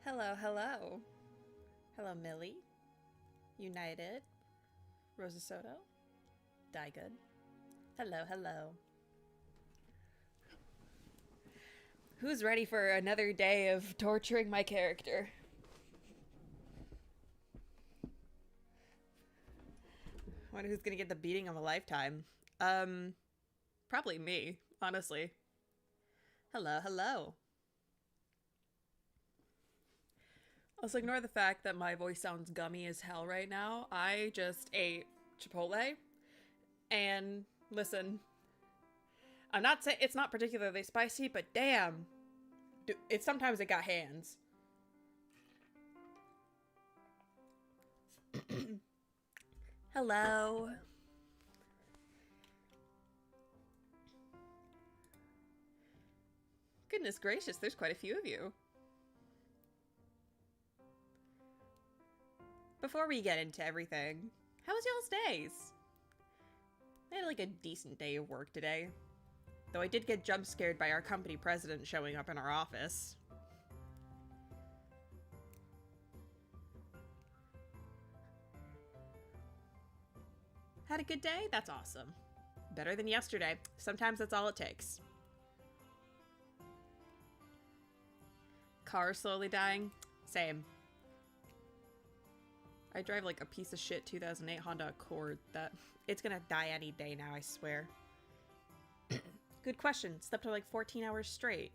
Hello, hello. Hello, Millie. United. Rosa Soto. Die Good. Hello, hello. Who's ready for another day of torturing my character? I wonder who's gonna get the beating of a lifetime. Probably me, honestly. Hello, hello. Let's ignore the fact that my voice sounds gummy as hell right now. I just ate Chipotle. And listen, I'm not saying it's not particularly spicy, but damn, sometimes it got hands. Hello. Goodness gracious, there's quite a few of you. Before we get into everything, how was y'all's days? I had like a decent day of work today. Though I did get jump scared by our company president showing up in our office. Had a good day? That's awesome. Better than yesterday. Sometimes that's all it takes. Car slowly dying? Same. I drive like a piece of shit 2008 Honda Accord that it's gonna die any day now, I swear. Good question. Slept for like 14 hours straight.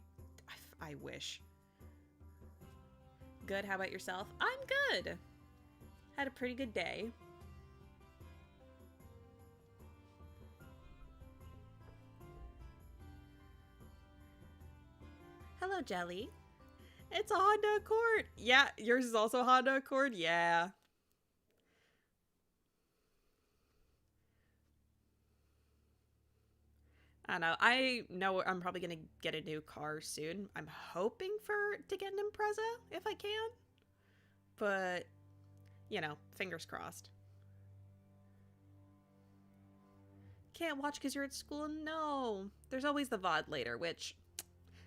I wish. Good, how about yourself? I'm good. Had a pretty good day. Hello, Jelly. It's a Honda Accord. Yeah, yours is also a Honda Accord? Yeah. I don't know. I know I'm probably going to get a new car soon. I'm hoping to get an Impreza if I can. But, you know, fingers crossed. Can't watch because you're at school? No. There's always the VOD later, which,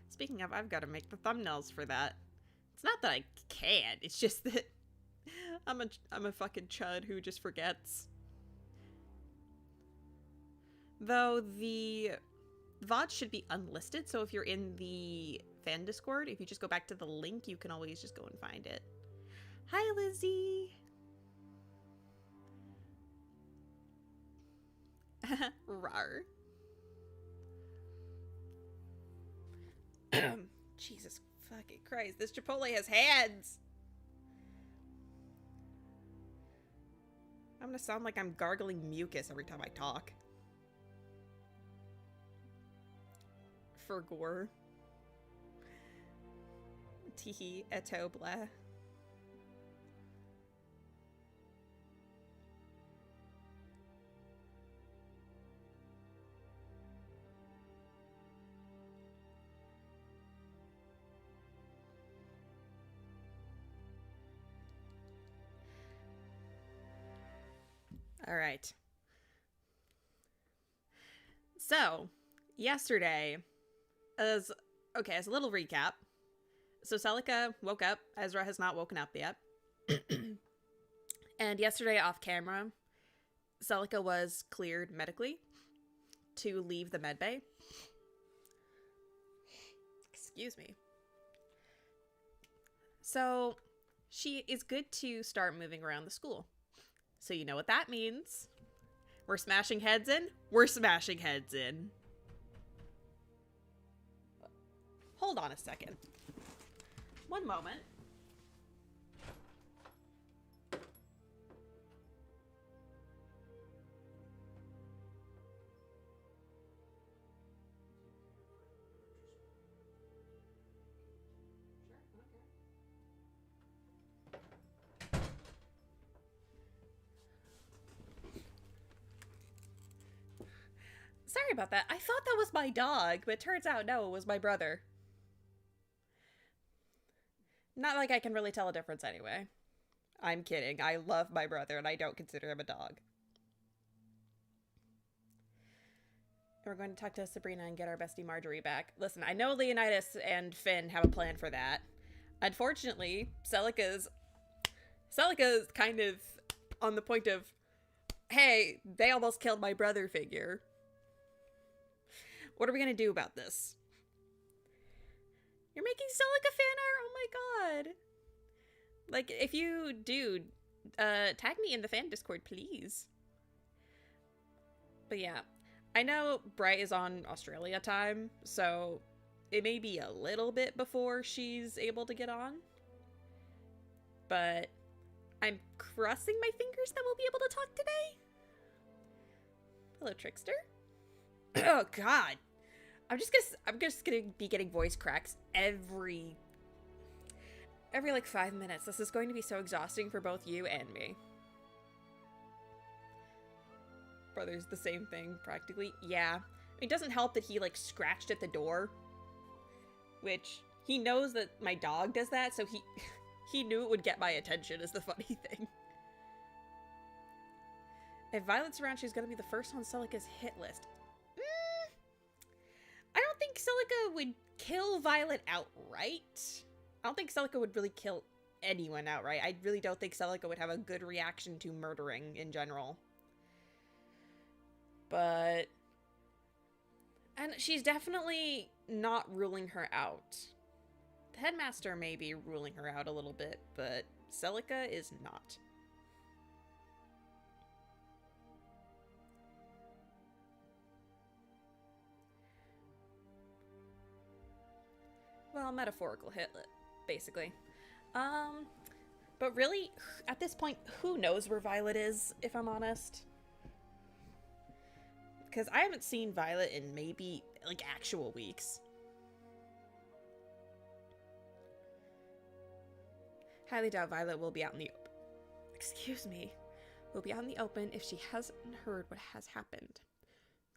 speaking of, I've got to make the thumbnails for that. It's not that I can't. It's just that I'm a fucking chud who just forgets. Though the VOD should be unlisted, so if you're in the fan Discord, if you just go back to the link, you can always just go and find it. Hi, Lizzie! Rar. Jesus fucking Christ, this Chipotle has hands! I'm gonna sound like I'm gargling mucus every time I talk. For gore. Teehee, eto, blah. All right. So, yesterday, as a little recap. So Celica woke up. Ezra has not woken up yet. And yesterday off camera, Celica was cleared medically to leave the medbay. Excuse me. So she is good to start moving around the school. So you know what that means. We're smashing heads in. We're smashing heads in. Hold on a second. One moment. Sorry about that. I thought that was my dog, but it turns out no, it was my brother. Not like I can really tell a difference anyway. I'm kidding. I love my brother and I don't consider him a dog. We're going to talk to Sabrina and get our bestie Marjorie back. Listen, I know Leonidas and Finn have a plan for that. Unfortunately, Celica's kind of on the point of, hey, they almost killed my brother figure. What are we gonna do about this? You're making Celica fan art? Oh my god. Like, if you do, tag me in the fan Discord, please. But yeah, I know Bright is on Australia time, so it may be a little bit before she's able to get on. But I'm crossing my fingers that we'll be able to talk today. Hello, Trickster. Oh god. I'm just gonna be getting voice cracks every like 5 minutes. This is going to be so exhausting for both you and me. Brother's the same thing, practically. Yeah. It doesn't help that he, like, scratched at the door. Which, he knows that my dog does that, so he knew it would get my attention, is the funny thing. If Violet's around, she's gonna be the first on Celica's hit list. I don't think Celica would kill Violet outright. I don't think Celica would really kill anyone outright. I really don't think Celica would have a good reaction to murdering in general. But... and she's definitely not ruling her out. The headmaster may be ruling her out a little bit, but Celica is not. Well, metaphorical Hitler, basically. But really, at this point, who knows where Violet is, if I'm honest? Because I haven't seen Violet in maybe, like, actual weeks. Highly doubt Violet will be out in the open. Excuse me. Will be out in the open if she hasn't heard what has happened.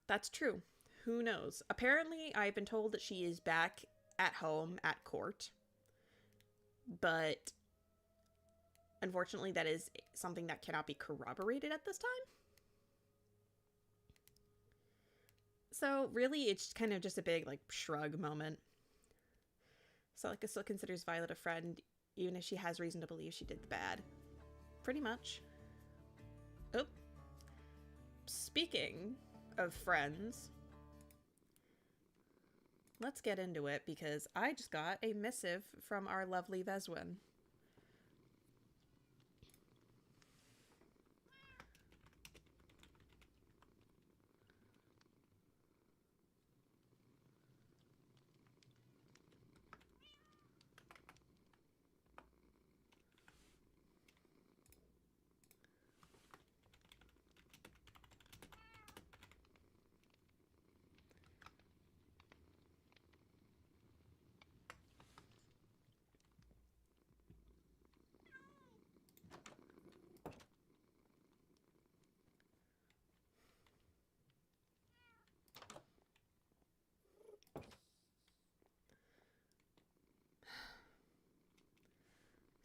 That's true. Who knows? Apparently, I've been told that she is back at home at court. But unfortunately, that is something that cannot be corroborated at this time. So really, it's kind of just a big, like, shrug moment. Celica still considers Violet a friend, even if she has reason to believe she did the bad. Pretty much. Oh. Speaking of friends, let's get into it, because I just got a missive from our lovely Veswin.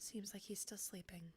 Seems like he's still sleeping.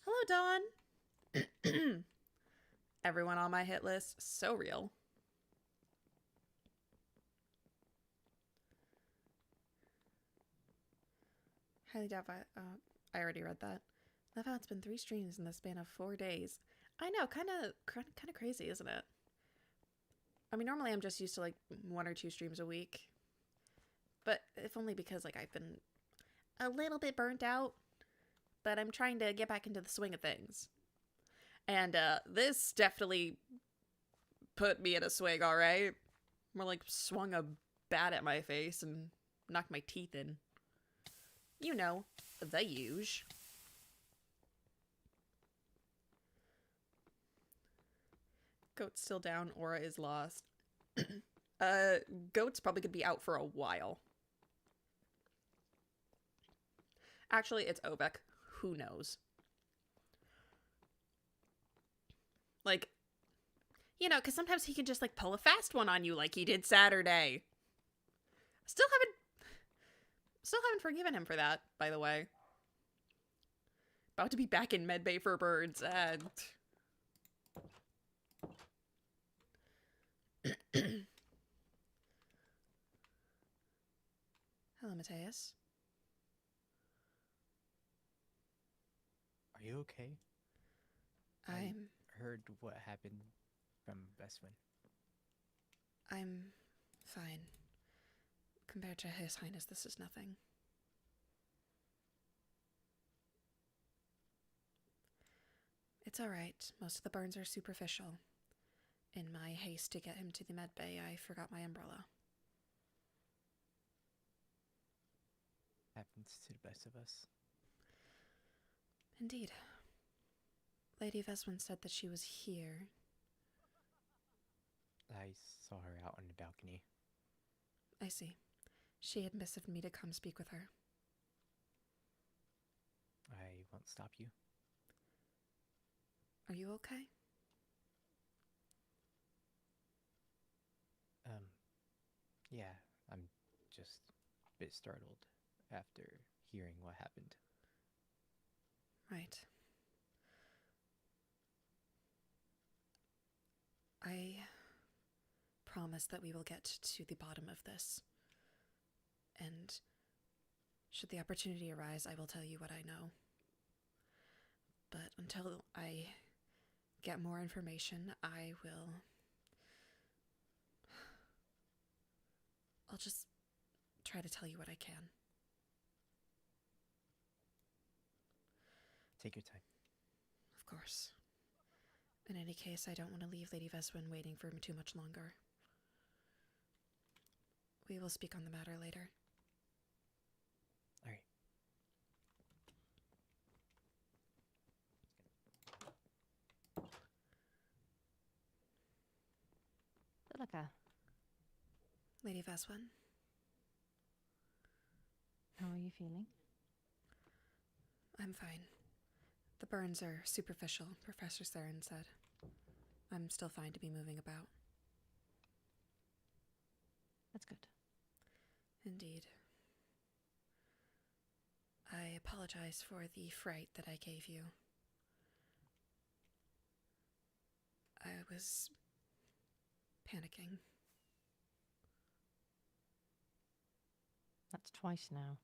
Hello, Dawn. Everyone on my hit list, so real. Highly doubt I already read that. Love how it's been 3 streams in the span of 4 days. I know, kind of crazy, isn't it? I mean, normally I'm just used to like 1 or 2 streams a week. But if only because like I've been a little bit burnt out. But I'm trying to get back into the swing of things. And this definitely put me in a swing, alright? More like swung a bat at my face and knocked my teeth in. You know, the usual. Goat's still down. Aura is lost. Goat's probably gonna be out for a while. Actually, it's Ovek. Who knows? Like, you know, because sometimes he can just, like, pull a fast one on you like he did Saturday. Still haven't forgiven him for that, by the way. About to be back in medbay for birds, and... Hello, Mateus. Are you okay? I heard what happened from Beswin. I'm fine. Compared to His Highness, this is nothing. It's alright. Most of the burns are superficial. In my haste to get him to the medbay, I forgot my umbrella. Happens to the best of us. Indeed. Lady Veswin said that she was here. I saw her out on the balcony. I see. She had missed me to come speak with her. I won't stop you. Are you okay? Yeah, I'm just a bit startled after hearing what happened. Right. I promise that we will get to the bottom of this. And should the opportunity arise, I will tell you what I know. But until I get more information, I'll just try to tell you what I can. Take your time. Of course. In any case, I don't want to leave Lady Veswin waiting for too much longer. We will speak on the matter later. All right. Celica, Lady Veswin, how are you feeling? I'm fine. The burns are superficial, Professor Saren said. I'm still fine to be moving about. That's good. Indeed. I apologize for the fright that I gave you. I was panicking. That's twice now.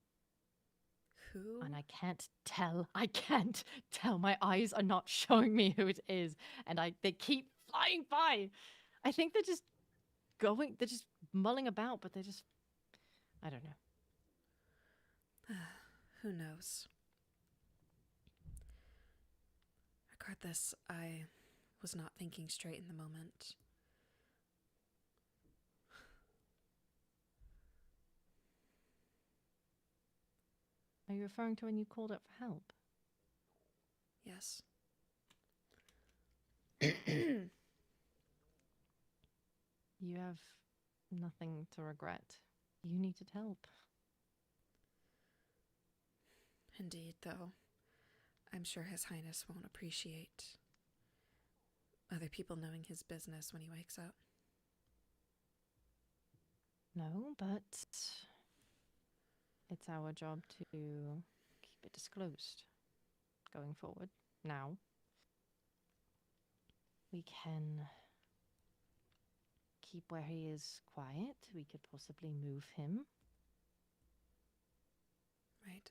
Who? And I can't tell. My eyes are not showing me who it is. And they keep flying by. I think they're just mulling about, but I don't know. Who knows? Regardless, I was not thinking straight in the moment. Are you referring to when you called up for help? Yes. You have nothing to regret. You needed help. Indeed, though. I'm sure His Highness won't appreciate other people knowing his business when he wakes up. No, but it's our job to keep it disclosed going forward. Now, we can keep where he is quiet. We could possibly move him. Right.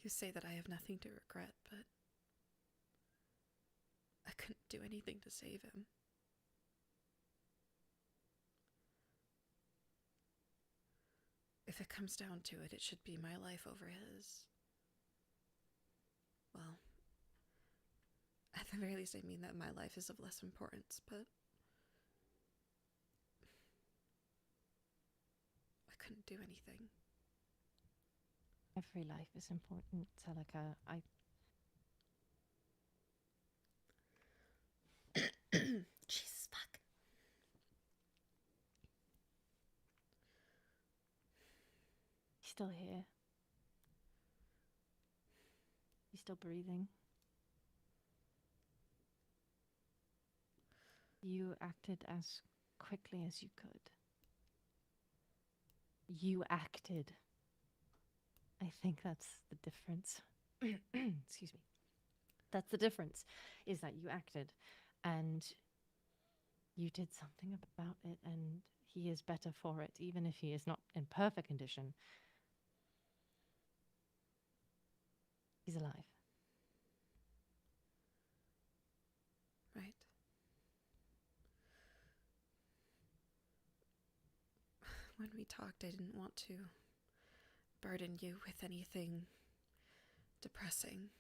You say that I have nothing to regret, but I couldn't do anything to save him. If it comes down to it, it should be my life over his. Well, at the very least, I mean that my life is of less importance, but I couldn't do anything. Every life is important, Celica. Jesus fuck. He's still here. He's still breathing. You acted as quickly as you could. You acted. I think that's the difference. Excuse me. That's the difference, is that you acted and you did something about it, and he is better for it, even if he is not in perfect condition. He's alive. Right. When we talked, I didn't want to burden you with anything depressing.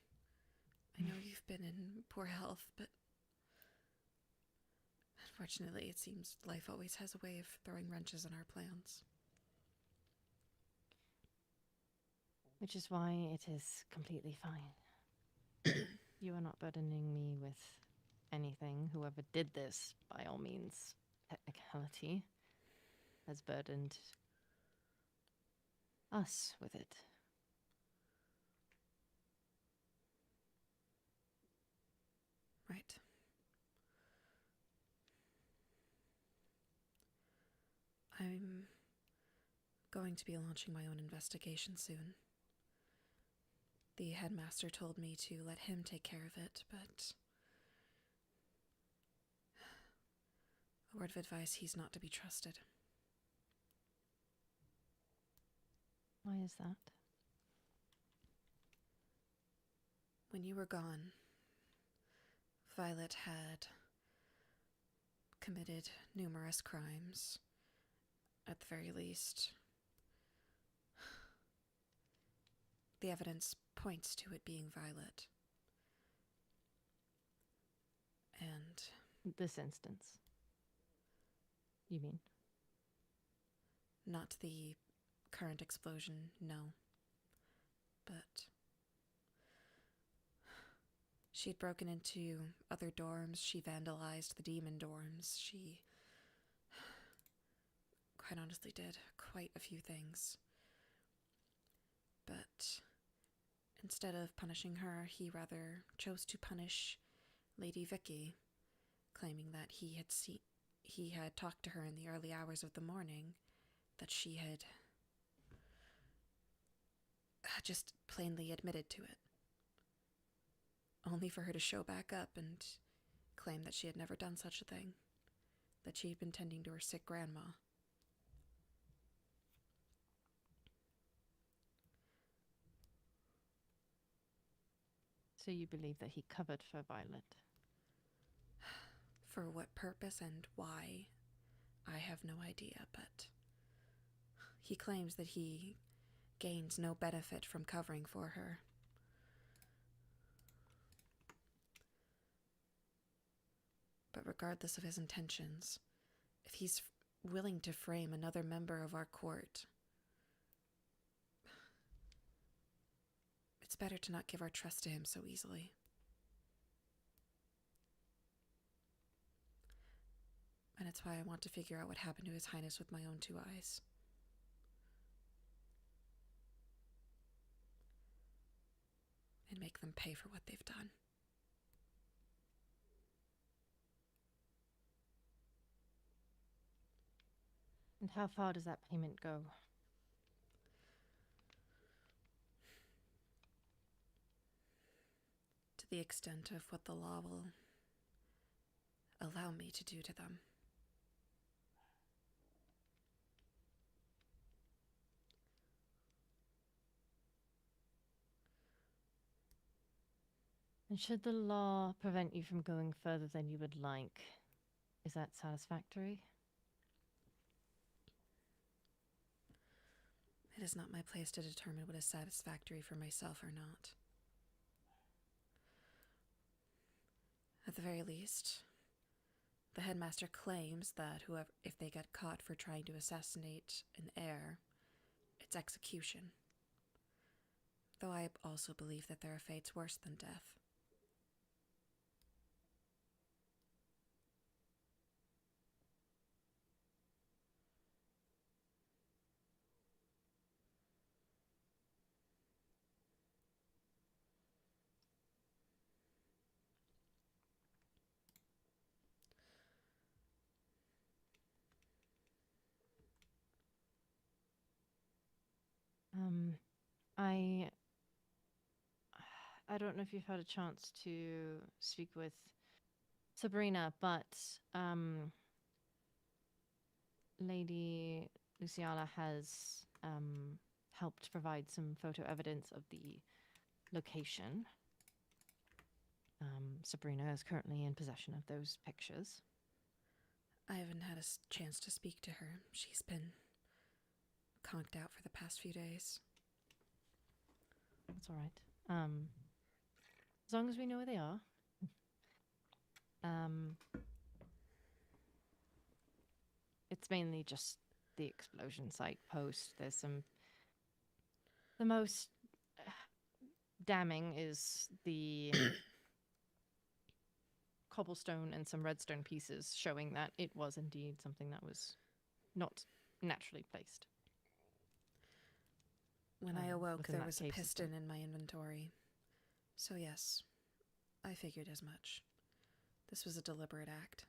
I know you've been in poor health, but unfortunately, it seems life always has a way of throwing wrenches in our plans. Which is why it is completely fine. You are not burdening me with anything. Whoever did this, by all means, technicality, has burdened us with it. Right. I'm going to be launching my own investigation soon. The headmaster told me to let him take care of it, but a word of advice, he's not to be trusted. Why is that? When you were gone, Violet had committed numerous crimes. At the very least, the evidence points to it being Violet. And This instance. You mean? not the current explosion, no. But she had broken into other dorms, she vandalized the demon dorms, she quite honestly did quite a few things. But instead of punishing her, he rather chose to punish Lady Vicky, claiming that he had talked to her in the early hours of the morning, that she had just plainly admitted to it, only for her to show back up and claim that she had never done such a thing, that she had been tending to her sick grandma. So you believe that he covered for Violet? For what purpose and why, I have no idea, but he claims that he gains no benefit from covering for her. But regardless of his intentions, if he's willing to frame another member of our court, it's better to not give our trust to him so easily. And it's why I want to figure out what happened to His Highness with my own two eyes. And make them pay for what they've done. And how far does that payment go? To the extent of what the law will allow me to do to them. And should the law prevent you from going further than you would like, is that satisfactory? It is not my place to determine what is satisfactory for myself or not. At the very least, the headmaster claims that if they get caught for trying to assassinate an heir, it's execution. Though I also believe that there are fates worse than death. Um, I I don't know if you've had a chance to speak with Sabrina, but Lady Luciana has helped provide some photo evidence of the location. Sabrina is currently in possession of those pictures. I haven't had a chance to speak to her. She's been conked out for the past few days. That's all right. As long as we know where they are. It's mainly just the explosion site post. There's some. The most damning is the cobblestone and some redstone pieces showing that it was indeed something that was not naturally placed. When I awoke, within there that was a cave piston system. in my inventory. So yes, I figured as much. This was a deliberate act.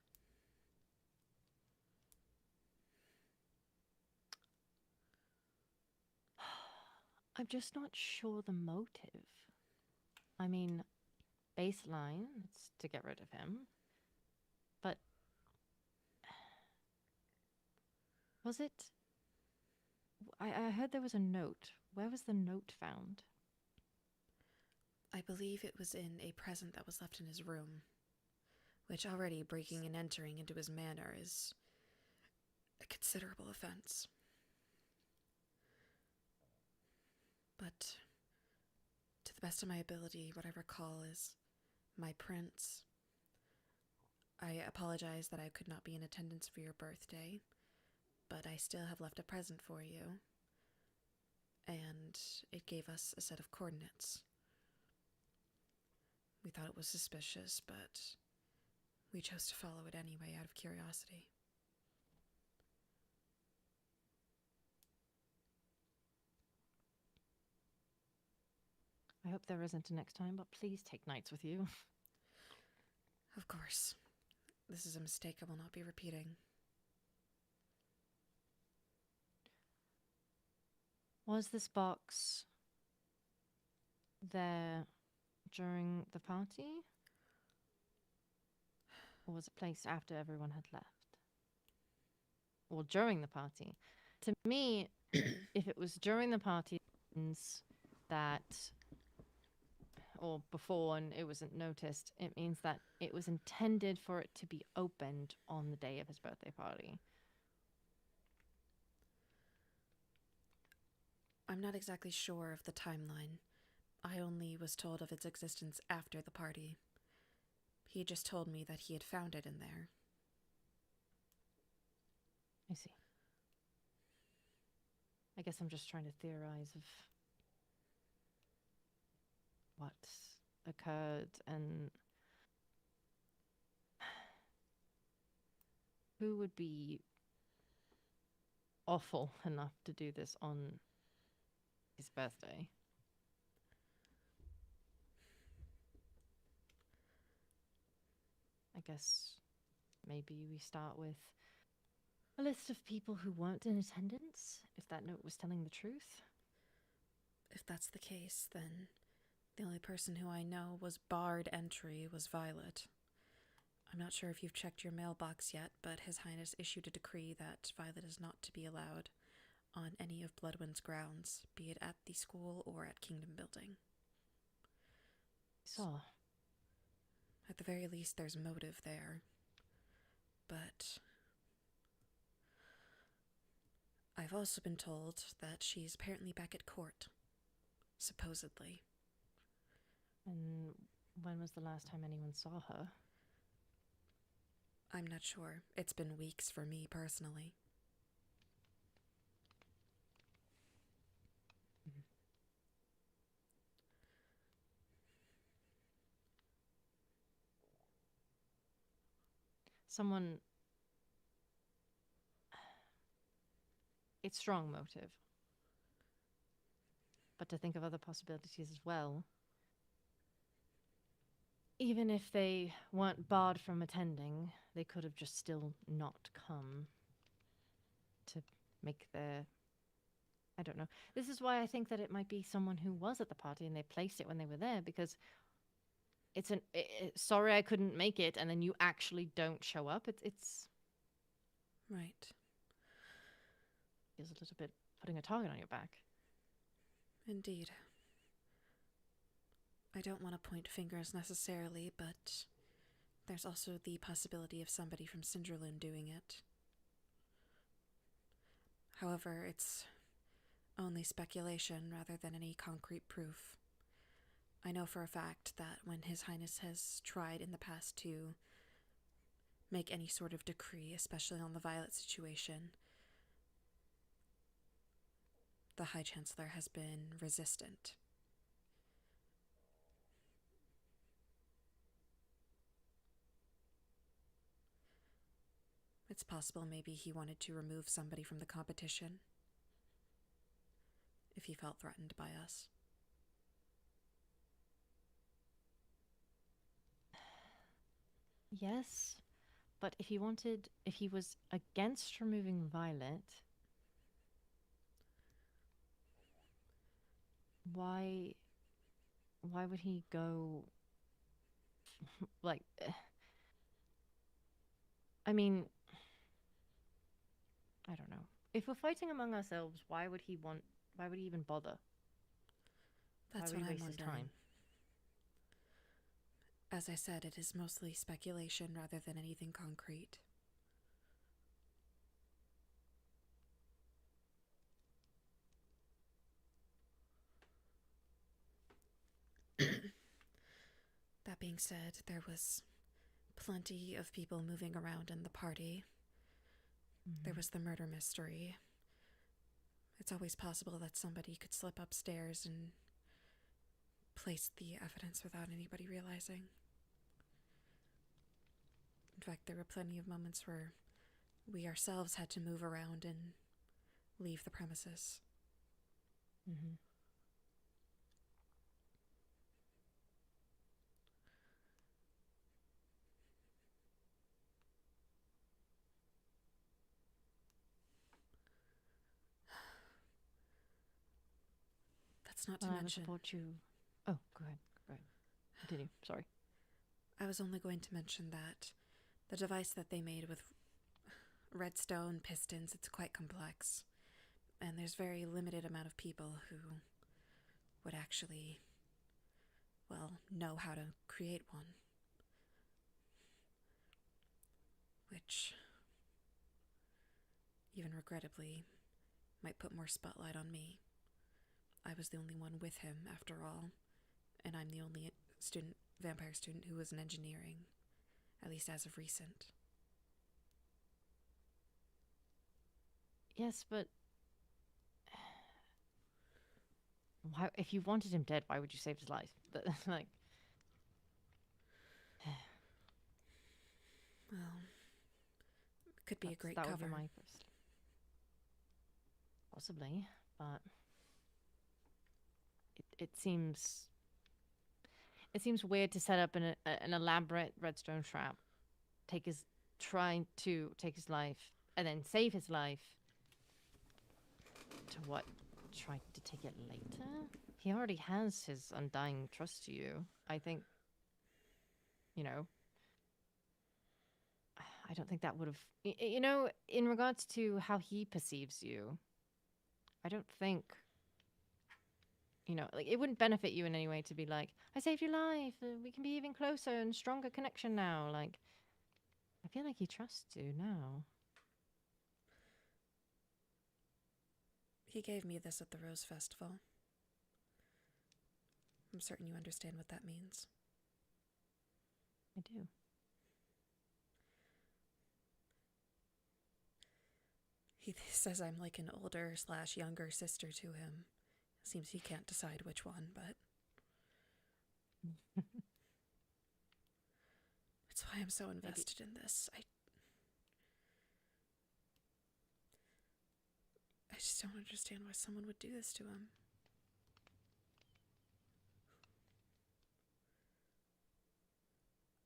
I'm just not sure the motive. I mean, baseline, it's to get rid of him. But was it? I heard there was a note. Where was the note found? I believe it was in a present that was left in his room, which already breaking and entering into his manor is a considerable offense. But to the best of my ability, what I recall is my prince. I apologize that I could not be in attendance for your birthday, but I still have left a present for you, and it gave us a set of coordinates. We thought it was suspicious, but we chose to follow it anyway out of curiosity. I hope there isn't a next time, but please take Knights with you. Of course. This is a mistake I will not be repeating. Was this box there during the party? Or was it placed after everyone had left? Or during the party? To me, if it was during the party, it means that, or before and it wasn't noticed, it means that it was intended for it to be opened on the day of his birthday party. I'm not exactly sure of the timeline. I only was told of its existence after the party. He just told me that he had found it in there. I see. I guess I'm just trying to theorize of what occurred and who would be awful enough to do this on his birthday. I guess maybe we start with a list of people who weren't in attendance, if that note was telling the truth. If that's the case, then the only person who I know was barred entry was Violet. I'm not sure if you've checked your mailbox yet, but His Highness issued a decree that Violet is not to be allowed on any of Bloodwind's grounds, be it at the school or at Kingdom Building. So, At the very least, there's motive there. But I've also been told that she's apparently back at court. Supposedly. and when was the last time anyone saw her? I'm not sure. It's been weeks for me personally. someone. It's strong motive. But to think of other possibilities as well. Even if they weren't barred from attending, they could have just still not come to make their... I don't know. This is why I think that it might be someone who was at the party and they placed it when they were there, because it's sorry I couldn't make it, and then you actually don't show up. It's Right. feels a little bit putting a target on your back. Indeed. I don't want to point fingers necessarily, but there's also the possibility of somebody from Cinderloon doing it. However, it's only speculation rather than any concrete proof. I know for a fact that when His Highness has tried in the past to make any sort of decree, especially on the Violet situation, the High Chancellor has been resistant. It's possible maybe he wanted to remove somebody from the competition if he felt threatened by us. Yes, but if he was against removing Violet, why would he go like I mean, I don't know. If we're fighting among ourselves, why would he even bother? That's why would what he I'm waste his wondering. time? As I said, it is mostly speculation rather than anything concrete. That being said, there was plenty of people moving around in the party. There was the murder mystery. It's always possible that somebody could slip upstairs and place the evidence without anybody realizing. In fact, there were plenty of moments where we ourselves had to move around and leave the premises. Mm-hmm. That's not to I would mention... support you. Oh, go ahead. Continue. Sorry. I was only going to mention that the device that they made with redstone pistons, it's quite complex. And there's very limited amount of people who would actually, well, know how to create one. Which, even regrettably, might put more spotlight on me. I was the only one with him, after all, and I'm the only vampire student who was in engineering, at least as of recent. Yes, but why? If you wanted him dead, why would you save his life? Like, well, it could be a great that cover. would be my first. Possibly, but it seems weird to set up an elaborate redstone trap, trying to take his life, and then save his life. To what? Try to take it later? He already has his undying trust to you. I think, I don't think that would have, in regards to how he perceives you, I don't think, like, it wouldn't benefit you in any way to be like, I saved your life, we can be even closer and stronger connection now. Like, I feel like he trusts you now. He gave me this at the Rose Festival. I'm certain you understand what that means. I do. He says I'm like an older/younger sister to him. Seems he can't decide which one, but... That's why I'm so invested in this. just don't understand why someone would do this to him.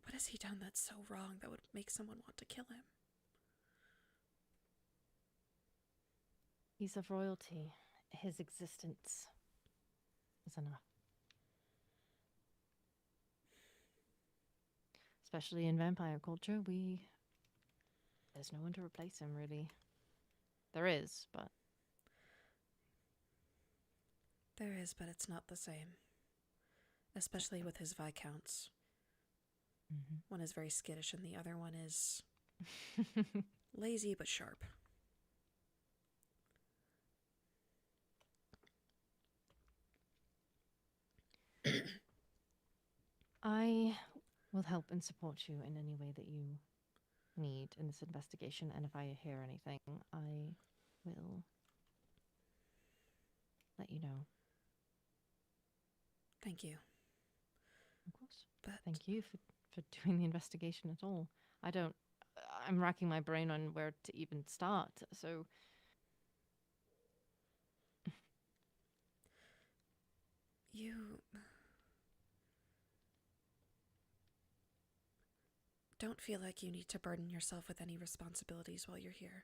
What has he done that's so wrong that would make someone want to kill him? He's of royalty. His existence is enough. Especially in vampire culture, there's no one to replace him, really. There is, but... There is, but it's not the same. Especially with his Viscounts. One is very skittish and the other one is lazy but sharp. I will help and support you in any way that you need in this investigation, and if I hear anything, I will let you know. Thank you. Of course. But thank you for doing the investigation at all. I'm racking my brain on where to even start, so... You... don't feel like you need to burden yourself with any responsibilities while you're here.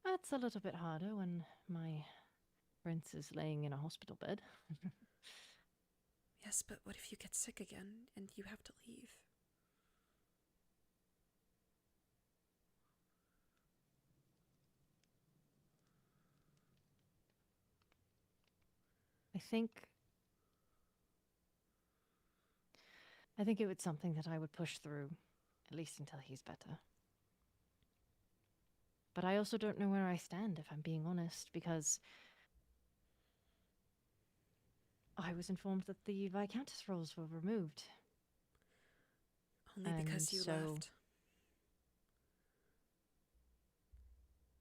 That's a little bit harder when my prince is laying in a hospital bed. Yes, but what if you get sick again and you have to leave? I think it was something that I would push through, at least until he's better. But I also don't know where I stand, if I'm being honest, because I was informed that the Viscountess roles were removed. Only because you left.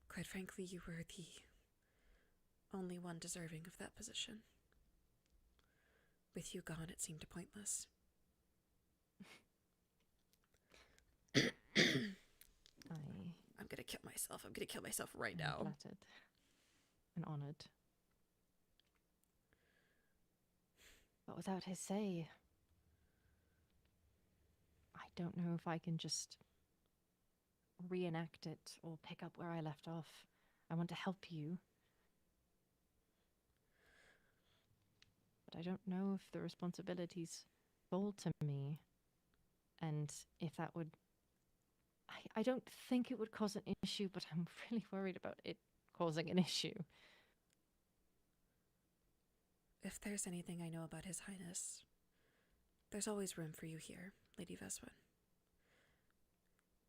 Quite frankly, you were the only one deserving of that position. With you gone, it seemed pointless. I'm gonna kill myself. I'm gonna kill myself right now. I'm flattered and honored. But without his say, I don't know if I can just reenact it or pick up where I left off. I want to help you. But I don't know if the responsibilities fall to me. And if that would... I don't think it would cause an issue, but I'm really worried about it causing an issue. If there's anything I know about His Highness, there's always room for you here, Lady Veswin.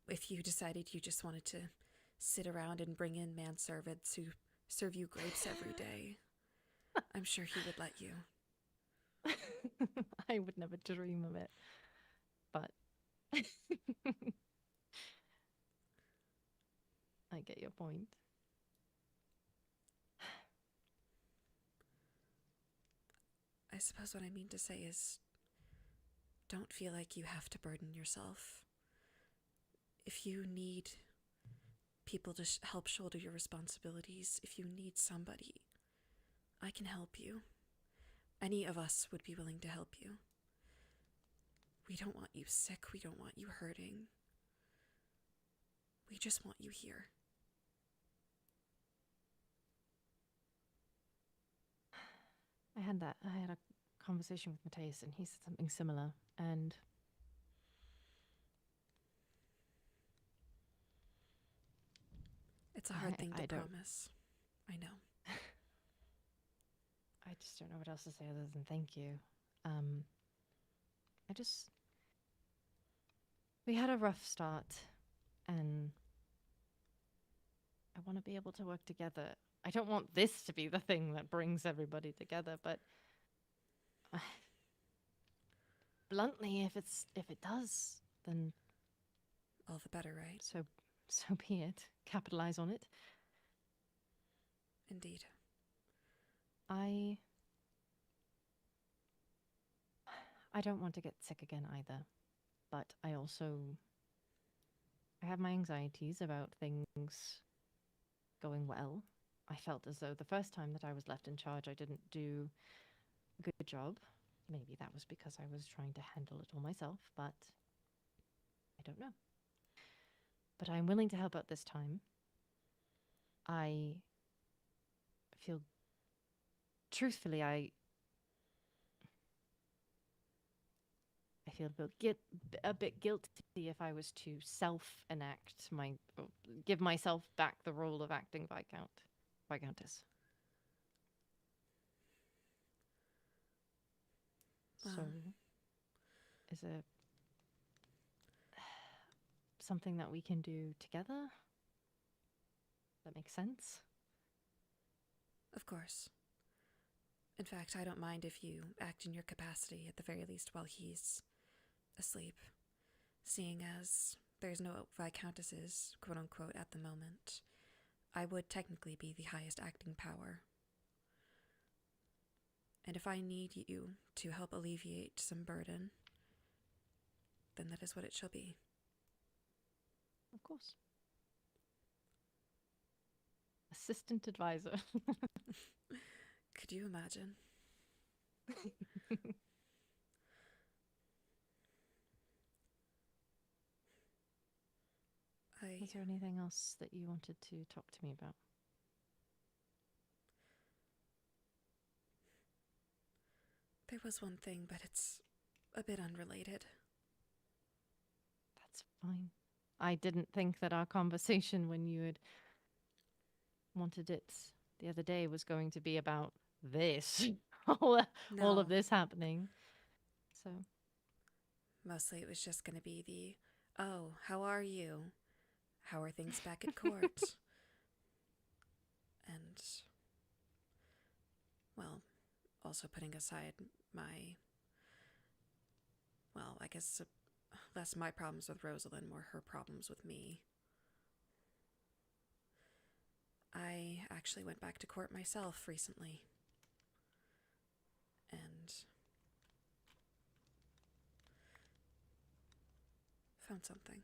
If you decided you just wanted to sit around and bring in manservants who serve you grapes every day, I'm sure he would let you. I would never dream of it. But I get your point. I suppose what I mean to say is, don't feel like you have to burden yourself. If you need people to help shoulder your responsibilities, if you need somebody, I can help you. Any of us would be willing to help you. We don't want you sick. We don't want you hurting. We just want you here. I had a conversation with Mateus, and he said something similar, and it's a hard thing to promise. I know. I just don't know what else to say other than thank you. We had a rough start, and I want to be able to work together. I don't want this to be the thing that brings everybody together, but bluntly, if it does, then all the better, right? So be it. Capitalize on it. Indeed. I don't want to get sick again either, but I have my anxieties about things going well. I felt as though the first time that I was left in charge, I didn't do a good job. Maybe that was because I was trying to handle it all myself, but I don't know. But I'm willing to help out this time. I feel, truthfully, I feel a bit guilty if I was to self-enact give myself back the role of acting Viscountess. So, is it something that we can do together? That makes sense? Of course. In fact, I don't mind if you act in your capacity at the very least while he's asleep, seeing as there's no Viscountesses, quote-unquote, at the moment. I would technically be the highest acting power. And if I need you to help alleviate some burden, then that is what it shall be. Of course. Assistant advisor. Could you imagine? Is there anything else that you wanted to talk to me about? There was one thing, but it's a bit unrelated. That's fine. I didn't think that our conversation when you had wanted it the other day was going to be about this. all of this happening. So mostly it was just going to be oh, how are you? How are things back at court? And, well, also putting aside I guess less my problems with Rosalind, more her problems with me. I actually went back to court myself recently. And found something.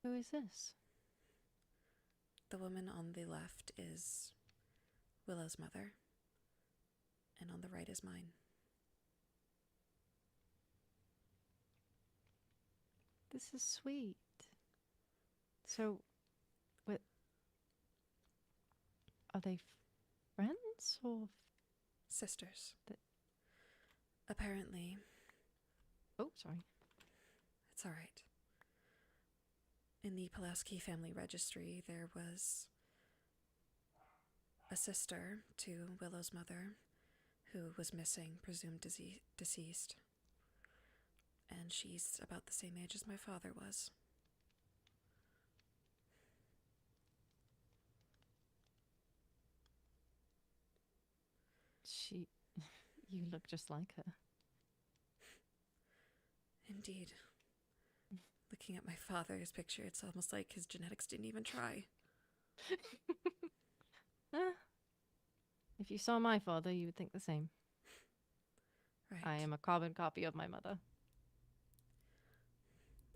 who is this? The woman on the left is Willow's mother, and on the right is mine. This is sweet. So, what? Are they friends or sisters? Apparently. Oh, sorry. It's all right. In the Pulaski family registry, there was a sister to Willow's mother who was missing, presumed deceased. And she's about the same age as my father was. You look just like her. Indeed. Looking at my father's picture, it's almost like his genetics didn't even try. If you saw my father, you would think the same. Right. I am a carbon copy of my mother.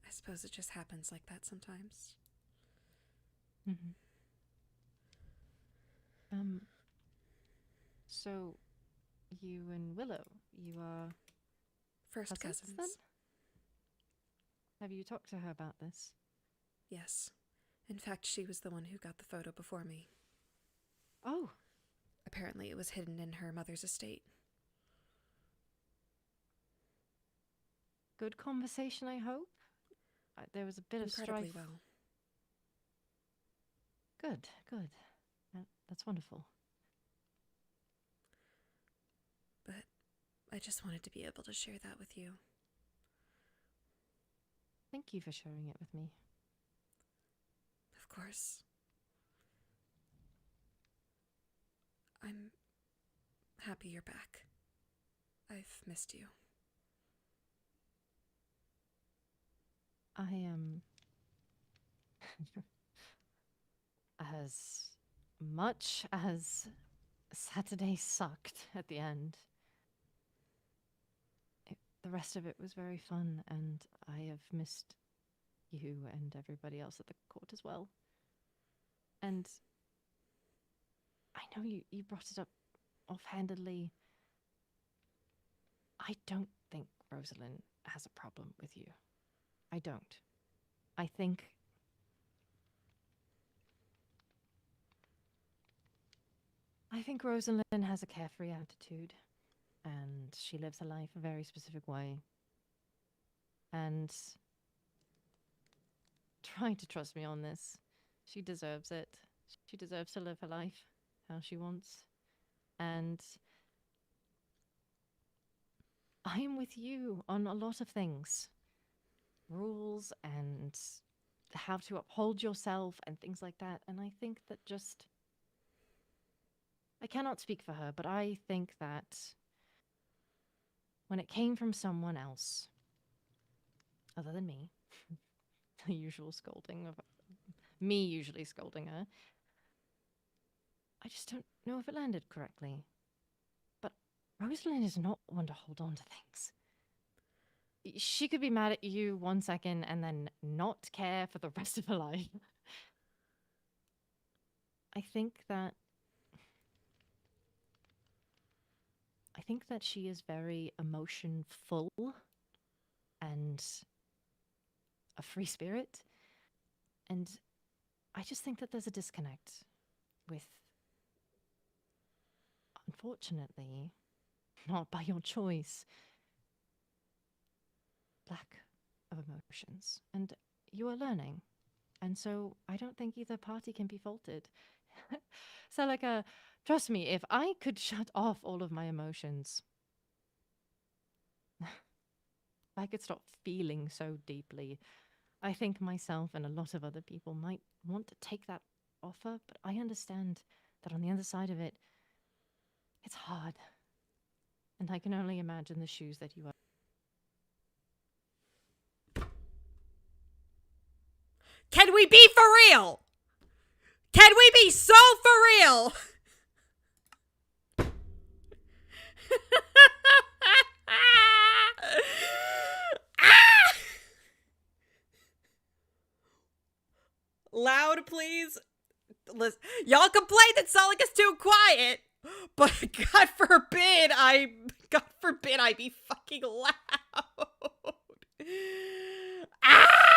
I suppose it just happens like that sometimes. Mm-hmm. So, you and Willow, you are first cousins. Then? Have you talked to her about this? Yes. In fact, she was the one who got the photo before me. Oh. Apparently it was hidden in her mother's estate. Good conversation, I hope? There was a bit of strife. Incredibly well. Good. That's wonderful. But I just wanted to be able to share that with you. Thank you for sharing it with me. Of course. I'm happy you're back. I've missed you. I am as much as Saturday sucked at the end. the rest of it was very fun, and I have missed you and everybody else at the court as well. And I know you brought it up offhandedly. I don't think Rosalind has a problem with you. I don't. I think Rosalind has a carefree attitude, and she lives her life a very specific way. And try to trust me on this. She deserves it. She deserves to live her life how she wants. And I am with you on a lot of things. Rules and how to uphold yourself and things like that. And I think that just... I cannot speak for her, but I think that when it came from someone else, other than me, the usual scolding of me usually scolding her, I just don't know if it landed correctly. But Rosalind is not one to hold on to things. She could be mad at you 1 second and then not care for the rest of her life. I think that she is very emotion full and a free spirit. And I just think that there's a disconnect with, unfortunately, not by your choice, lack of emotions. And you are learning. And so I don't think either party can be faulted. Celica, trust me, if I could shut off all of my emotions, if I could stop feeling so deeply, I think myself and a lot of other people might want to take that offer, but I understand that on the other side of it, it's hard. And I can only imagine the shoes that you are. Can we be for real? Can we be so for real? Loud, please. Listen, y'all complain that Celica's too quiet, but God forbid I be fucking loud. Ah!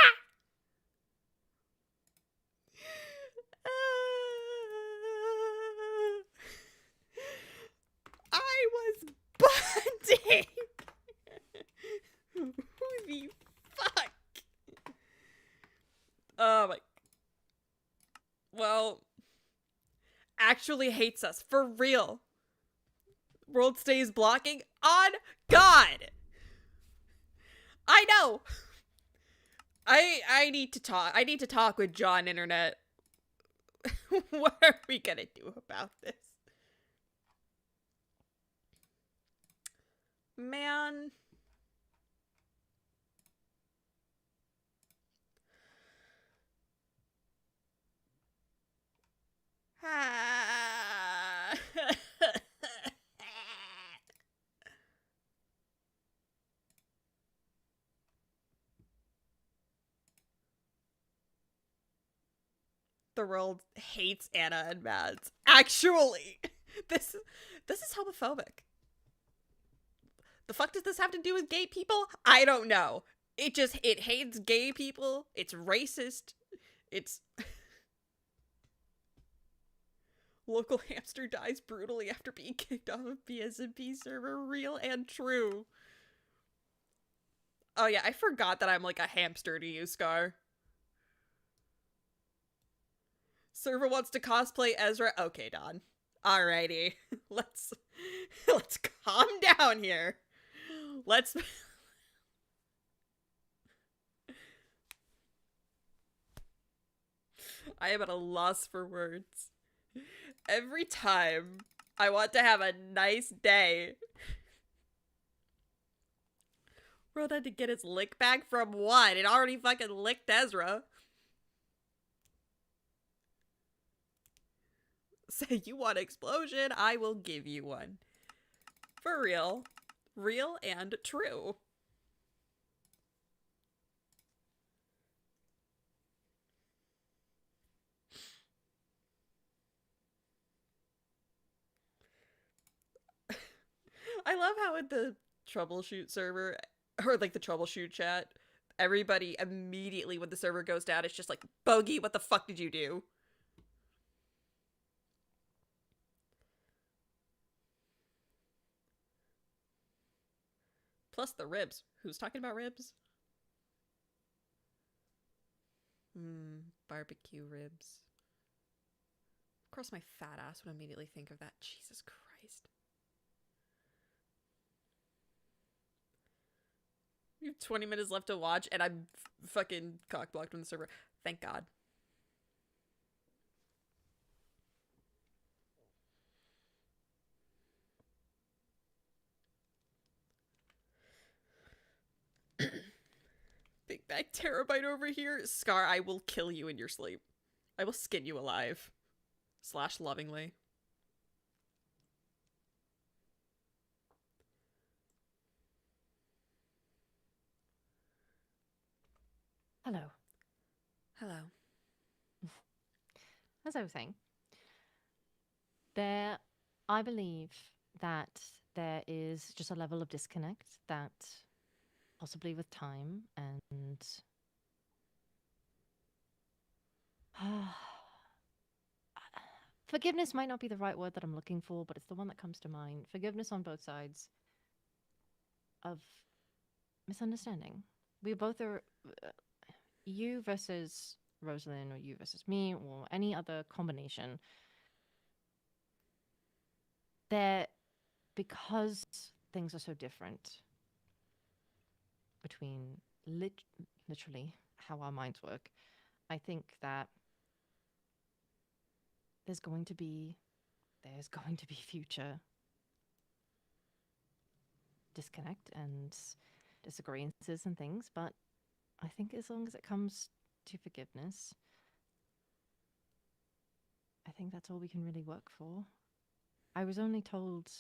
I was bonding. Who the fuck? Oh my. Well, actually hates us for real. World stays blocking on God. I know. I need to talk. I need to talk with John Internet. What are we gonna do about this? Man. The world hates Anna and Mads. Actually, this is homophobic. The fuck does this have to do with gay people? I don't know. It hates gay people. It's racist. It's local hamster dies brutally after being kicked off of PSMP server. Real and true. Oh yeah, I forgot that I'm like a hamster to you, Scar. Server wants to cosplay Ezra. Okay, Don. Alrighty. Let's calm down here. Let's I am at a loss for words. Every time I want to have a nice day, World had to get his lick back from what? It already fucking licked Ezra. Say you want explosion, I will give you one. For real. Real and true. I love how at the troubleshoot server, or like the troubleshoot chat, everybody immediately when the server goes down, it's just like, Bogey, what the fuck did you do? Plus the ribs. Who's talking about ribs? Barbecue ribs. Cross my fat ass would immediately think of that. Jesus Christ. We have 20 minutes left to watch, and I'm fucking cockblocked from the server. Thank God. Big bag terabyte over here. Scar, I will kill you in your sleep. I will skin you alive. / lovingly. Hello. Hello. As I was saying, I believe that there is just a level of disconnect that possibly with time and forgiveness might not be the right word that I'm looking for, but it's the one that comes to mind. Forgiveness on both sides of misunderstanding. We both are you versus Rosalind, or you versus me, or any other combination. There, because things are so different between literally how our minds work, I think that there's going to be future disconnect and disagreements and things, but I think as long as it comes to forgiveness, I think that's all we can really work for. I was only told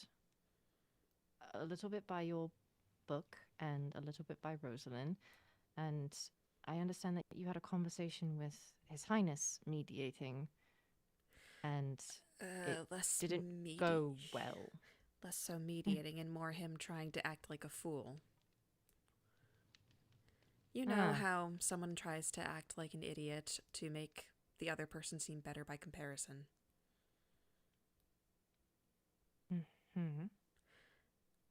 a little bit by your book and a little bit by Rosalind, and I understand that you had a conversation with His Highness mediating, and it didn't go well. Less so mediating and more him trying to act like a fool. You know how someone tries to act like an idiot to make the other person seem better by comparison. Mm-hmm.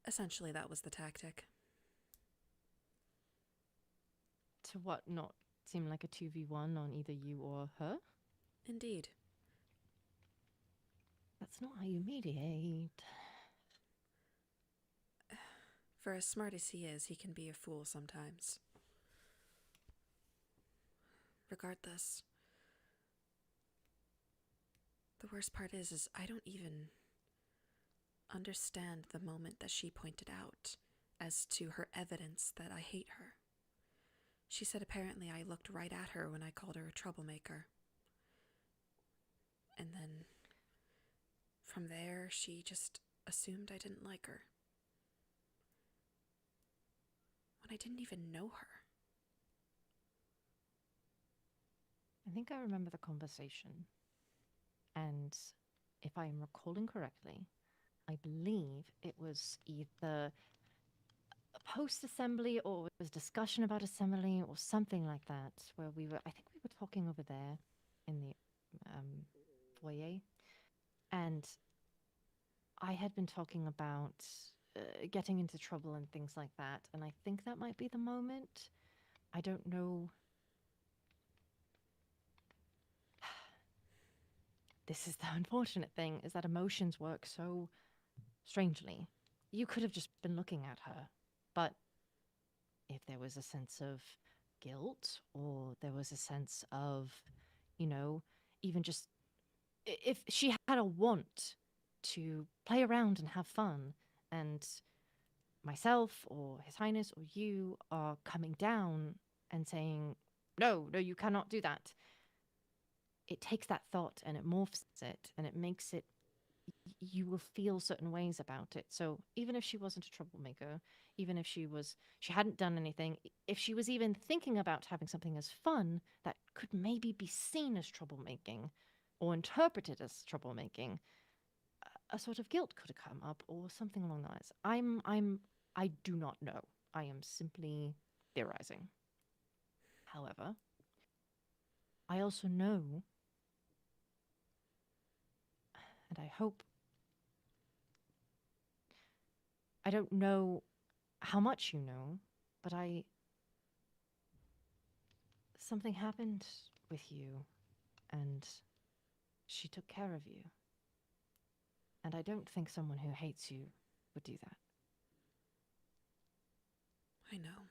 Essentially, that was the tactic. To what, not seem like a 2v1 on either you or her? Indeed. That's not how you mediate. For as smart as he is, he can be a fool sometimes. Regardless, the worst part is I don't even understand the moment that she pointed out as to her evidence that I hate her. She said apparently I looked right at her when I called her a troublemaker. And then from there, she just assumed I didn't like her. When I didn't even know her. I think I remember the conversation. And if I am recalling correctly, I believe it was either a post-assembly or it was discussion about assembly or something like that, where I think we were talking over there in the foyer. And I had been talking about getting into trouble and things like that. And I think that might be the moment. I don't know. This is the unfortunate thing, is that emotions work so strangely. You could have just been looking at her, but if there was a sense of guilt, or there was a sense of, even just if she had a want to play around and have fun, and myself or His Highness or you are coming down and saying, no, you cannot do that. It takes that thought and it morphs it and it makes it, you will feel certain ways about it. So even if she wasn't a troublemaker, even if she hadn't done anything, if she was even thinking about having something as fun that could maybe be seen as troublemaking or interpreted as troublemaking, a sort of guilt could have come up or something along those lines. I do not know. I am simply theorizing. However, I also know, and I hope, I don't know how much you know, but something happened with you, and she took care of you. And I don't think someone who hates you would do that. I know.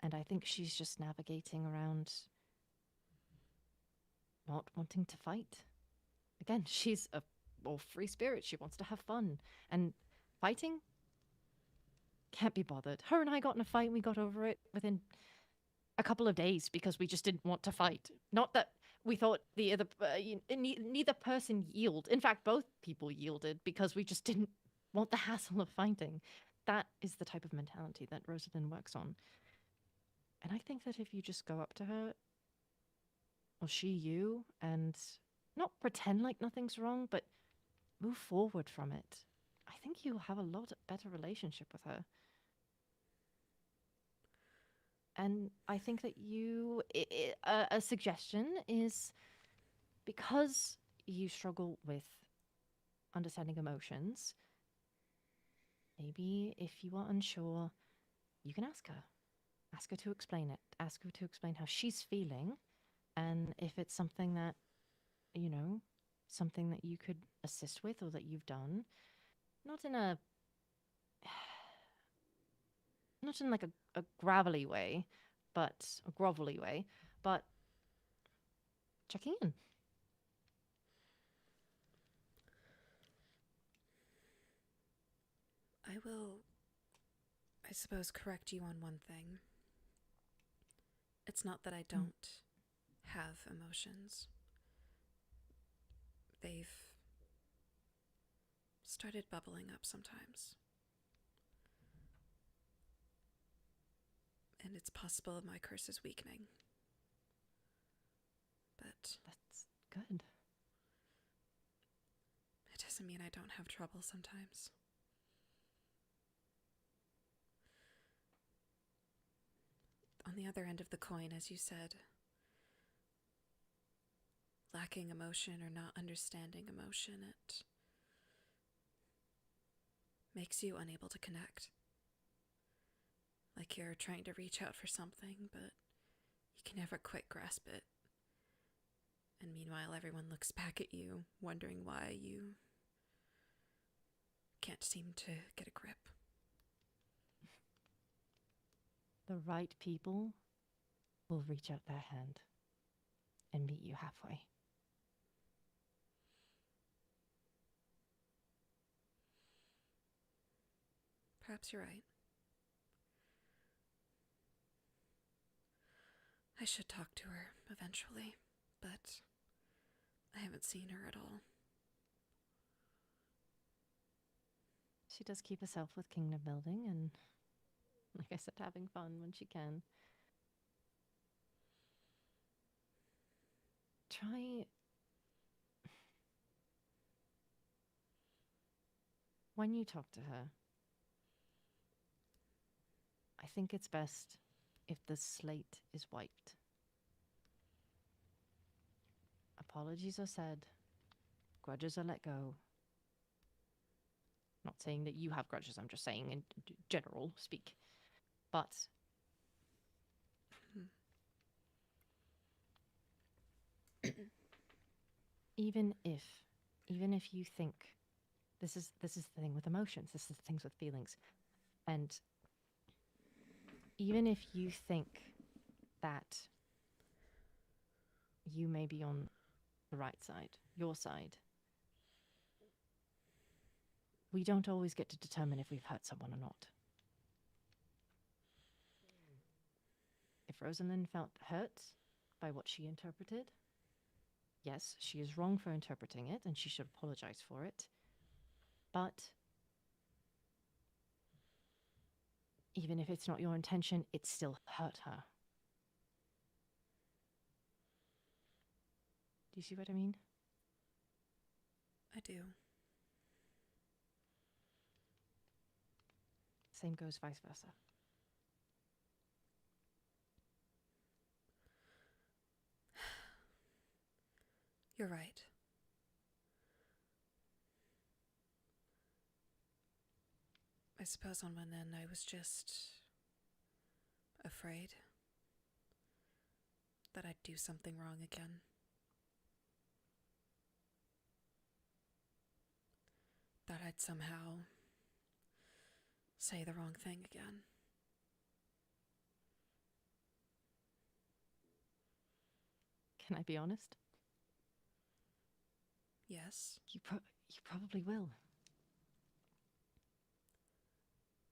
And I think she's just navigating around not wanting to fight. Again, she's a free spirit. She wants to have fun. And fighting can't be bothered. Her and I got in a fight and we got over it within a couple of days because we just didn't want to fight. Not that we thought the other, neither person yielded. In fact, both people yielded because we just didn't want the hassle of fighting. That is the type of mentality that Rosalind works on. And I think that if you just go up to her, or she you, and not pretend like nothing's wrong, but move forward from it, I think you'll have a lot better relationship with her. And I think that a suggestion is, because you struggle with understanding emotions, maybe if you are unsure, you can ask her. Ask her to explain it. Ask her to explain how she's feeling. And if it's something that, something that you could assist with or that you've done, not in like a gravelly way, but a grovelly way, but checking in. I will, I suppose, correct you on one thing. It's not that I don't have emotions. They've started bubbling up sometimes. And it's possible my curse is weakening. But That's good. it doesn't mean I don't have trouble sometimes. On the other end of the coin, as you said, lacking emotion or not understanding emotion, it makes you unable to connect. Like you're trying to reach out for something, but you can never quite grasp it. And meanwhile, everyone looks back at you, wondering why you can't seem to get a grip. The right people will reach out their hand and meet you halfway. Perhaps you're right. I should talk to her eventually, but I haven't seen her at all. She does keep herself with kingdom building and, like I said, having fun when she can. Try... When you talk to her, I think it's best if the slate is wiped. Apologies are said, grudges are let go. Not saying that you have grudges, I'm just saying in general speak. But even if you think, this is the thing with emotions, this is the things with feelings, and even if you think that you may be on the right side, your side, we don't always get to determine if we've hurt someone or not. If Rosalind felt hurt by what she interpreted, yes, she is wrong for interpreting it, and she should apologize for it. But even if it's not your intention, it still hurt her. Do you see what I mean? I do. Same goes vice versa. You're right. I suppose on one end I was just afraid that I'd do something wrong again. That I'd somehow say the wrong thing again. Can I be honest? Yes. You probably will.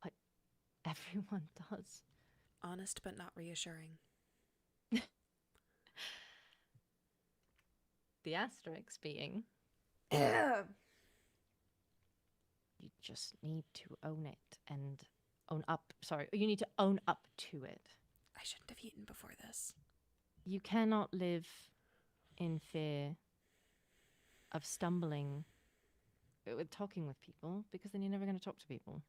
But everyone does. Honest but not reassuring. The asterisk being, you just need to own it and own up. Sorry, you need to own up to it. I shouldn't have eaten before this. You cannot live in fear of stumbling with talking with people, because then you're never going to talk to people.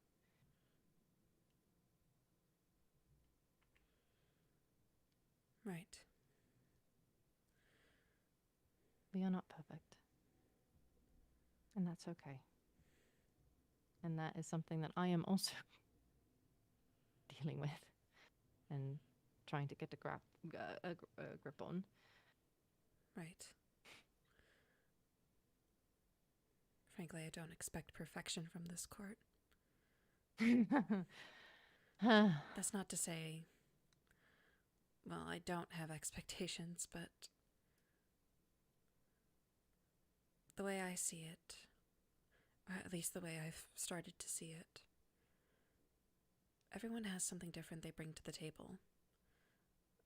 Right. We are not perfect. And that's okay. And that is something that I am also dealing with and trying to get a grip on. Right. Frankly, I don't expect perfection from this court. That's not to say, well, I don't have expectations, but the way I see it, or at least the way I've started to see it, everyone has something different they bring to the table.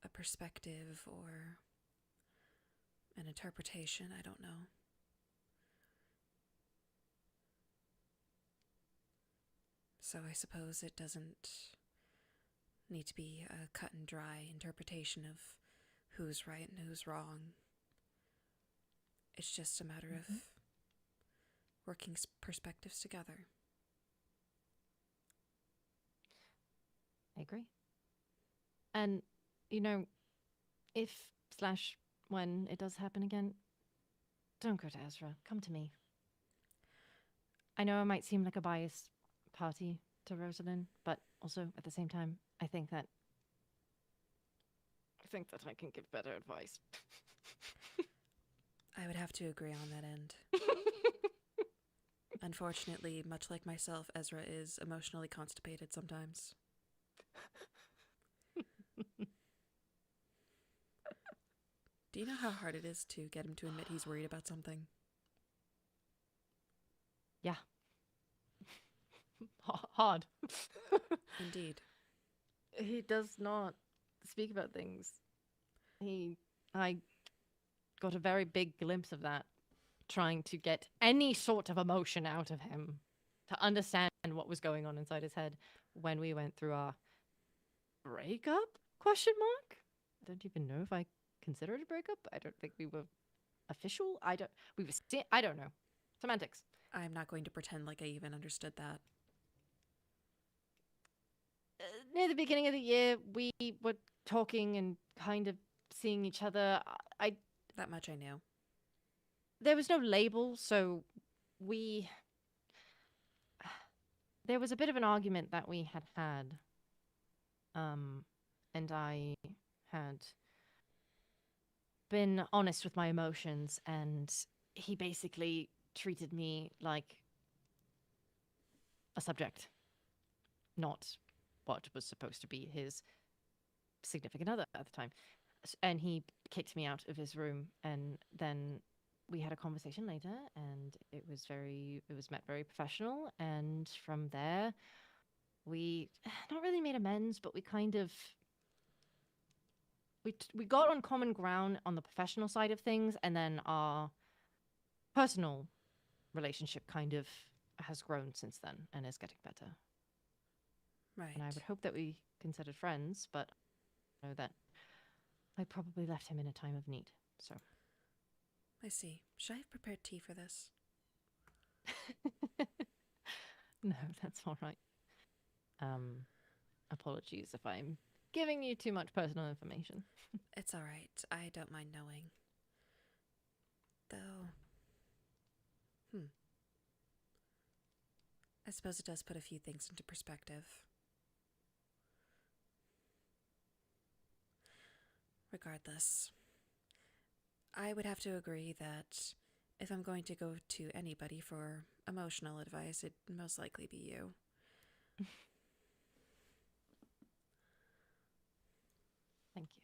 A perspective or an interpretation, I don't know. So I suppose it doesn't need to be a cut and dry interpretation of who's right and who's wrong. It's just a matter of working perspectives together. I agree. And, you know, if / when it does happen again, don't go to Ezra. Come to me. I know I might seem like a biased party to Rosalind, but also at the same time, I think that I can give better advice. I would have to agree on that end. Unfortunately, much like myself, Ezra is emotionally constipated sometimes. Do you know how hard it is to get him to admit he's worried about something? Yeah. Hard. Indeed. He does not speak about things. I got a very big glimpse of that, trying to get any sort of emotion out of him to understand what was going on inside his head when we went through our breakup? Question mark? I don't even know if I consider it a breakup. I don't think we were official. I don't know. Semantics. I'm not going to pretend like I even understood that. Near the beginning of the year, we were talking and kind of seeing each other. That much I knew. There was no label, so there was a bit of an argument that we had. And I had been honest with my emotions, and he basically treated me like a subject, not what was supposed to be his significant other at the time. And he kicked me out of his room, and then we had a conversation later, and it was met very professional. And from there, we not really made amends, but we kind of we got on common ground on the professional side of things, and then our personal relationship kind of has grown since then and is getting better. Right. And I would hope that we considered friends, but I know that I probably left him in a time of need. So I see. Should I have prepared tea for this? no, that's all right. Apologies if I'm giving you too much personal information. It's all right. I don't mind knowing. Though, I suppose it does put a few things into perspective. Regardless, I would have to agree that if I'm going to go to anybody for emotional advice, it'd most likely be you. Thank you.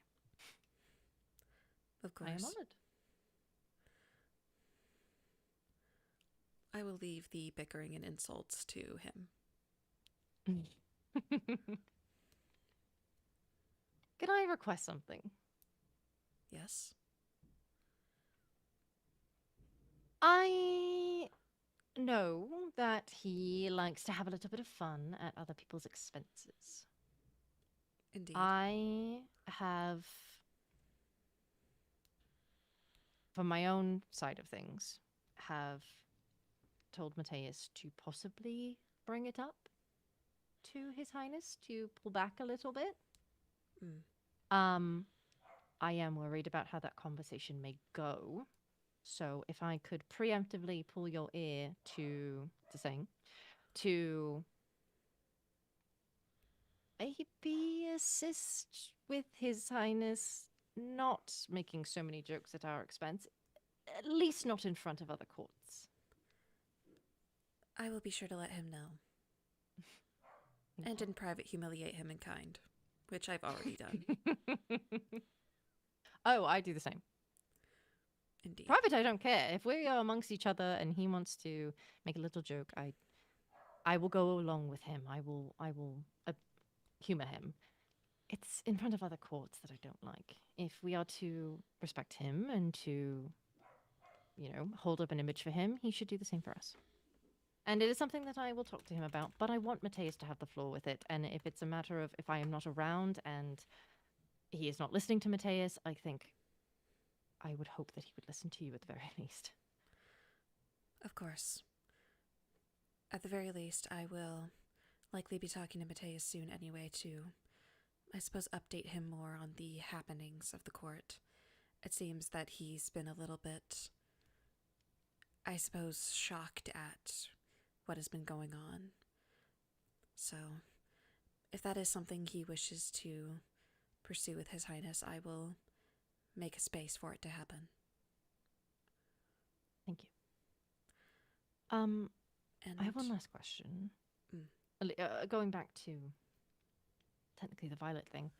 Of course. I am honored. I will leave the bickering and insults to him. Can I request something? Yes? I know that he likes to have a little bit of fun at other people's expenses. Indeed. I have, from my own side of things, have told Mateus to possibly bring it up to His Highness to pull back a little bit. I am worried about how that conversation may go. So if I could preemptively pull your ear to maybe assist with His Highness not making so many jokes at our expense, at least not in front of other courts. I will be sure to let him know. And in private humiliate him in kind, which I've already done. Oh, I do the same. Indeed. Private, I don't care. If we are amongst each other and he wants to make a little joke, I will go along with him. I will humor him. It's in front of other courts that I don't like. If we are to respect him and to, hold up an image for him, he should do the same for us. And it is something that I will talk to him about, but I want Mateus to have the floor with it. And if it's a matter of if I am not around and he is not listening to Mateus, I think I would hope that he would listen to you at the very least. Of course. At the very least, I will likely be talking to Mateus soon anyway to, I suppose, update him more on the happenings of the court. It seems that he's been a little bit, I suppose, shocked at what has been going on. So, if that is something he wishes to pursue with His Highness, I will make a space for it to happen. Thank you. And I have one last question. Going back to technically the Violet thing.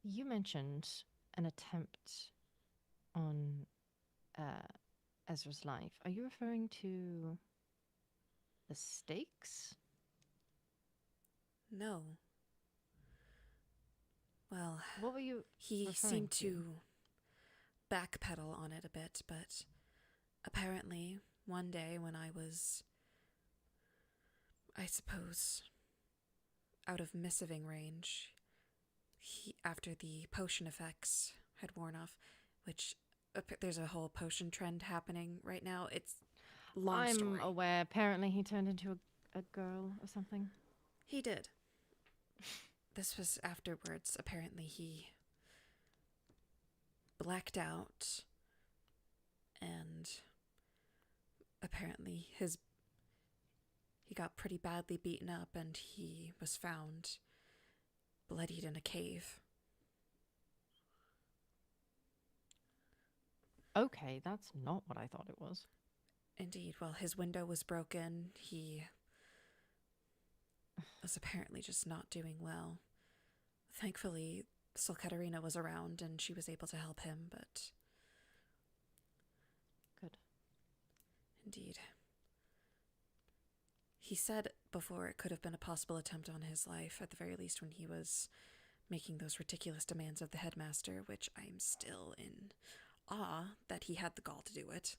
You mentioned an attempt on Ezra's life. Are you referring to the stakes? No. Well, what were you he seemed to backpedal on it a bit, but apparently one day when I was, I suppose, out of missiving range, after the potion effects had worn off, which there's a whole potion trend happening right now. It's long story. I'm aware. Apparently he turned into a girl or something. He did. This was afterwards. Apparently he blacked out, and apparently he got pretty badly beaten up, and he was found bloodied in a cave. Okay, that's not what I thought it was. Indeed. Well, his window was broken. He was apparently just not doing well. Thankfully, Solkaterina was around and she was able to help him, but... Good. Indeed. He said before it could have been a possible attempt on his life, at the very least when he was making those ridiculous demands of the headmaster, which I'm still in awe that he had the gall to do it.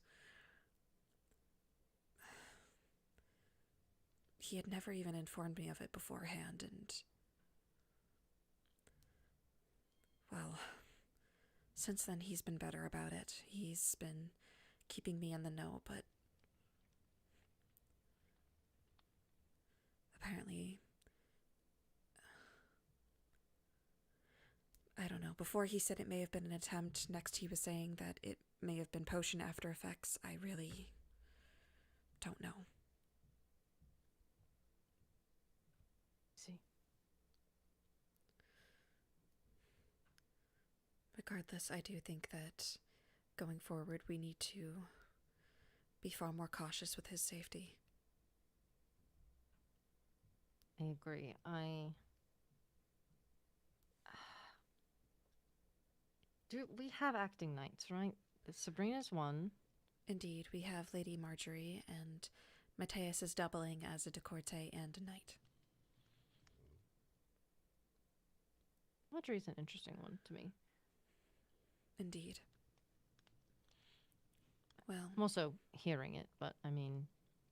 He had never even informed me of it beforehand, and... well, since then he's been better about it. He's been keeping me in the know, but... apparently I don't know. Before he said it may have been an attempt, next he was saying that it may have been potion after effects. I really don't know. See. Regardless, I do think that going forward we need to be far more cautious with his safety. I agree. Do we have acting nights, right? Sabrina's one. Indeed, we have Lady Marjorie, and Matthias is doubling as a decorte and a knight. Marjorie's an interesting one to me. Indeed. Well, I'm also hearing it, but I mean,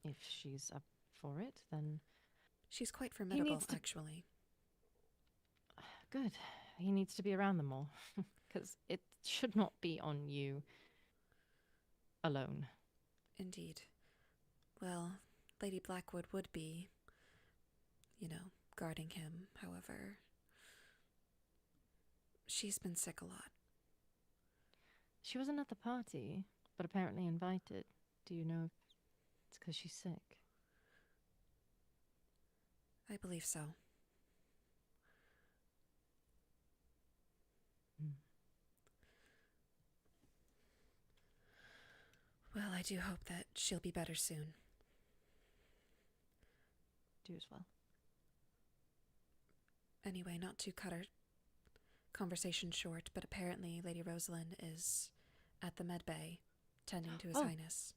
if she's up for it, then she's quite formidable, needs to- actually. good. He needs to be around them more, because it should not be on you alone. Indeed. Well, Lady Blackwood would be, guarding him, however. She's been sick a lot. She wasn't at the party, but apparently invited. Do you know if it's because she's sick? I believe so. Well, I do hope that she'll be better soon. Do as well. Anyway, not to cut our conversation short, but apparently Lady Rosalind is at the med bay, tending to His Highness.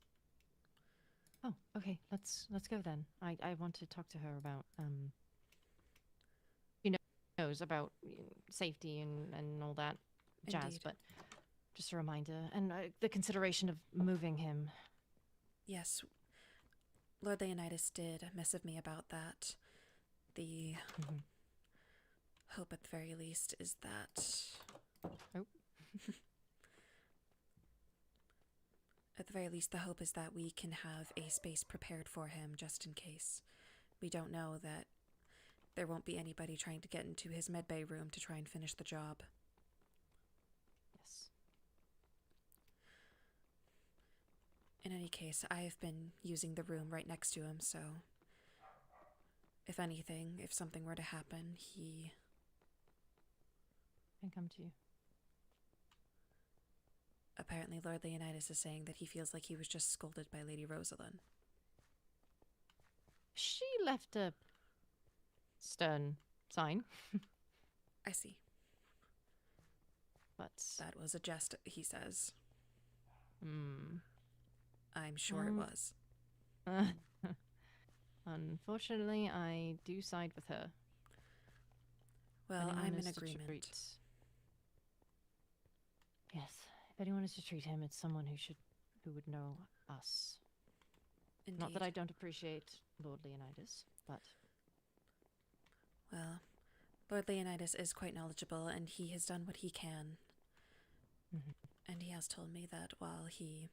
Oh, okay. Let's go then. I want to talk to her about knows about safety and all that jazz, Indeed. but just a reminder and the consideration of moving him. Yes, Lord Leonidas did missive me about that. The hope at the very least is that... Oh. At the very least, the hope is that we can have a space prepared for him just in case. We don't know that there won't be anybody trying to get into his medbay room to try and finish the job. Yes. In any case, I have been using the room right next to him, so if anything, if something were to happen, he... Can come to you. Apparently, Lord Leonidas is saying that he feels like he was just scolded by Lady Rosalind. She left a stern sign. I see. But That was a jest, he says. Hmm. I'm sure it was. Unfortunately, I do side with her. Well, Anyone I'm is in to agreement. treat- Yes, if anyone is to treat him, it's someone who would know us. Indeed. Not that I don't appreciate Lord Leonidas, but Well, Lord Leonidas is quite knowledgeable, and he has done what he can. And he has told me that while he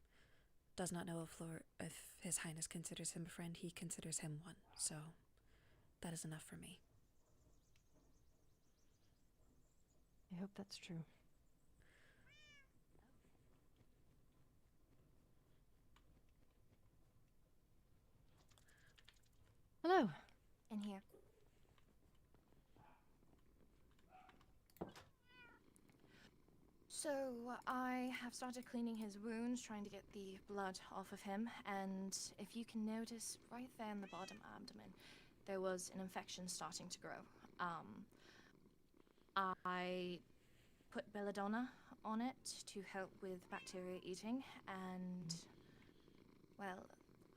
does not know if His Highness considers him a friend, he considers him one. So, that is enough for me. I hope that's true. Hello. In here. So I have started cleaning his wounds, trying to get the blood off of him, and if you can notice right there in the bottom abdomen, there was an infection starting to grow. I put belladonna on it to help with bacteria eating, and well,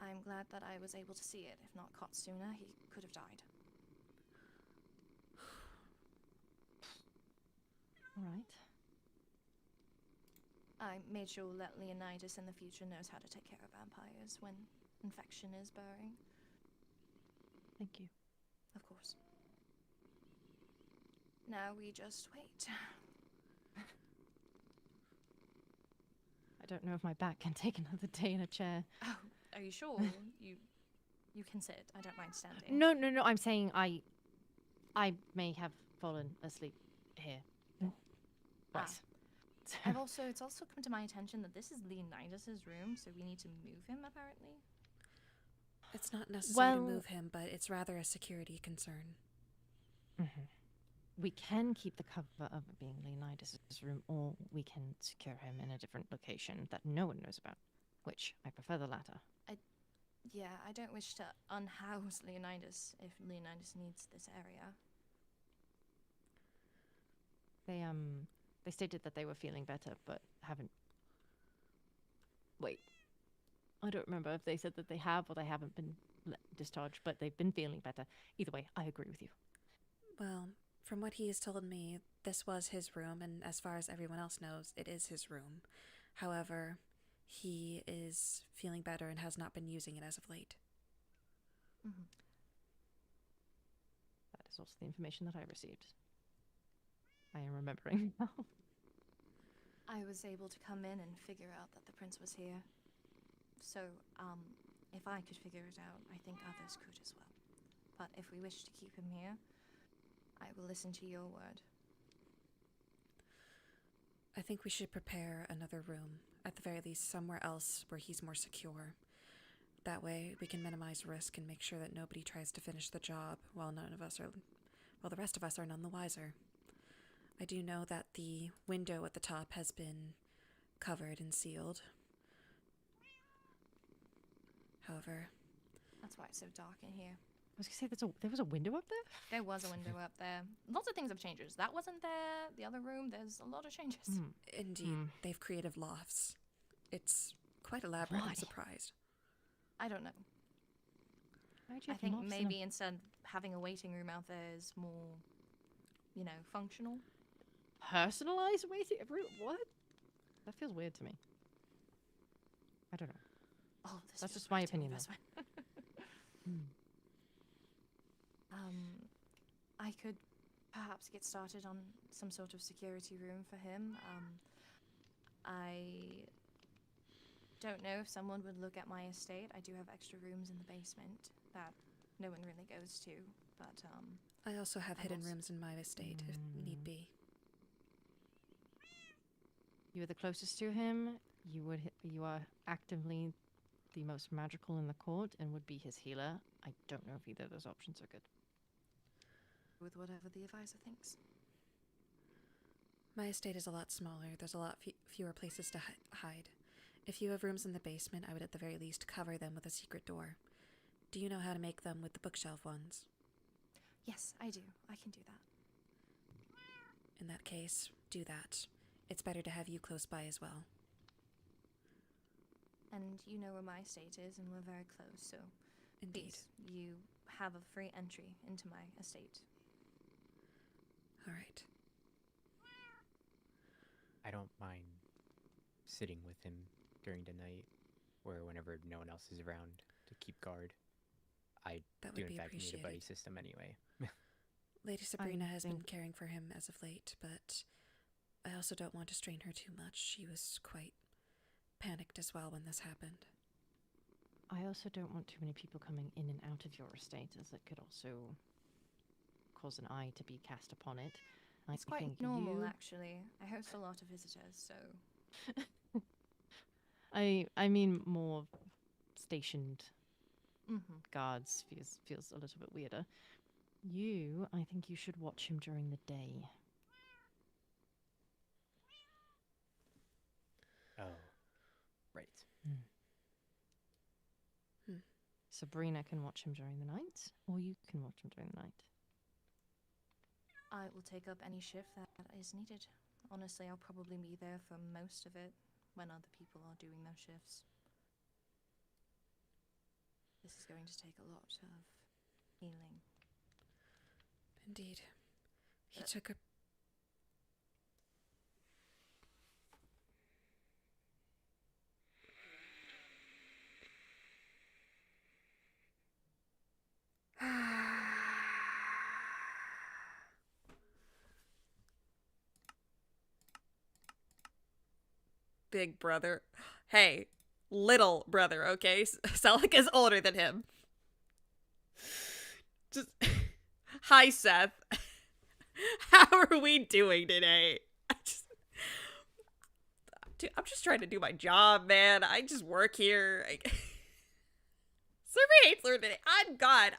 I'm glad that I was able to see it. If not caught sooner, he could have died. All right. I made sure that Leonidas in the future knows how to take care of vampires when infection is burring. Thank you. Of course. Now we just wait. I don't know if my back can take another day in a chair. Oh, are you sure? you can sit. I don't mind standing. No. I'm saying I may have fallen asleep here. Right. It's also come to my attention that this is Leonidas's room, so we need to move him, apparently. It's not necessary to Well- move him, but it's rather a security concern. We can keep the cover of it being Leonidas' room, or we can secure him in a different location that no one knows about, which I prefer the latter. Yeah, I don't wish to unhouse Leonidas if Leonidas needs this area. They stated that they were feeling better, but haven't. Wait, I don't remember if they said that they have or they haven't been discharged, but they've been feeling better. Either way, I agree with you. Well, from what he has told me, this was his room, and as far as everyone else knows, it is his room. However, he is feeling better and has not been using it as of late. Mm-hmm. That is also the information that I received. I am remembering now. I was able to come in and figure out that the prince was here. So, if I could figure it out, I think others could as well. But if we wish to keep him here, I will listen to your word. I think we should prepare another room, at the very least somewhere else where he's more secure. That way we can minimize risk and make sure that nobody tries to finish the job while the rest of us are none the wiser. I do know that the window at the top has been covered and sealed. However, That's why it's so dark in here. I was gonna say there was a window up there. There was a window up there. Lots of things have changed. That wasn't there. The other room, there's a lot of changes. indeed, they've created lofts. It's quite elaborate. Why? I'm surprised. I don't know. Why'd you I have think lofts in a- maybe instead of having a waiting room out there is more, functional. personalized waiting room. What? That feels weird to me. I don't know. Oh, this That's feels just my right to me, opinion, that's fine. I could perhaps get started on some sort of security room for him. I don't know if someone would look at my estate. I do have extra rooms in the basement that no one really goes to, but I also have I'm hidden also- rooms in my estate, if need be. You are the closest to him. You are actively the most magical in the court and would be his healer. I don't know if either of those options are good. with whatever the advisor thinks. My estate is a lot smaller. There's a lot fewer places to hide. If you have rooms in the basement, I would at the very least cover them with a secret door. Do you know how to make them with the bookshelf ones? Yes, I do. I can do that. In that case, do that. It's better to have you close by as well. And you know where my estate is, and we're very close, so Indeed. please, you have a free entry into my estate. All right. I don't mind sitting with him during the night or whenever no one else is around to keep guard. I That do would in be fact need a buddy appreciated. system anyway. Lady Sabrina has been think- caring for him as of late, but I also don't want to strain her too much. She was quite panicked as well when this happened. I also don't want too many people coming in and out of your estate, as it could also cause an eye to be cast upon it. It's I quite think normal, you- actually. I host a lot of visitors, so I mean more stationed mm-hmm. guards feels a little bit weirder. I think you should watch him during the day. Oh, right. Sabrina can watch him during the night, or you can watch him during the night. I will take up any shift that is needed. Honestly, I'll probably be there for most of it when other people are doing their shifts. This is going to take a lot of healing. Indeed. He took a... Big brother. Hey, little brother, okay? Celica's older than him. Just... Hi, Seth. How are we doing today? I'm just trying to do my job, man. I just work here. Survey hates learning. I'm God.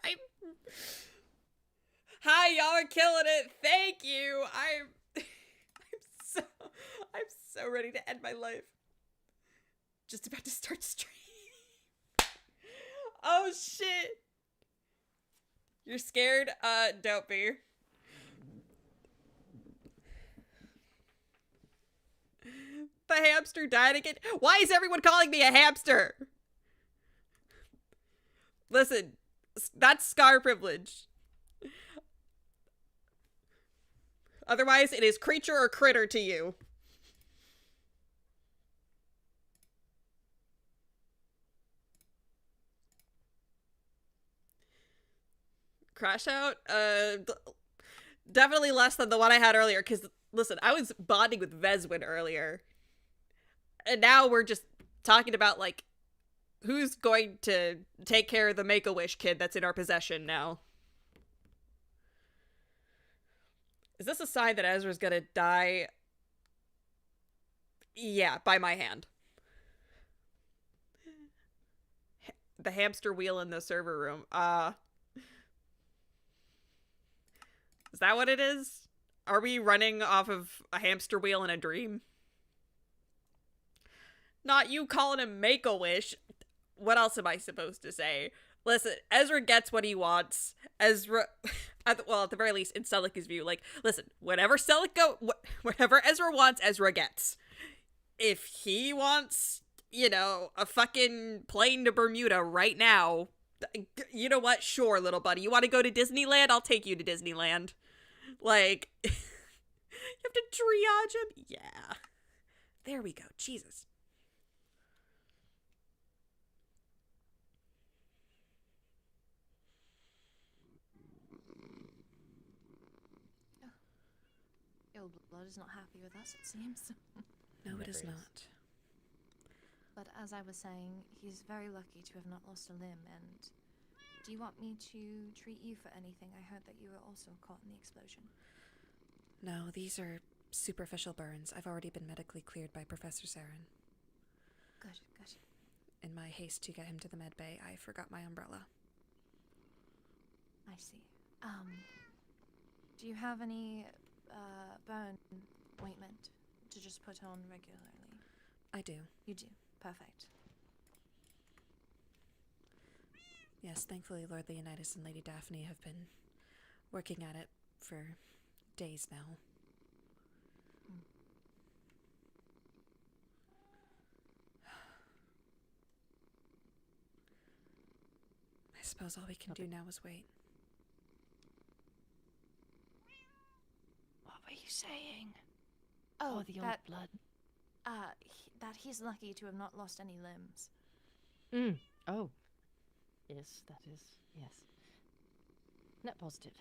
Hi, y'all are killing it. Thank you. I'm so ready to end my life. Just about to start stream. Oh shit. You're scared? Don't be. The hamster died again. Why is everyone calling me a hamster? Listen, that's scar privilege. Otherwise, it is creature or critter to you. Crash out? Definitely less than the one I had earlier, because, listen, I was bonding with Veswin earlier. And now we're just talking about, like, who's going to take care of the Make-A-Wish kid that's in our possession now. Is this a sign that Ezra's gonna die? Yeah, by my hand. The hamster wheel in the server room. Is that what it is? Are we running off of a hamster wheel in a dream? Not you calling him Make-A-Wish. What else am I supposed to say? Listen, Ezra gets what he wants. Ezra, well, at the very least, in Celica's view, like, listen, whatever Ezra wants, Ezra gets. If he wants, you know, a fucking plane to Bermuda right now, you know what? Sure, little buddy. You want to go to Disneyland? I'll take you to Disneyland. Like, you have to triage him? Yeah. There we go. Jesus. Blood is not happy with us, it seems. No, it Never is is. not. But as I was saying, he's very lucky to have not lost a limb, and do you want me to treat you for anything? I heard that you were also caught in the explosion. No, these are superficial burns. I've already been medically cleared by Professor Saren. Good, good. In my haste to get him to the med bay, I forgot my umbrella. I see. Do you have any, burn ointment to just put on regularly? I do. You do. Perfect. Yes, thankfully Lord Leonidas and Lady Daphne have been working at it for days now. I suppose all we can do now is wait. What were you saying? Oh, the old that, blood. that he's lucky to have not lost any limbs. Oh. Yes, that is. Yes. Net positive.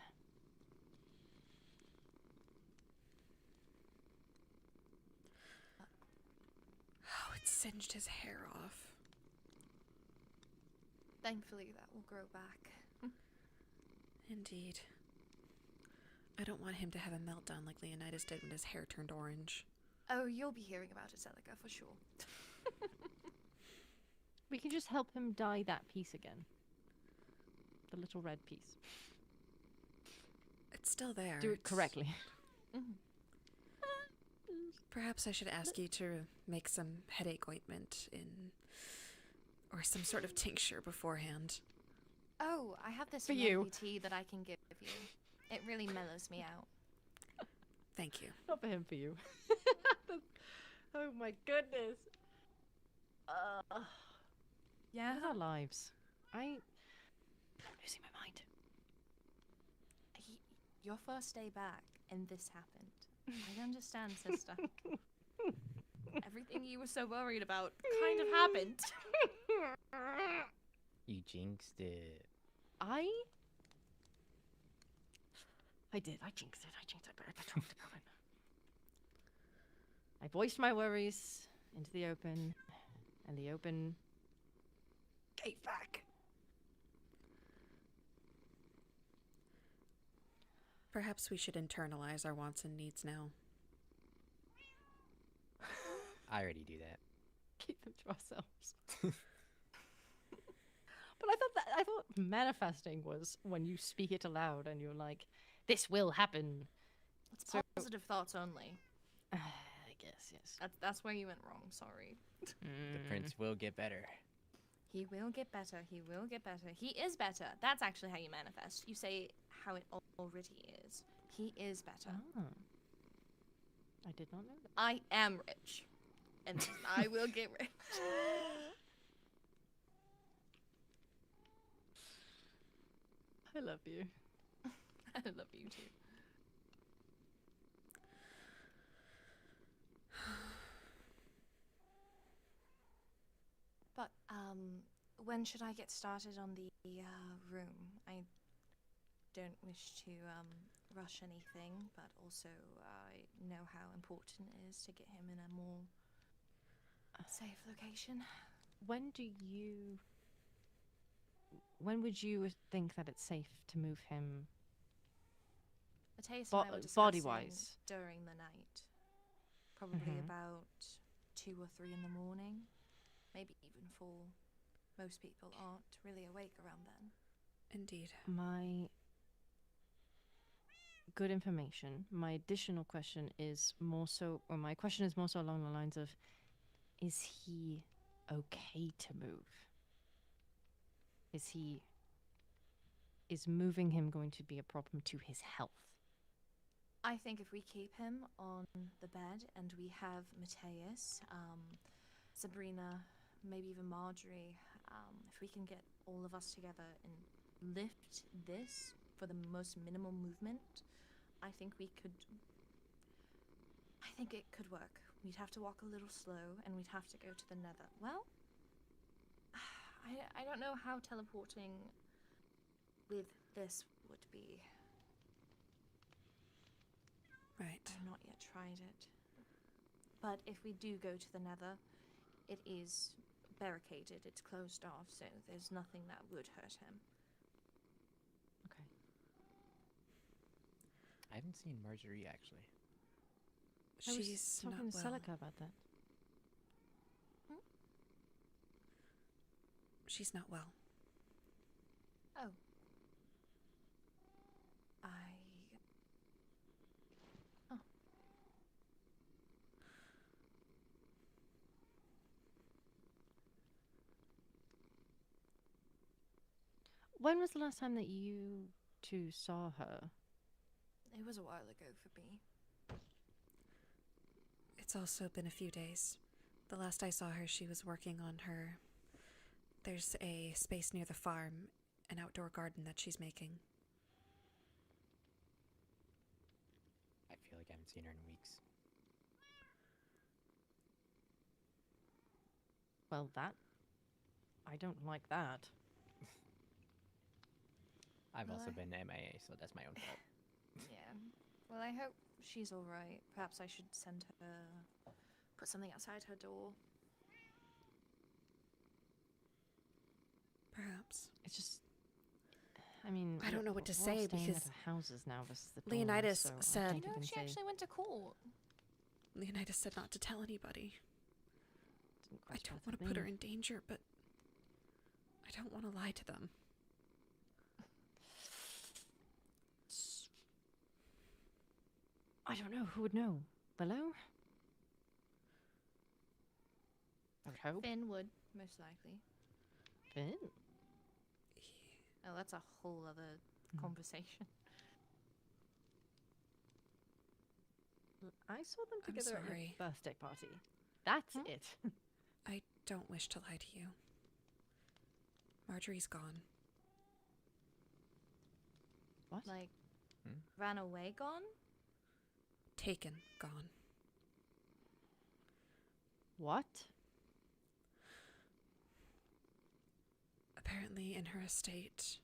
Oh, it singed his hair off. Thankfully, that will grow back. Indeed. I don't want him to have a meltdown like Leonidas did when his hair turned orange. Oh, you'll be hearing about it, Celica, for sure. We can just help him dye that piece again. The little red piece. It's still there. Do it correctly. Perhaps I should ask you to make some headache ointment or some sort of tincture beforehand. Oh, I have this For you. lovely tea that I can give you. It really mellows me out. Thank you. Not for him, for you. Oh my goodness. Yeah? What are our lives? I'm losing my mind. Your first day back, and this happened. I understand, sister. Everything you were so worried about kind of happened. You jinxed it. I did. I jinxed it. I talked about it. I voiced my worries into the open, and the open gave back. Perhaps we should internalize our wants and needs now. I already do that. Keep them to ourselves. But I thought manifesting was when you speak it aloud and you're like, this will happen. It's So- positive thoughts only. I guess, yes. That's where you went wrong. Sorry. The prince will get better. He will get better. He will get better. He is better. That's actually how you manifest. You say how it already is. He is better. Ah. I did not know that. I am rich. And I will get rich. I love you. I love you too. But, when should I get started on the room? I don't wish to rush anything, but also I know how important it is to get him in a more safe location. When would you think that it's safe to move him Mateus and I were discussing body-wise? during the night. Probably Mhm. about 2 or 3 in the morning. Maybe even 4. Most people aren't really awake around then. Indeed. My good information. My additional question is more so, or my question is more so along the lines of, is he okay to move? Is moving him going to be a problem to his health? I think if we keep him on the bed and we have Mateus, Sabrina, maybe even Marjorie, if we can get all of us together and lift this for the most minimal movement, I think it could work. We'd have to walk a little slow and we'd have to go to the nether. Well, I don't know how teleporting with this would be. Right. I've not yet tried it. But if we do go to the nether, it is barricaded, it's closed off, so there's nothing that would hurt him. Okay. I haven't seen Marjorie actually. I was She's talking not to well. Celica about that. She's not well. Oh. When was the last time that you two saw her? It was a while ago for me. It's also been a few days. The last I saw her, she was working on her... There's a space near the farm, an outdoor garden that she's making. I feel like I haven't seen her in weeks. Well, I don't like that. I've Well, also I- been MIA, so that's my own fault. Yeah. Well, I hope she's alright. Perhaps I should send her... put something outside her door. Perhaps. It's just, I mean, I don't know what to we're all say staying because at our houses now versus the Leonidas dorms, so I said- Do can't you know even if she say- actually went to court? Leonidas said not to tell anybody. didn't I cross don't paths want to with put her me. in danger, but I don't want to lie to them. I don't know. Who would know? Willow? I would hope. Finn would, most likely. Finn? Oh, that's a whole other conversation. I saw them I'm together at your sorry. birthday party. That's Huh? it. I don't wish to lie to you. Marjorie's gone. What? Like, Hmm? ran away gone? Taken. Gone. What? Apparently, in her estate,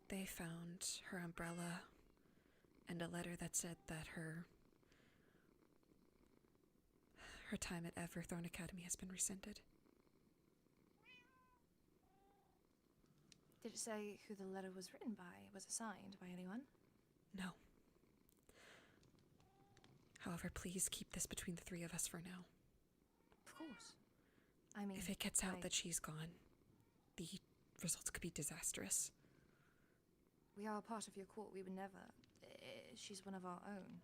they found her umbrella and a letter that said that her time at Everthorn Academy has been rescinded. Did it say who the letter was written by? Was it signed by anyone? No. However, please keep this between the three of us for now. Of course. I mean, If it gets out I- that she's gone, the results could be disastrous. we are a part of your court. We would never. She's one of our own.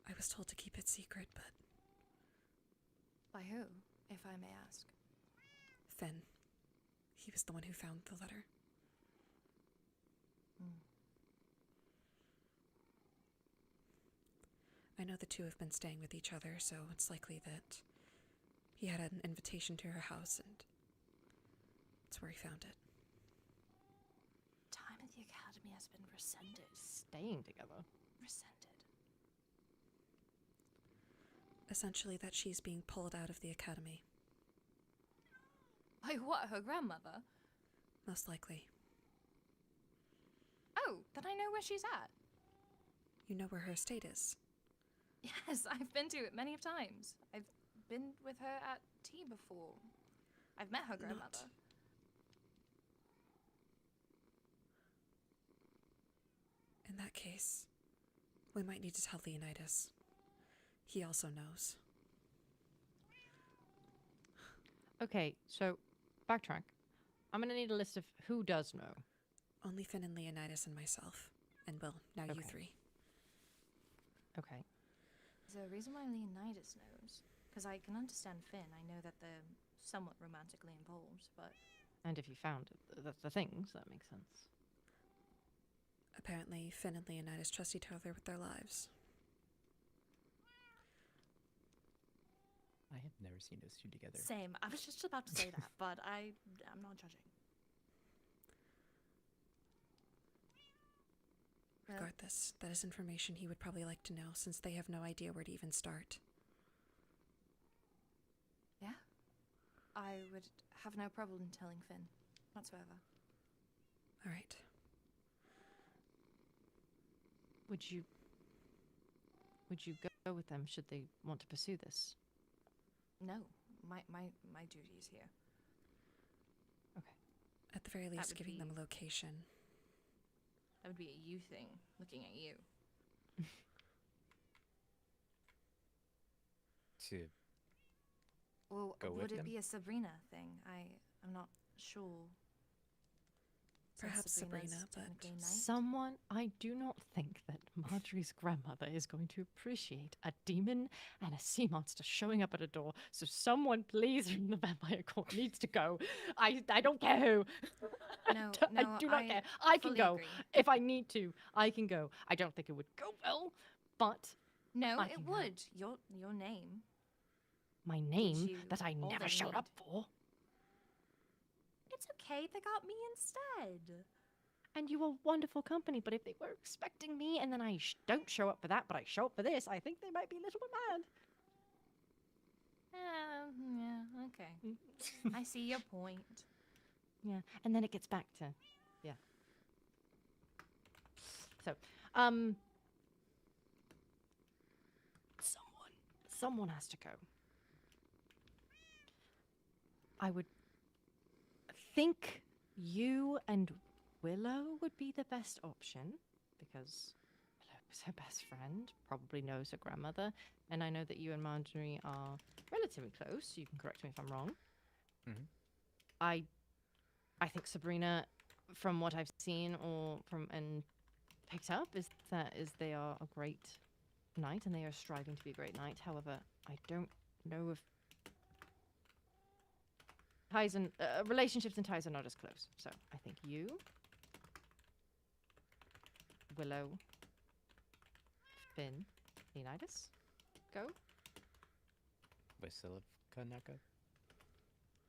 I was told to keep it secret, but By who, if I may ask? Finn, he was the one who found the letter. I know the two have been staying with each other, so it's likely that he had an invitation to her house, and that's where he found it. Time at the academy has been rescinded. Staying together. Rescinded. Essentially, that she's being pulled out of the academy. By what, her grandmother? Most likely. Oh, then I know where she's at. You know where her estate is. Yes, I've been to it many of times. I've been with her at tea before. I've met her grandmother. In that case, we might need to tell Leonidas. He also knows. Okay, so backtrack. I'm gonna need a list of who does know. Only Finn and Leonidas and myself. And Will, now you Okay. three. Okay. Is there a reason why Leonidas knows? Because I can understand Finn. I know that they're somewhat romantically involved, but And if you found the things, that makes sense. Apparently, Finn and Leonidas trust each other with their lives. I have never seen those two together. same. I was just about to say that, but I'm not judging. Well, Regardless, that is information he would probably like to know, since they have no idea where to even start. yeah. I would have no problem telling Finn, whatsoever. All right. Would you go with them should they want to pursue this? No, my duty is here. Okay. At the very That least, would giving them be- a location. That would be a you thing, looking at you. To Or Go with would it them? be a Sabrina thing? I'm not sure. Since Perhaps Sabrina's Sabrina, but technically knight. Someone, I do not think that Marjorie's grandmother is going to appreciate a demon and a sea monster showing up at a door. So someone, please, from the vampire court needs to go. I don't care who. No, I no, do not I care. I can fully go agree. if I need to. I can go. I don't think it would go well, but No, I it can go. would. Your name. my name you that I all never they showed need. up for. It's okay. They got me instead. And you were wonderful company, but if they were expecting me and then I don't show up for that, but I show up for this, I think they might be a little bit mad. Yeah. Okay. I see your point. Yeah, and then it gets back to, yeah. So, someone has to go. I would think you and Willow would be the best option because Willow is her best friend, probably knows her grandmother, and I know that you and Marjorie are relatively close. You can correct me if I'm wrong. Mhm. I think Sabrina, from what I've seen or and picked up, is they are a great knight and they are striving to be a great knight. However, I don't know if ties and relationships and ties are not as close. So I think you, Willow, Finn, Leonidas, go. Vasilivka not go?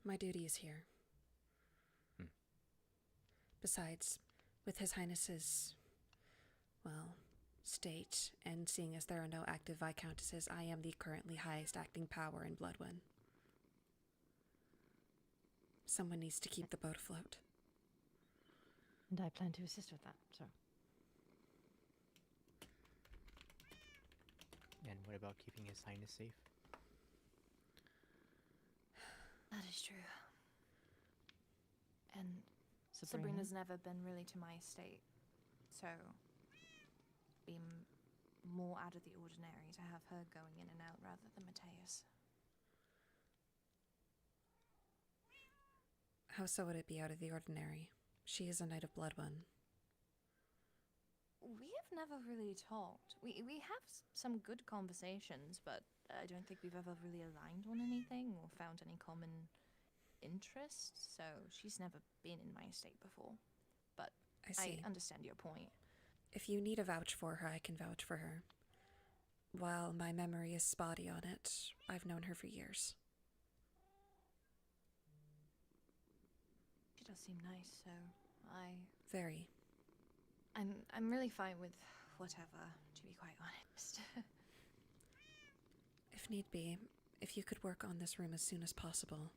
My duty is here. Besides, with His Highness's, well, state, and seeing as there are no active Viscountesses, I am the currently highest acting power in Bloodwyn. Someone needs to keep the boat afloat. And I plan to assist with that. So And what about keeping His Highness safe? That is true. And Sabrina, Sabrina's never been really to my estate, so be more out of the ordinary to have her going in and out rather than Mateus. How so would it be out of the ordinary? She is a Knight of Bloodwyn. We have never really talked. We have some good conversations, but I don't think we've ever really aligned on anything or found any common interests, so she's never been in my estate before. But I see. I understand your point. If you need a vouch for her, I can vouch for her. While my memory is spotty on it, I've known her for years. She does seem nice, so Very. I'm really fine with whatever, to be quite honest. If need be, if you could work on this room as soon as possible.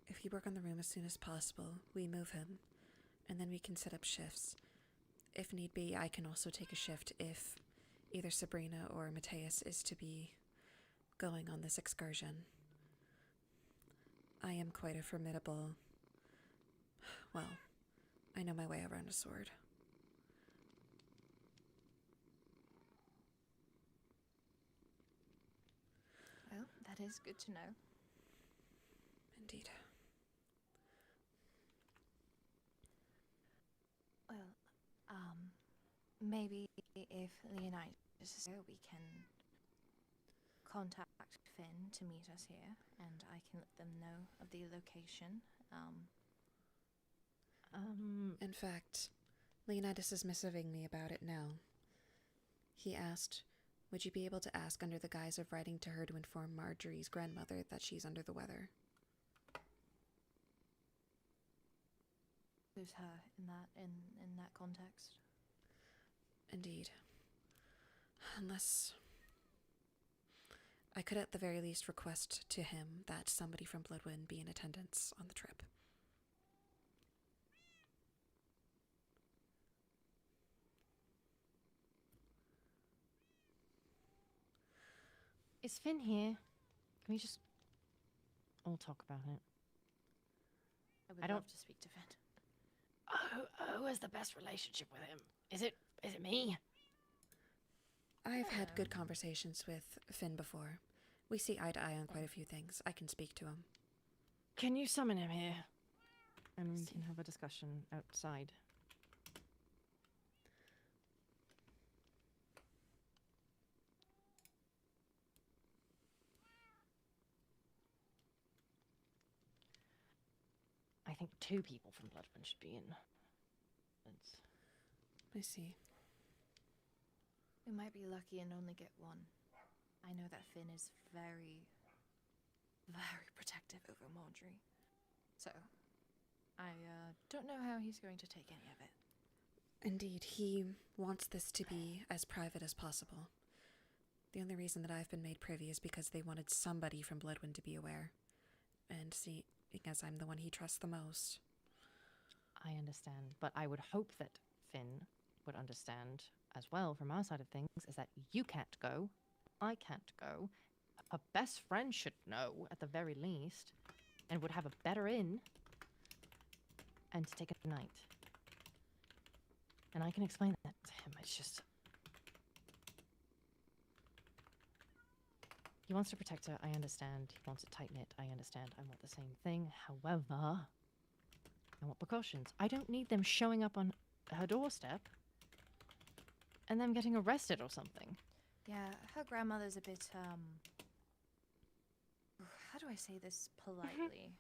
If you work on the room as soon as possible, we move him, and then we can set up shifts. If need be, I can also take a shift if either Sabrina or Mateus is to be going on this excursion. I am quite a formidable... Well, I know my way around a sword. Well, that is good to know. Indeed. Well, maybe if Leonidas is here, we can contact Finn to meet us here, and I can let them know of the location. In fact, Leonidas is messaging me about it now. He asked, would you be able to ask under the guise of writing to her to inform Marjorie's grandmother that she's under the weather? Who's her in that context? Indeed. Unless... I could at the very least request to him that somebody from Bloodwyn be in attendance on the trip. Is Finn here? Can we just all talk about it? I don't- love to speak to Finn. Who has the best relationship with him? Is it me? I've had good conversations with Finn before. We see eye to eye on quite a few things. I can speak to him. Can you summon him here? And we can have a discussion outside. I think 2 people from Bloodwyn should be in. It's... I see. We might be lucky and only get one. I know that Finn is very, very protective over Marjorie. So, I don't know how he's going to take any of it. Indeed, he wants this to be as private as possible. The only reason that I've been made privy is because they wanted somebody from Bloodwyn to be aware. And see, because I'm the one he trusts the most. I understand, but I would hope that Finn would understand as well from our side of things is that you can't go, I can't go, her best friend should know at the very least, and would have a better in, and to take a night. And I can explain that to him, it's just... He wants to protect her, I understand. He wants it tight-knit, I understand. I want the same thing. However, I want precautions. I don't need them showing up on her doorstep and them getting arrested or something. Yeah, her grandmother's a bit, how do I say this politely?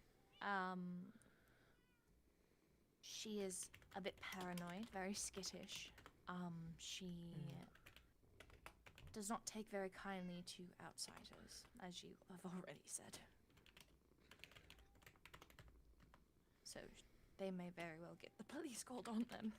She is a bit paranoid, very skittish. She does not take very kindly to outsiders, as you have already said. So they may very well get the police called on them.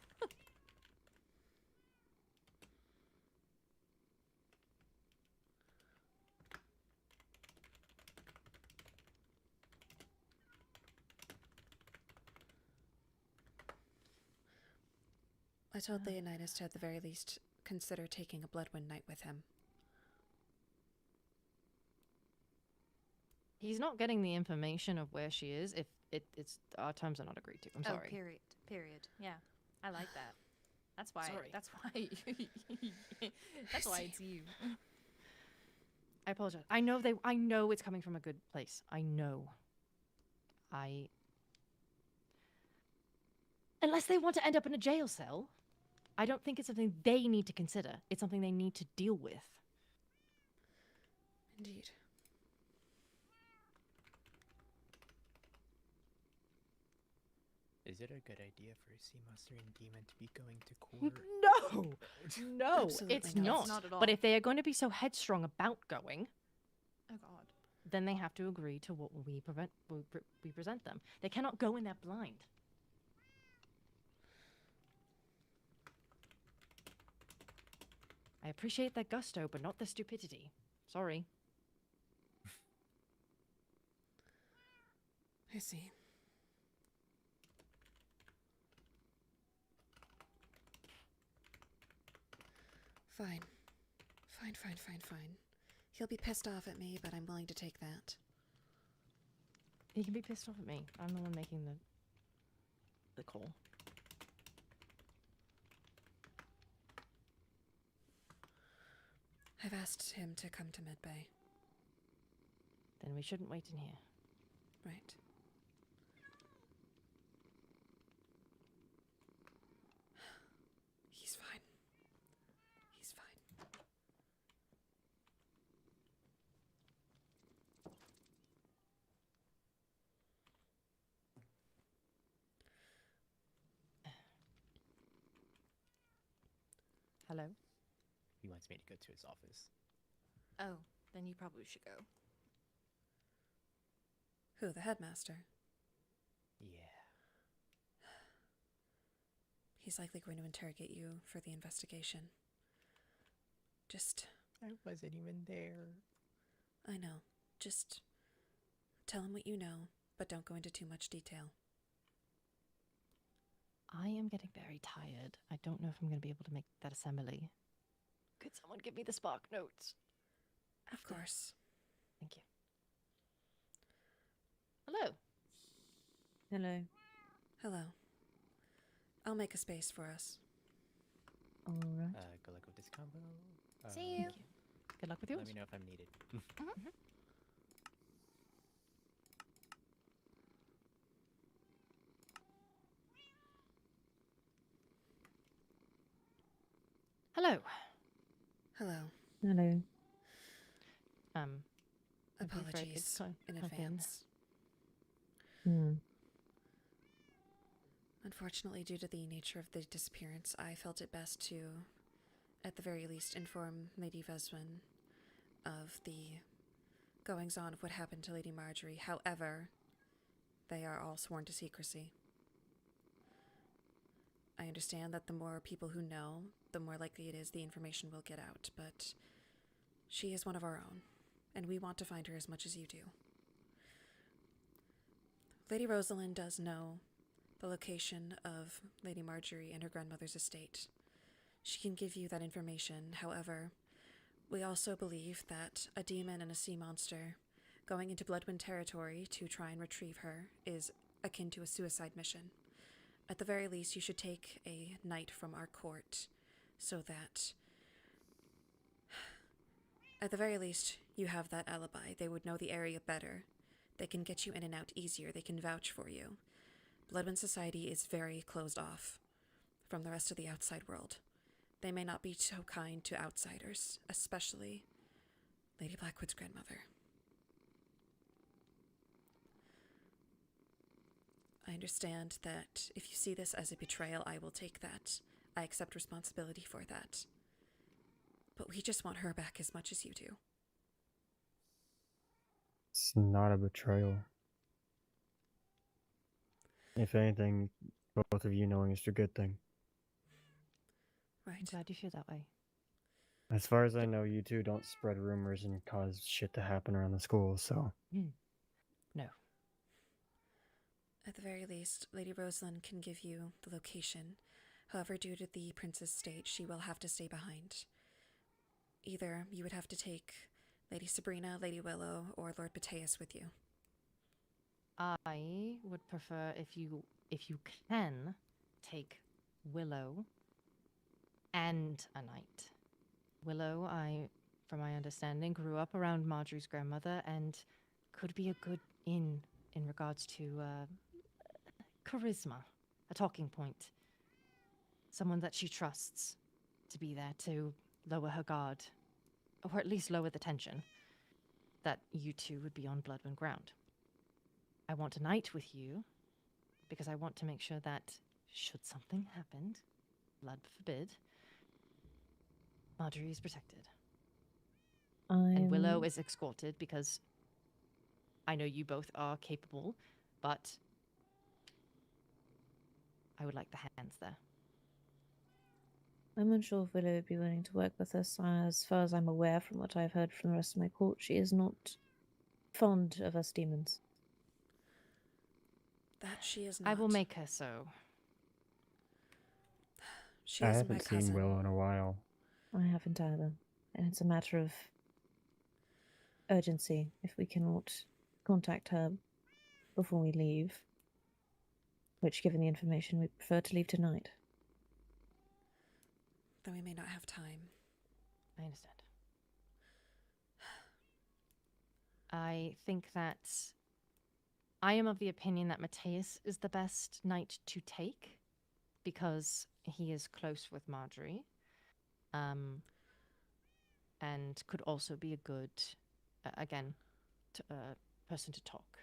I told Leonidas to at the very least consider taking a Bloodwyn night with him. He's not getting the information of where she is if it's our terms are not agreed to. I'm sorry. Oh, period. Yeah, I like that. That's why. Sorry. That's why. That's why it's you. I apologize. I know it's coming from a good place. I know. Unless they want to end up in a jail cell, I don't think it's something they need to consider. It's something they need to deal with. Indeed. Is it a good idea for a sea monster and demon to be going to court? No, Absolutely it's not. not. It's not at all. But if they are going to be so headstrong about going, Oh God. then they have to agree to what we present them. They cannot go in there blind. I appreciate their gusto, but not their stupidity. Sorry. I see. Fine. Fine. He'll be pissed off at me, but I'm willing to take that. He can be pissed off at me. I'm the one making the call. I've asked him to come to Medbay. Then we shouldn't wait in here. Right. He's fine. He's fine. Hello? He wants me to go to his office. Oh, then you probably should go. Who, the headmaster? Yeah. He's likely going to interrogate you for the investigation. Just, I wasn't even there. I know. Just tell him what you know, but don't go into too much detail. I am getting very tired. I don't know if I'm going to be able to make that assembly. Could someone give me the Spark notes? Of course. Thank you. Hello. Hello. Hello. I'll make a space for us. All right. Good luck with this combo. See you. Thank you. Good luck with yours. Let me know if I'm needed. Hello. Hello. Hello. I'm afraid Apologies it's in kind of advance. Hmm. Unfortunately, due to the nature of the disappearance, I felt it best to, at the very least, inform Lady Veswin of the goings-on of what happened to Lady Marjorie. However, they are all sworn to secrecy. I understand that the more people who know, the more likely it is the information will get out, but she is one of our own, and we want to find her as much as you do. Lady Rosalind does know the location of Lady Marjorie and her grandmother's estate. She can give you that information. However, we also believe that a demon and a sea monster going into Bloodwind territory to try and retrieve her is akin to a suicide mission. At the very least, you should take a knight from our court so that, at the very least, you have that alibi. They would know the area better. They can get you in and out easier. They can vouch for you. Bloodwind society is very closed off from the rest of the outside world. They may not be so kind to outsiders, especially Lady Blackwood's grandmother. I understand that if you see this as a betrayal, I will take that. I accept responsibility for that. But we just want her back as much as you do. It's not a betrayal. If anything, both of you knowing is a good thing. I'm Right. glad you feel that way. As far as I know, you two don't spread rumors and cause shit to happen around the school, so. No. At the very least, Lady Rosalind can give you the location. However, due to the prince's state, she will have to stay behind. Either you would have to take Lady Sabrina, Lady Willow, or Lord Bateus with you. I would prefer if you can take Willow and a knight. Willow, from my understanding, grew up around Marjorie's grandmother and could be a good in regards to charisma, a talking point. Someone that she trusts to be there to lower her guard, or at least lower the tension that you two would be on Bloodwind ground. I want a night with you because I want to make sure that should something happen, blood forbid, Marjorie is protected. And Willow is escorted because I know you both are capable, but I would like the hands there. I'm unsure if Willow would be willing to work with us. As far as I'm aware from what I've heard from the rest of my court, she is not fond of us demons. That she is not. I will make her so. She I is my haven't seen cousin. Willow in a while. I haven't either. And it's a matter of urgency. If we cannot contact her before we leave, which, given the information, we prefer to leave tonight. Then we may not have time. I understand. I think that I am of the opinion that Matthias is the best knight to take because he is close with Marjorie, and could also be a good, person to talk.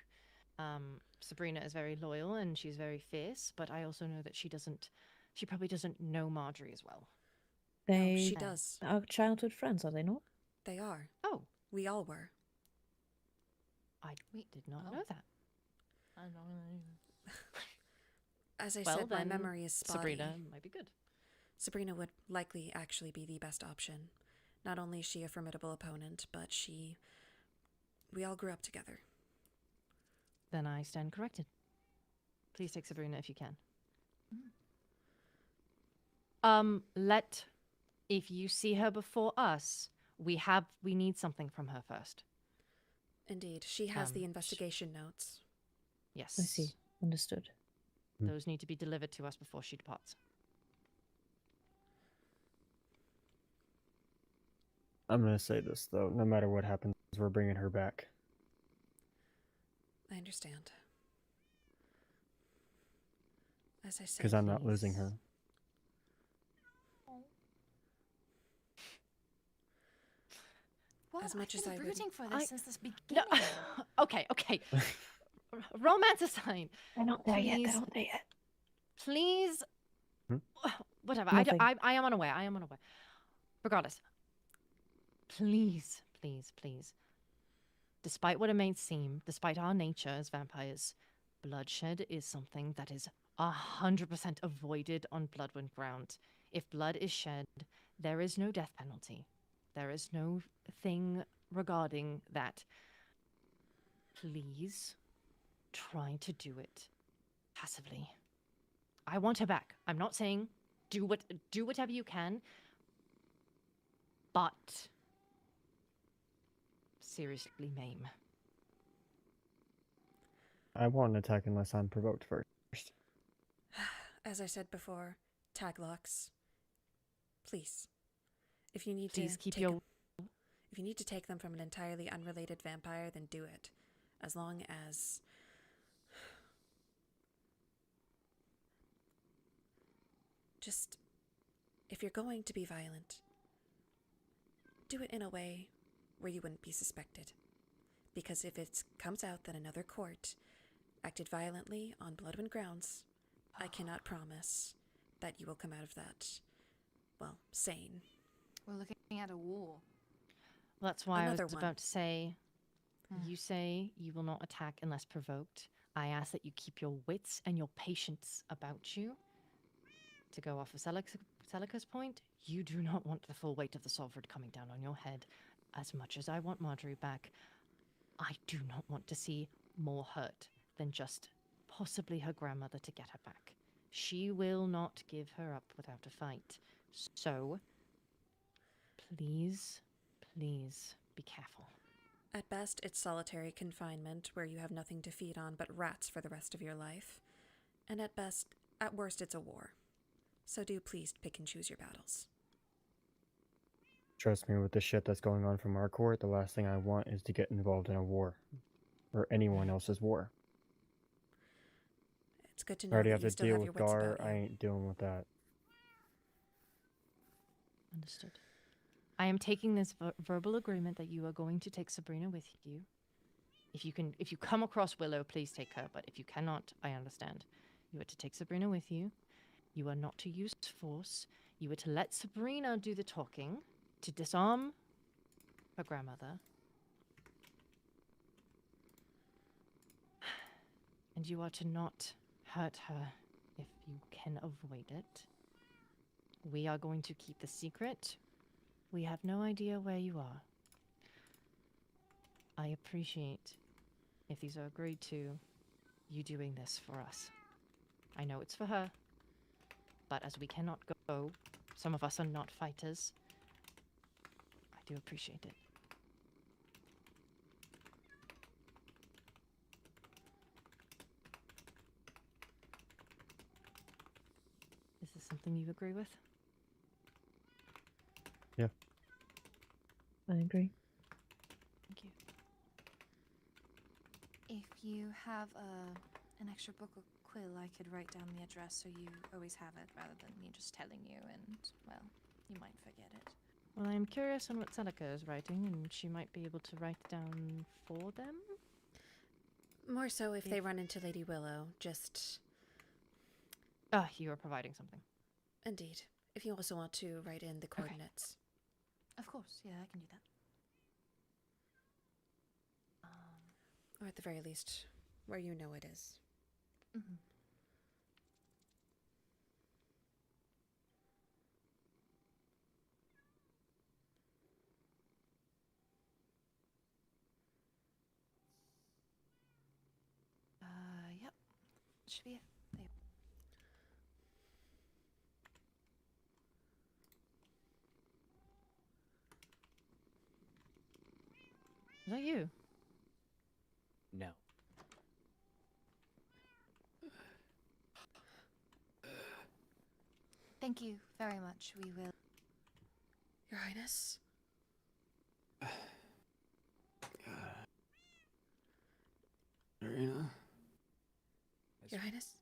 Sabrina is very loyal and she's very fierce, but I also know that she probably doesn't know Marjorie as well. They No, she does. are childhood friends, are they not? They are. Oh, We all were. I did not Oh. know that. I don't know. As I Well, said, my then, memory is spotty. Sabrina might be good. Sabrina would likely actually be the best option. Not only is she a formidable opponent, but we all grew up together. Then I stand corrected. Please take Sabrina if you can. If you see her before us, we need something from her first. Indeed, she has the Sh- investigation notes. Yes. I see. Understood. Those need to be delivered to us before she departs. I'm gonna say this though, no matter what happens, we're bringing her back. I understand. As I said, Because I'm not losing her. What? As much I've as been I would- rooting for I- this since the No, beginning. okay. Romance aside, They're not there yet. Please. They're not there yet. please. Hmm? Whatever. Nothing. I am unaware. Regardless, please. Despite what it may seem, despite our nature as vampires, bloodshed is something that is 100% avoided on Bloodwind ground. If blood is shed, there is no death penalty. There is no thing regarding that. Please try to do it passively. I want her back. I'm not saying do whatever you can, but seriously maim. I won't attack unless I'm provoked first. As I said before, tag locks. Please. If you need Please to keep take your if you need to take them from an entirely unrelated vampire, then do it. As long as just if you're going to be violent, do it in a way where you wouldn't be suspected. Because if it comes out that another court acted violently on Bloodwind grounds, I cannot promise that you will come out of that, well, sane. We're looking at a war. That's why I Another was one. about to say, Hmm. you say you will not attack unless provoked. I ask that you keep your wits and your patience about you. To go off of Celica's point, you do not want the full weight of the Sovereign coming down on your head. As much as I want Marjorie back, I do not want to see more hurt than just possibly her grandmother to get her back. She will not give her up without a fight. So, please be careful. At best, it's solitary confinement where you have nothing to feed on but rats for the rest of your life. And at worst, it's a war. So do please pick and choose your battles. Trust me, with the shit that's going on from our court, the last thing I want is to get involved in a war. Or anyone else's war. It's good to I know already that have you to still deal have your with wits Gar. about I you. ain't dealing with that. Understood. I am taking this verbal agreement that you are going to take Sabrina with you. If you come across Willow, please take her. But if you cannot, I understand. You are to take Sabrina with you. You are not to use force. You are to let Sabrina do the talking, to disarm her grandmother. And you are to not hurt her if you can avoid it. We are going to keep the secret. We have no idea where you are. I appreciate, if these are agreed to, you doing this for us. I know it's for her, but as we cannot go, some of us are not fighters. I do appreciate it. Is this something you agree with? Yeah. I agree. Thank you. If you have an extra book or quill, I could write down the address so you always have it rather than me just telling you and, well, you might forget it. Well, I am curious on what Celica is writing, and she might be able to write down for them. More so if they run into Lady Willow, just... Ah, you are providing something. Indeed. If you also want to write in the coordinates. Of course, yeah, I can do that. Or at the very least, where you know it is. Mm-hmm. Yep. Should be it. There. Is that you? No. Thank you very much. We will. Your Highness? Arena? Your Highness?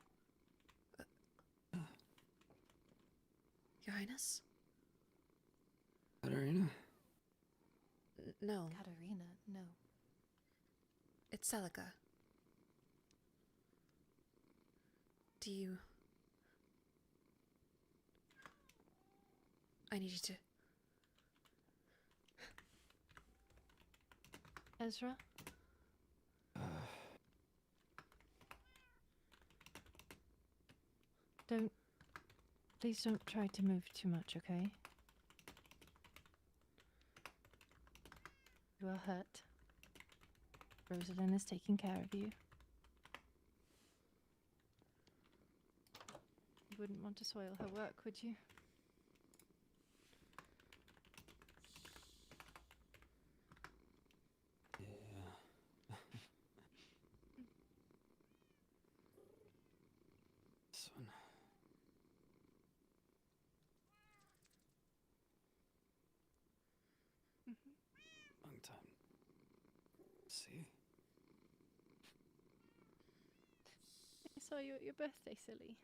Your Highness? Arena? No, Katarina, no. it's Celica. Do you... I need you to... Ezra? Please don't try to move too much, okay? You are hurt. Rosalind is taking care of you. You wouldn't want to soil her work, would you? Yeah. This one. Long time. See? I saw you at your birthday, silly.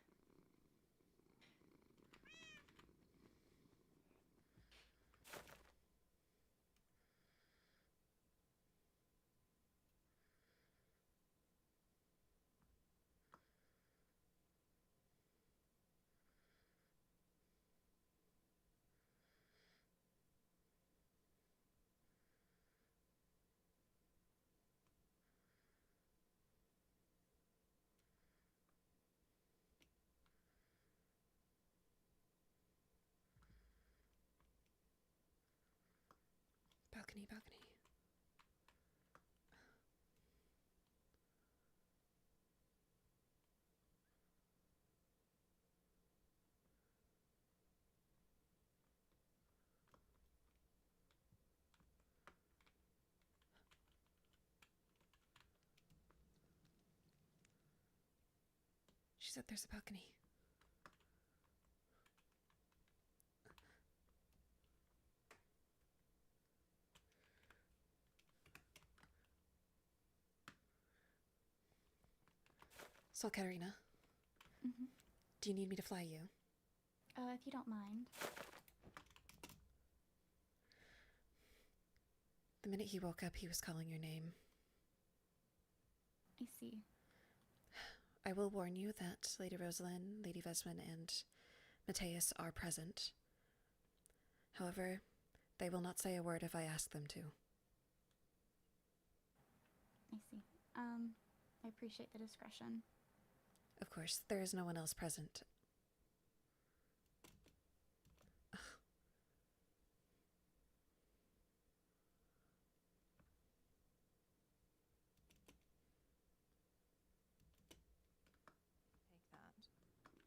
Balcony, balcony. She said there's a balcony. So, Katarina, Mm-hmm. do you need me to fly you? If you don't mind. The minute he woke up, he was calling your name. I see. I will warn you that Lady Rosalind, Lady Vesman, and Matthias are present. However, they will not say a word if I ask them to. I see. I appreciate the discretion. Of course, there is no one else present. Take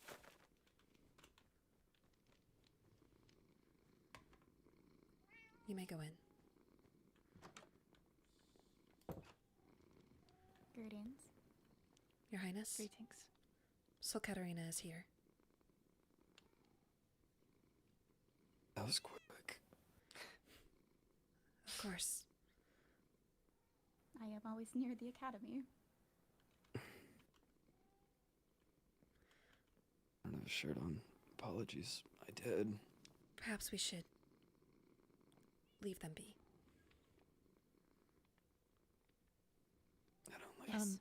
that. You may go in. Greetings. Your Highness, Greetings. Sol Katarina is here. That was quick. Of course. I am always near the academy. I don't have a shirt on. Apologies. I did. Perhaps we should leave them be. I don't like Um,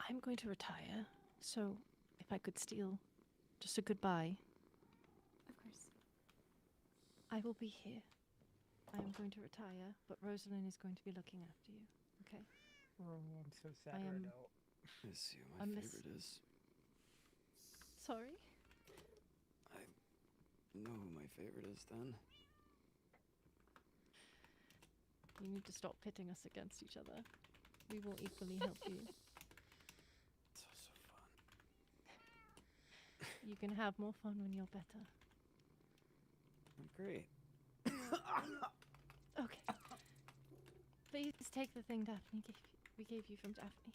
I'm going to retire, so if I could steal just a goodbye, Of course. I will be here. I am going to retire, but Rosalind is going to be looking after you, okay? Oh, I'm so sad I right am- now. I see what my I miss- favorite is. Sorry? I know who my favorite is then. You need to stop pitting us against each other. We will equally help you. It's so fun. You can have more fun when you're better. I'm great. Okay. Please take the thing we gave you from Daphne.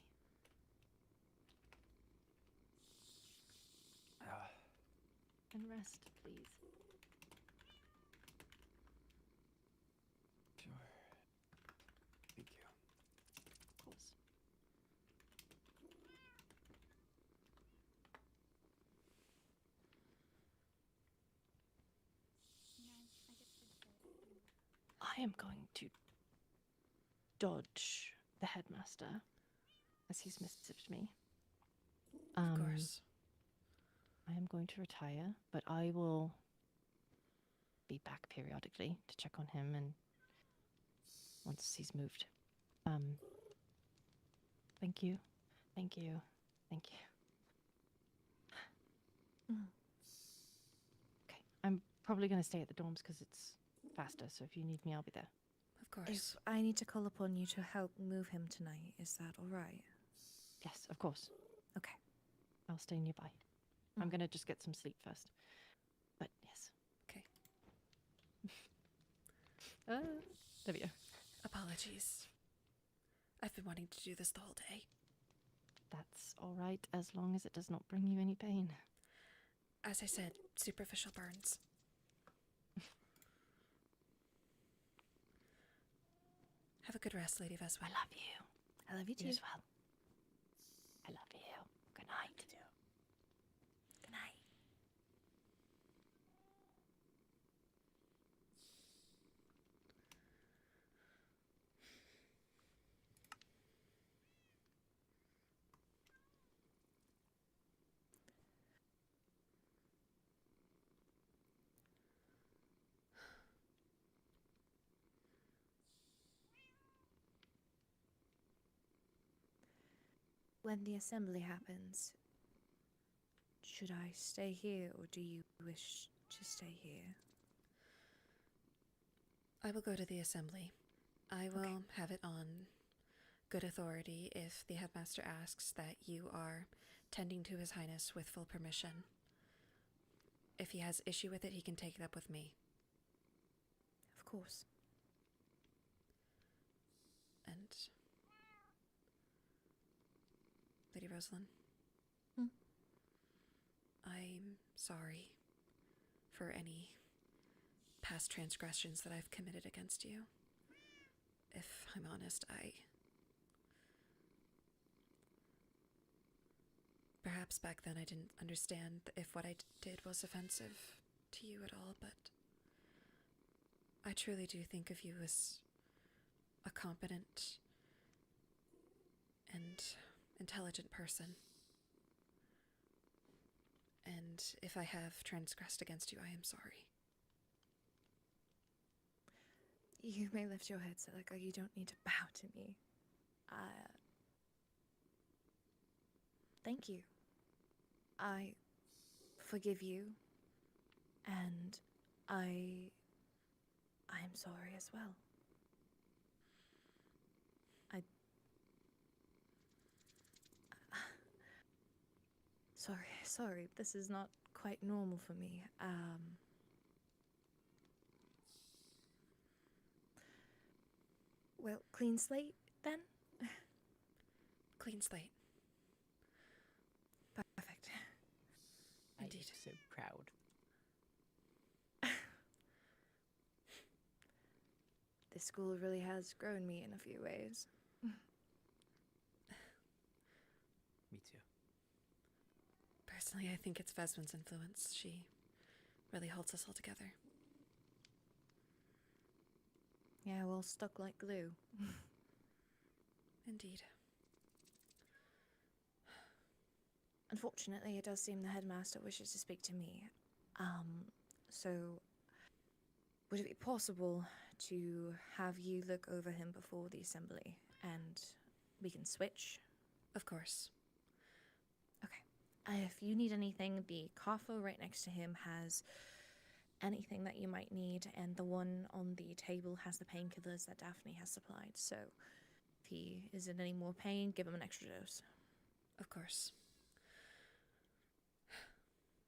Ah, And rest, please. sure. Thank you. Of course. I am going to dodge the headmaster as he's messaged me. Of course. I am going to retire, but I will be back periodically to check on him and once he's moved. Thank you. Thank you. Thank you. Okay, I'm probably going to stay at the dorms because it's faster, so if you need me, I'll be there. Of course. If I need to call upon you to help move him tonight, is that all right? Yes, of course. Okay. I'll stay nearby. I'm going to just get some sleep first. But yes. Okay. There we go. Apologies. I've been wanting to do this the whole day. That's all right as long as it does not bring you any pain. As I said, superficial burns. Have a good rest, Lady Vespa. I love you. I love you too. You as well. I love you. Good night. Good night. When the assembly happens, should I stay here or do you wish to stay here? I will go to the assembly. I will have it on good authority if the headmaster asks that you are tending to His Highness with full permission. If he has issue with it, he can take it up with me. Of course. And Lady Rosalind? Hmm? I'm sorry for any past transgressions that I've committed against you. If I'm honest, Perhaps back then I didn't understand if what I did was offensive to you at all, but I truly do think of you as a competent and intelligent person. And if I have transgressed against you, I am sorry. You may lift your head, Celica. You don't need to bow to me. Thank you. I forgive you, and I am sorry as well. Sorry, this is not quite normal for me. Well, clean slate, then? Clean slate. Perfect. Indeed. I'm so proud. This school really has grown me in a few ways. Me too. Personally, I think it's Veswin's influence. She really holds us all together. Yeah, well, stuck like glue. Indeed. Unfortunately, it does seem the headmaster wishes to speak to me. So would it be possible to have you look over him before the assembly and we can switch? Of course. Okay. If you need anything, the coffer right next to him has anything that you might need, and the one on the table has the painkillers that Daphne has supplied. So if he is in any more pain, give him an extra dose. Of course.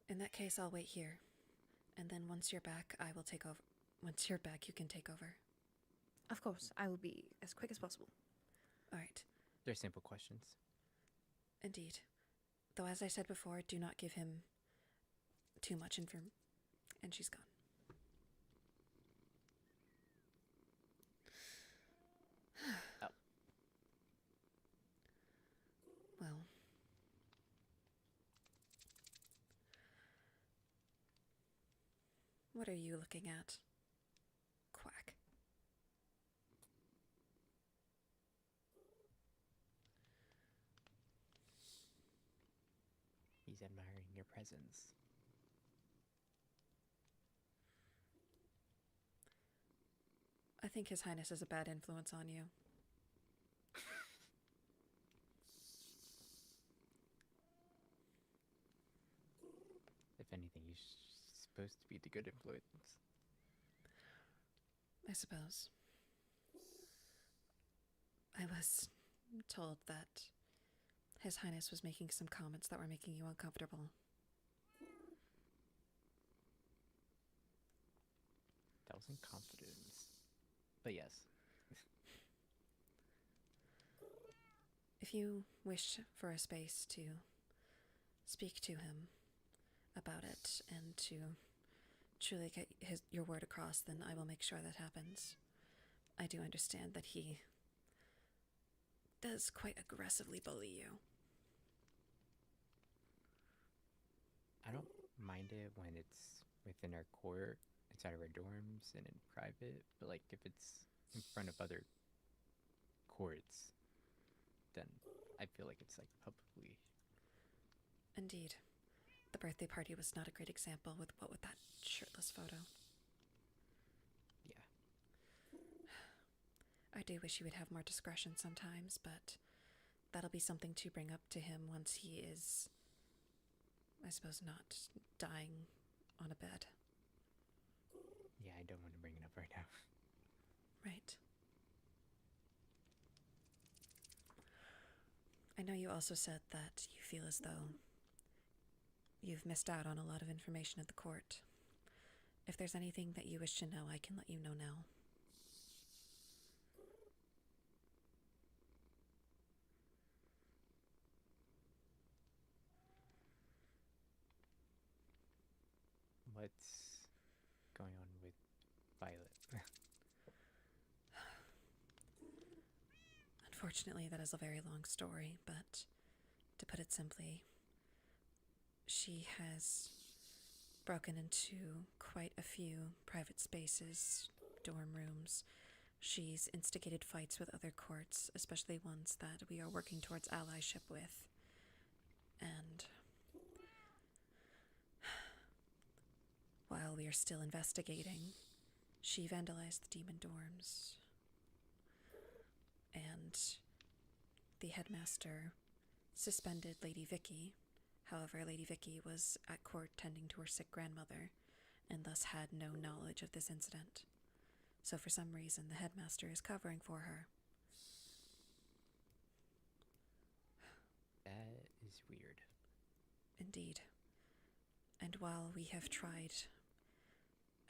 In that case, I'll wait here. And then once you're back, I will take over. Once you're back, you can take over. Of course, I will be as quick as possible. All right. They're simple questions. Indeed. Though, as I said before, do not give him too much information. And she's gone. Oh. Well. What are you looking at? Quack. He's admiring your presence. I think His Highness is a bad influence on you. If anything, he's supposed to be the good influence. I suppose. I was told that His Highness was making some comments that were making you uncomfortable. That was in confidence. But yes. If you wish for a space to speak to him about it and to truly get your word across, then I will make sure that happens. I do understand that he does quite aggressively bully you. I don't mind it when it's within our court, inside of our dorms, and in private, but like if it's in front of other courts, then I feel like it's like publicly. Indeed. The birthday party was not a great example with that shirtless photo. Yeah. I do wish he would have more discretion sometimes, but that'll be something to bring up to him once he is, I suppose, not dying on a bed. Yeah, I don't want to bring it up right now. Right. I know you also said that you feel as though you've missed out on a lot of information at the court. If there's anything that you wish to know, I can let you know now. What's going on with Violet? Unfortunately, that is a very long story, but to put it simply, She has broken into quite a few private spaces, dorm rooms. She's instigated fights with other courts, especially ones that we are working towards allyship with. And while we are still investigating, she vandalized the demon dorms. And the headmaster suspended Lady Vicky. However, Lady Vicky was at court tending to her sick grandmother, and thus had no knowledge of this incident. So for some reason, the headmaster is covering for her. That is weird. Indeed. And while we have tried,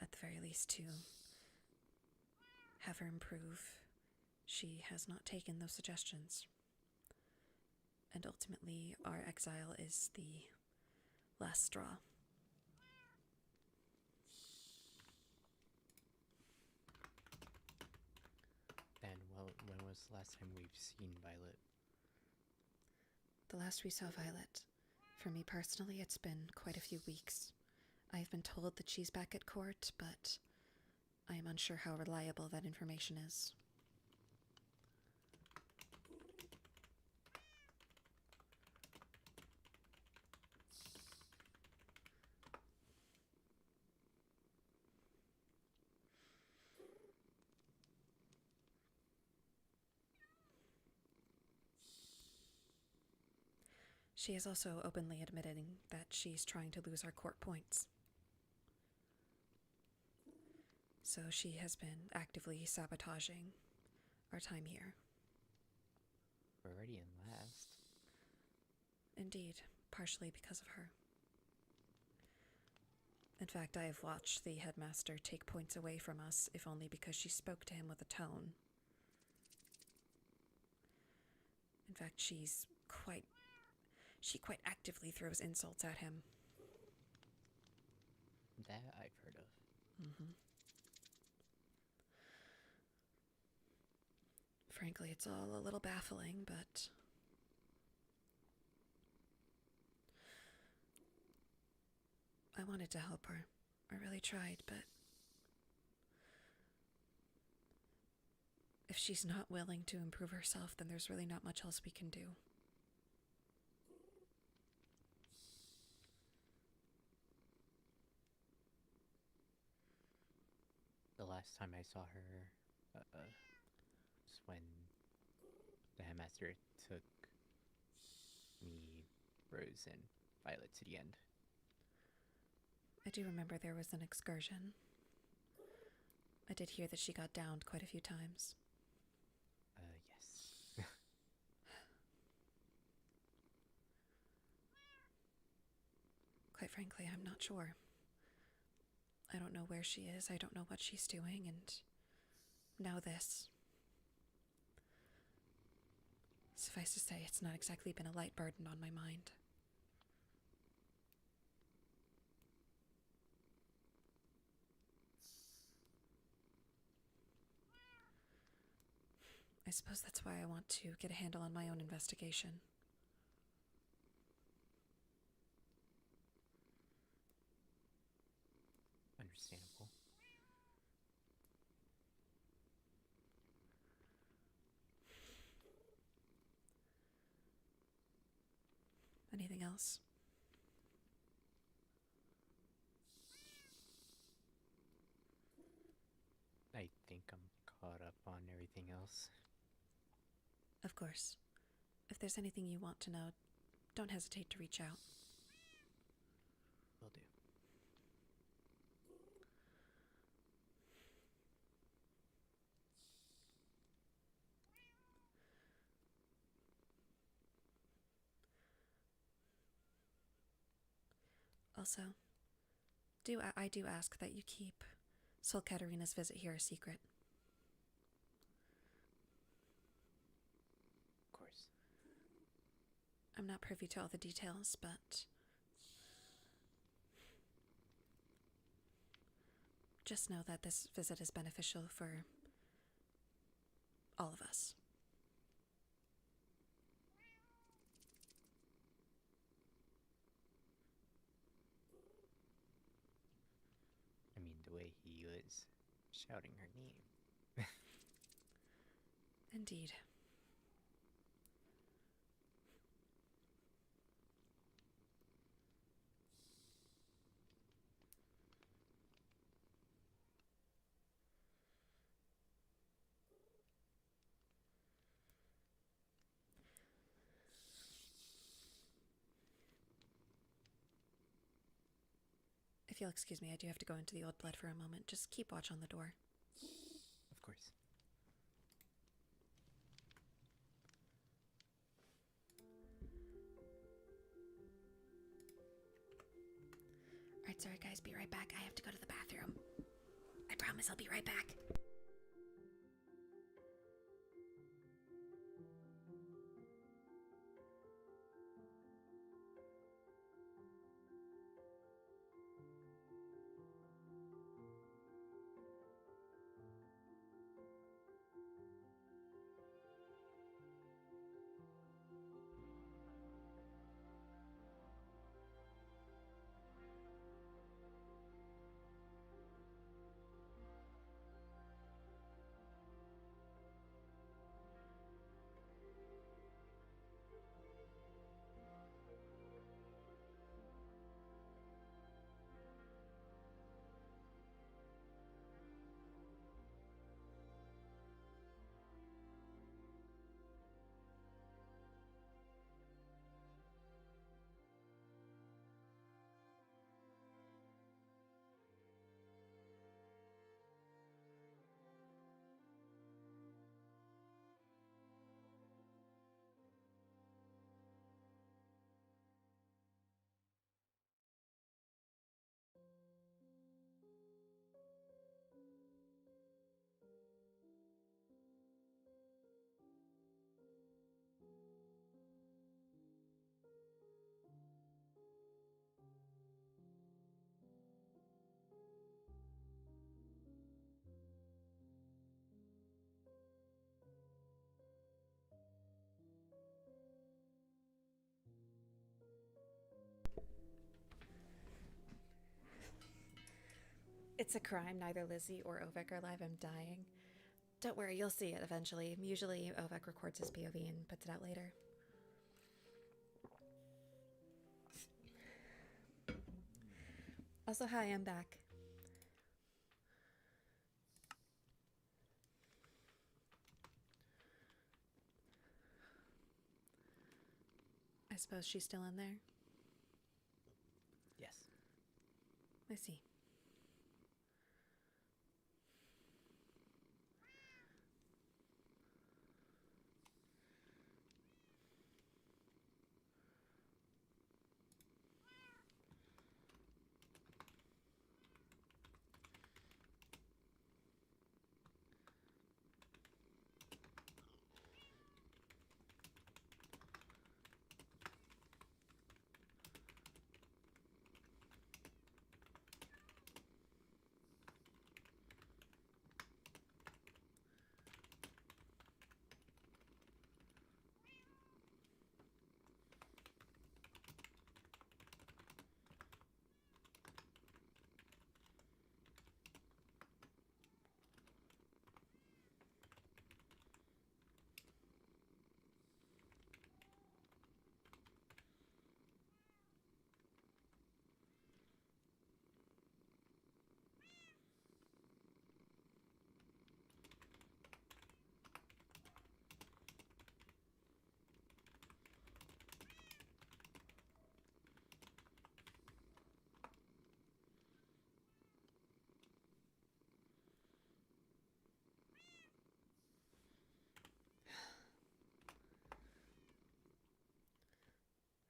at the very least, to have her improve, she has not taken those suggestions. And ultimately, our exile is the last straw. And well, when was the last time we've seen Violet? The last we saw Violet, for me personally, it's been quite a few weeks. I've been told that she's back at court, but I am unsure how reliable that information is. She is also openly admitting that she's trying to lose our court points. So she has been actively sabotaging our time here. We're already in last. Indeed, partially because of her. In fact, I have watched the headmaster take points away from us, if only because she spoke to him with a tone. In fact, she quite actively throws insults at him. That I've heard of. Mm-hmm. Frankly, it's all a little baffling, but I wanted to help her. I really tried, but if she's not willing to improve herself, then there's really not much else we can do. The last time I saw her was when the headmaster took me, Rose, and Violet to the end. I do remember there was an excursion. I did hear that she got downed quite a few times. Yes. Quite frankly, I'm not sure. I don't know where she is, I don't know what she's doing, and now this. Suffice to say, it's not exactly been a light burden on my mind. I suppose that's why I want to get a handle on my own investigation. Understandable. Anything else? I think I'm caught up on everything else. Of course. If there's anything you want to know, don't hesitate to reach out. Will do. Also, I do ask that you keep Sol Katarina's visit here a secret. Of course. I'm not privy to all the details, but just know that this visit is beneficial for all of us. shouting her name. Indeed. If you'll excuse me, I do have to go into the old blood for a moment. Just keep watch on the door. Of course. Alright, sorry guys, be right back. I have to go to the bathroom. I promise I'll be right back. It's a crime. Neither Lizzie or Ovek are alive. I'm dying. Don't worry, you'll see it eventually. Usually Ovek records his POV and puts it out later. Also, hi, I'm back. I suppose she's still in there? Yes. I see.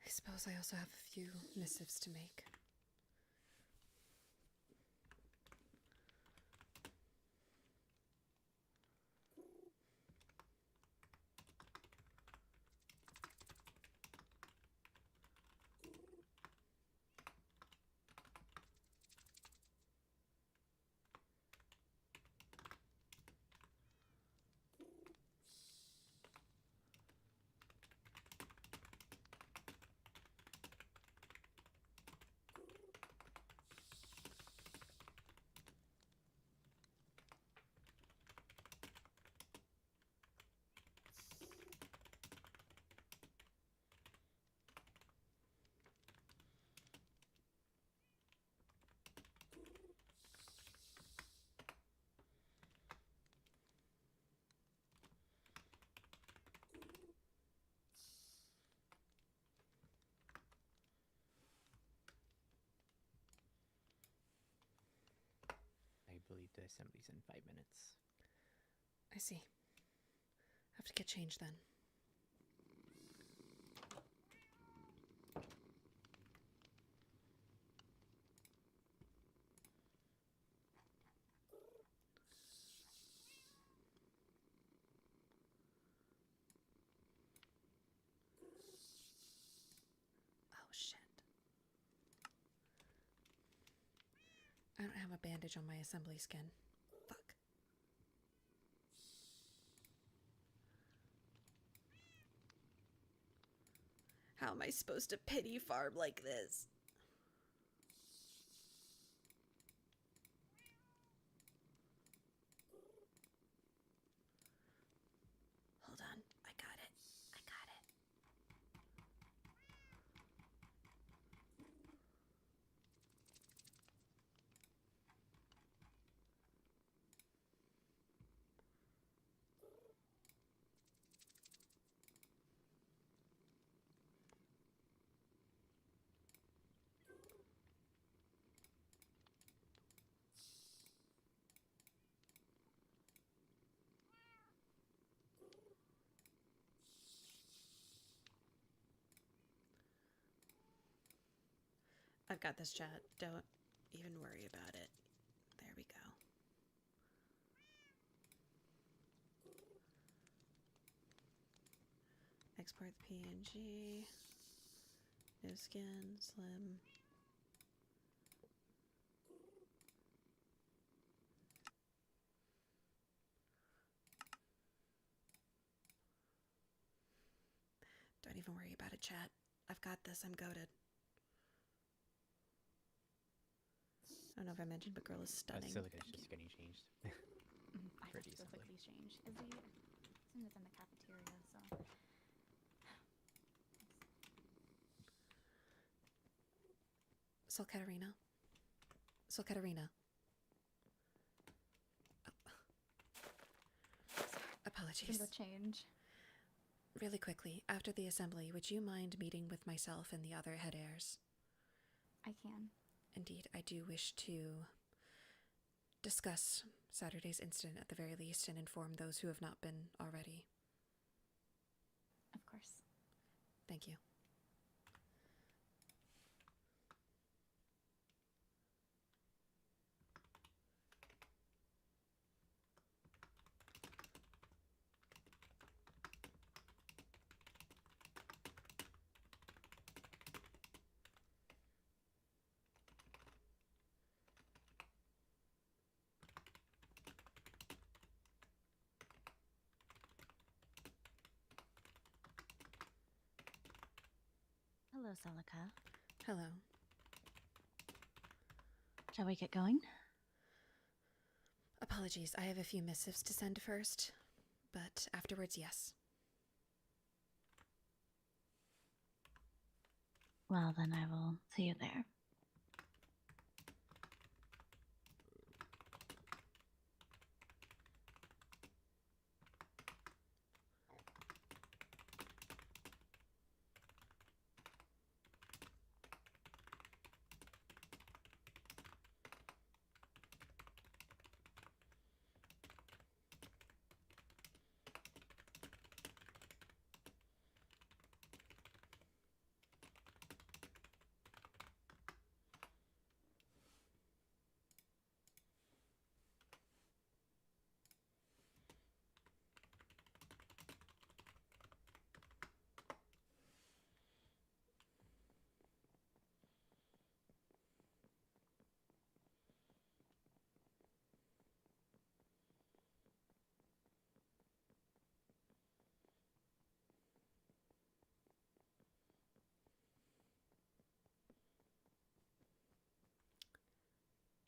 I suppose I also have a few missives to make. to assemblies in 5 minutes. I see. Have to get changed then. Oh shit. I don't have a bandage on my assembly skin. Fuck. How am I supposed to pity farm like this? Hold on. I got it. I got it. I've got this, chat. Don't even worry about it. There we go. Export the PNG. No skin, slim. Don't even worry about it, chat. I've got this. I'm goated. I don't know if I mentioned, but girl is stunning. Celica's just getting changed. I For have to go decently. quickly change. Izzy, as soon as in the cafeteria, so. Sol Katarina. Sol Katarina. You Apologies. can go change. Really quickly, after the assembly, would you mind meeting with myself and the other head heirs? I can. Indeed, I do wish to discuss Saturday's incident at the very least and inform those who have not been already. Of course. Thank you. Hello, Celica. Hello. Shall we get going? Apologies, I have a few missives to send first, but afterwards, yes. Well, then I will see you there.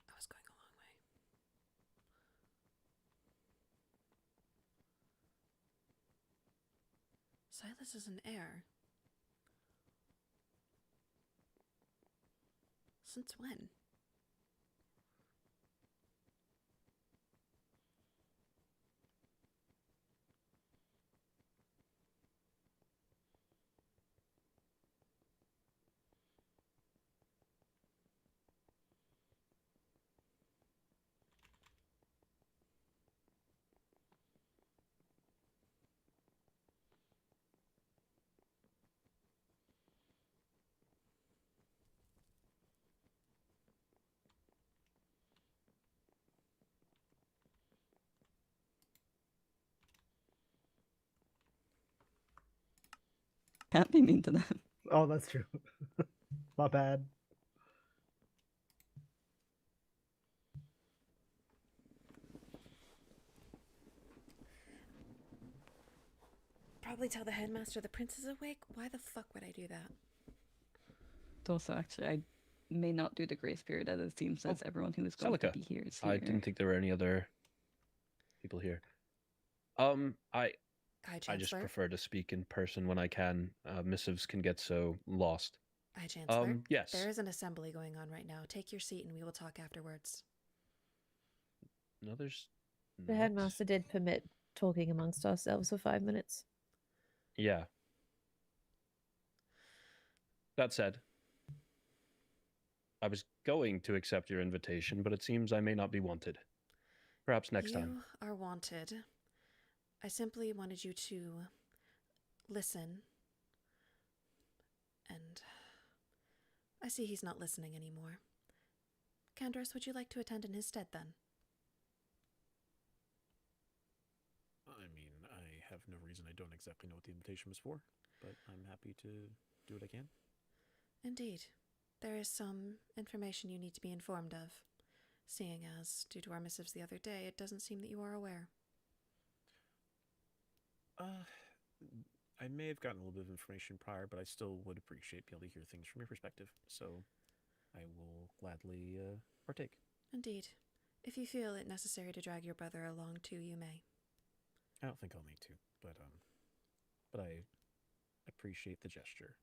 I was going a long way. Silas is an heir. Since when? Can't be mean to them. Oh, that's true. My bad. Probably tell the headmaster the prince is awake. Why the fuck would I do that? Also, actually, I may not do the grace period as it seems, since everyone who is going to Celica. be here is here. I didn't think there were any other people here. I just prefer to speak in person when I can. Missives can get so lost. Hi, Chancellor. Yes. There is an assembly going on right now. Take your seat and we will talk afterwards. No, there's The headmaster did permit talking amongst ourselves for 5 minutes. Yeah. That said, I was going to accept your invitation, but it seems I may not be wanted. Perhaps next time. You are wanted. I simply wanted you to listen. And I see he's not listening anymore. Kandros, would you like to attend in his stead then? I mean, I have no reason. I don't exactly know what the invitation was for, but I'm happy to do what I can. Indeed. There is some information you need to be informed of, seeing as, due to our missives the other day, it doesn't seem that you are aware. I may have gotten a little bit of information prior, but I still would appreciate being able to hear things from your perspective, so I will gladly partake. Indeed. If you feel it necessary to drag your brother along too, you may. I don't think I'll need to, but I appreciate the gesture.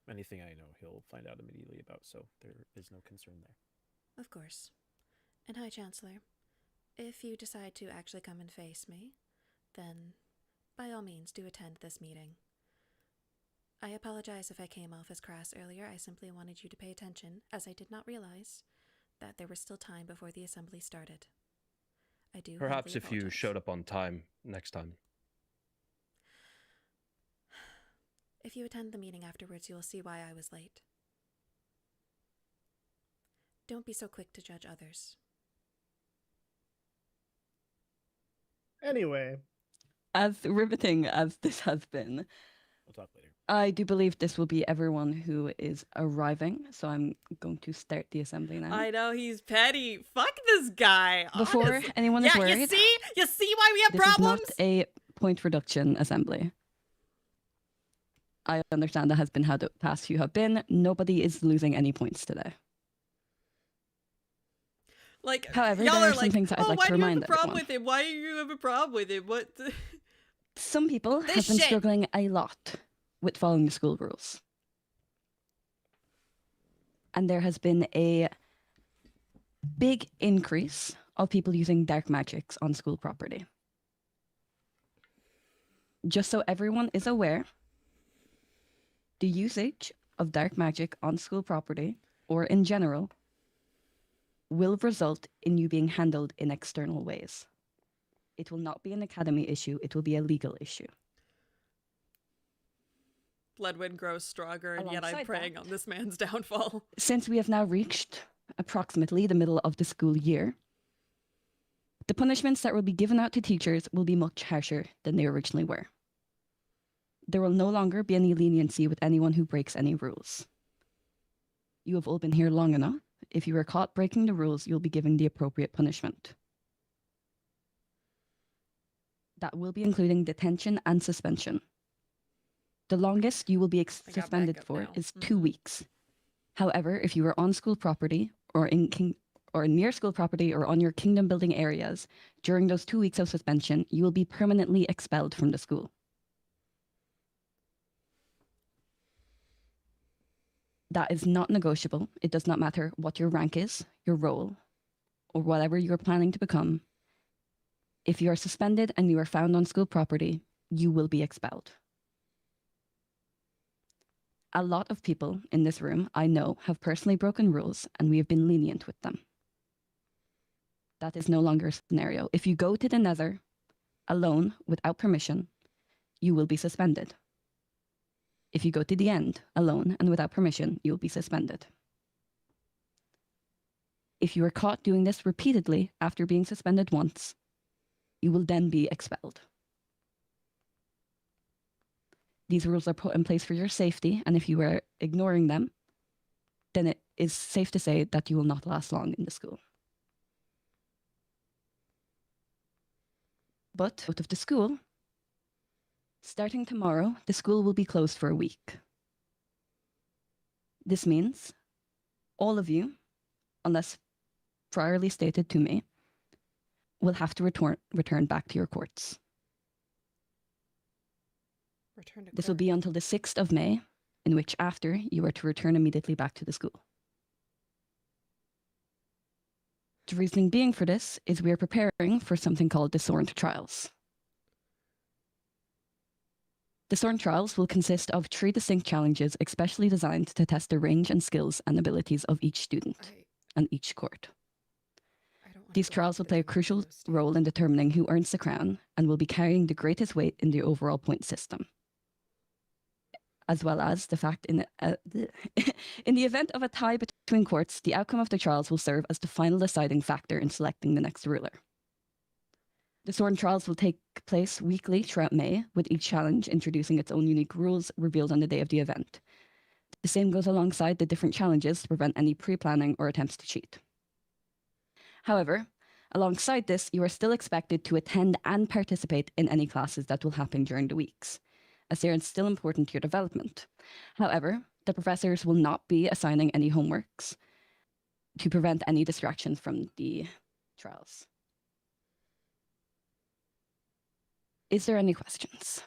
Anything I know, he'll find out immediately about, so there is no concern there. Of course. And hi, Chancellor. If you decide to actually come and face me, then by all means do attend this meeting. I apologize if I came off as crass earlier. I simply wanted you to pay attention, as I did not realize that there was still time before the assembly started. I do. Perhaps if apologize. you showed up on time next time. If you attend the meeting afterwards, you'll see why I was late. Don't be so quick to judge others. Anyway. As riveting as this has been, we'll talk later. I do believe this will be everyone who is arriving, so I'm going to start the assembly now. I know, he's petty. Fuck this guy. Before honestly. anyone is worried, you see why we have this problems? is not a point reduction assembly. I understand that has been how the past few have been. Nobody is losing any points today. Like, however, y'all there are are some things that I'd like to remind everyone. Why do you have a problem with him? Why do you have a problem with him? What? Some people have been struggling a lot with following the school rules. And there has been a big increase of people using dark magics on school property. Just so everyone is aware, the usage of dark magic on school property, or in general, will result in you being handled in external ways. It will not be an academy issue, it will be a legal issue. Bloodwind grows stronger, and yet I'm Alongside preying that, on this man's downfall. Since we have now reached approximately the middle of the school year, the punishments that will be given out to teachers will be much harsher than they originally were. There will no longer be any leniency with anyone who breaks any rules. You have all been here long enough. If you are caught breaking the rules, you'll be given the appropriate punishment. That will be including detention and suspension. The longest you will be suspended for is 2 weeks. However, if you are on school property or near school property or on your kingdom building areas, during those 2 weeks of suspension, you will be permanently expelled from the school. That is not negotiable. It does not matter what your rank is, your role, or whatever you are planning to become. If you are suspended and you are found on school property, you will be expelled. A lot of people in this room, I know, have personally broken rules, and we have been lenient with them. That is no longer a scenario. If you go to the Nether alone without permission, you will be suspended. If you go to the end alone and without permission, you will be suspended. If you are caught doing this repeatedly after being suspended once, you will then be expelled. These rules are put in place for your safety, and if you are ignoring them, then it is safe to say that you will not last long in the school. But out of the school, starting tomorrow, the school will be closed for a week. This means all of you, unless priorly stated to me, will have to return back to your courts. Return to This will court. be until the 6th of May, in which after you are to return immediately back to the school. The reasoning being for this is we are preparing for something called the SORN trials. The SORN trials will consist of 3 distinct challenges especially designed to test the range and skills and abilities of each student and each court. These trials will play a crucial role in determining who earns the crown and will be carrying the greatest weight in the overall point system. As well as the fact in the event of a tie between courts, the outcome of the trials will serve as the final deciding factor in selecting the next ruler. The SORN trials will take place weekly throughout May, with each challenge introducing its own unique rules revealed on the day of the event. The same goes alongside the different challenges to prevent any pre-planning or attempts to cheat. However, alongside this, you are still expected to attend and participate in any classes that will happen during the weeks, as they are still important to your development. However, the professors will not be assigning any homeworks to prevent any distractions from the trials. Is there any questions?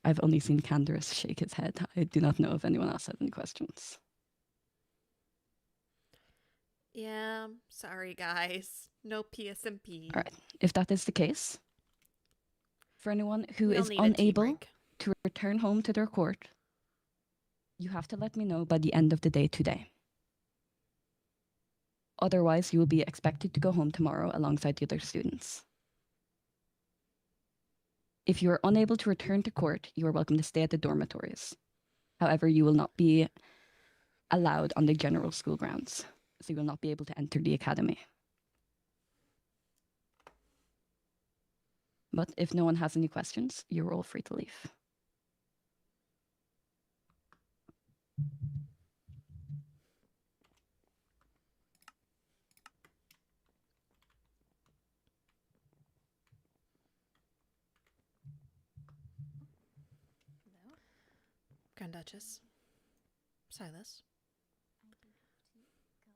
I've only seen Candace shake his head. I do not know if anyone else had any questions. Yeah, sorry guys. No PSMP. All right. If that is the case, for anyone who We'll is need a tea unable break. to return home to their court, you have to let me know by the end of the day today. Otherwise, you will be expected to go home tomorrow alongside the other students. If you are unable to return to court, you are welcome to stay at the dormitories. However, you will not be allowed on the general school grounds, so you will not be able to enter the academy. But if no one has any questions, you're all free to leave. Grand Duchess. Silas.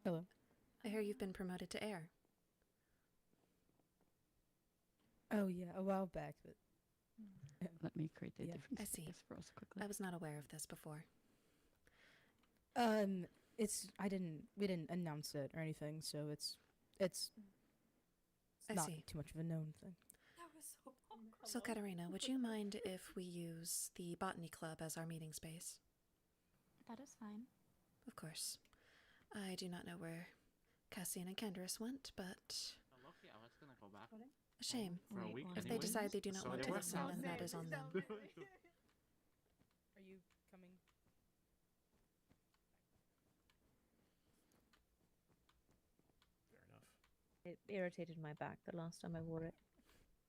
Hello. I hear you've been promoted to heir. Oh yeah, a while back, but Let me create the I difference see. this for us quickly. I was not aware of this before. we didn't announce it or anything, so it's I not see. too much of a known thing. So, Katerina, would you mind if we use the Botany Club as our meeting space? That is fine. Of course. I do not know where Cassian and Candace went, but a shame. For a week If they decide they do not want to listen, then that is on them. Are you coming? Fair enough. It irritated my back the last time I wore it.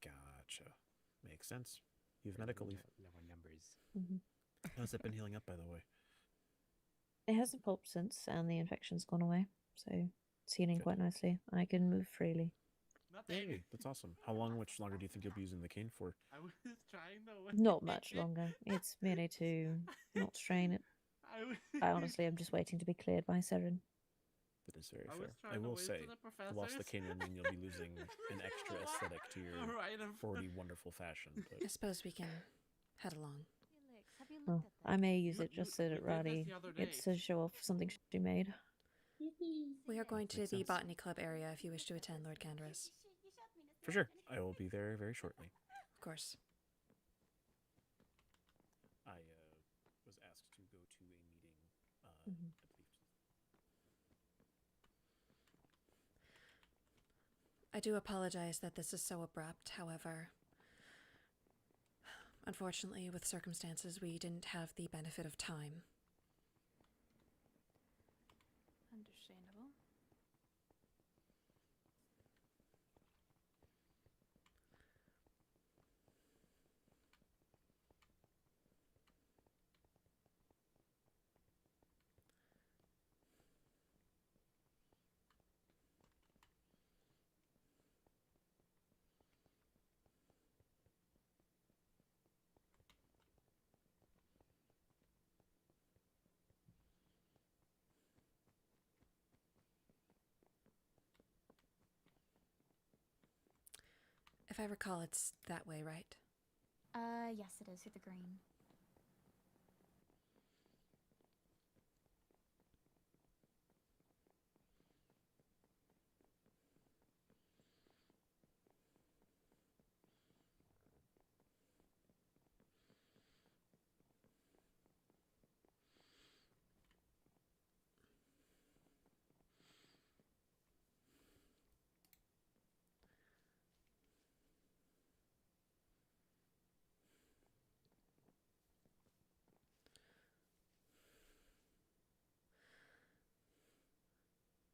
Gotcha. Makes sense. You have medical leave. Lower numbers. How's it been healing up, by the way? It hasn't popped since, and the infection's gone away, so it's healing quite nicely. I can move freely. Yay, that's awesome. How much longer do you think you'll be using the cane for? I was trying though. Not much longer. It's merely to not strain it. I honestly am just waiting to be cleared by Seren. That is very fair. I will say, the loss of the cane will mean you'll be losing an extra aesthetic to your 40 wonderful fashion. But I suppose we can head along. Oh, I may use it just so that Radi gets to show off something she made. We are going to Makes the sense. Botany Club area if you wish to attend, Lord Candace. for sure, I will be there very shortly. Of course. I was asked to go to a meeting. I believe. I do apologize that this is so abrupt, however. Unfortunately, with circumstances, we didn't have the benefit of time. Understood. If I recall, it's that way, right? Yes, it is through the green.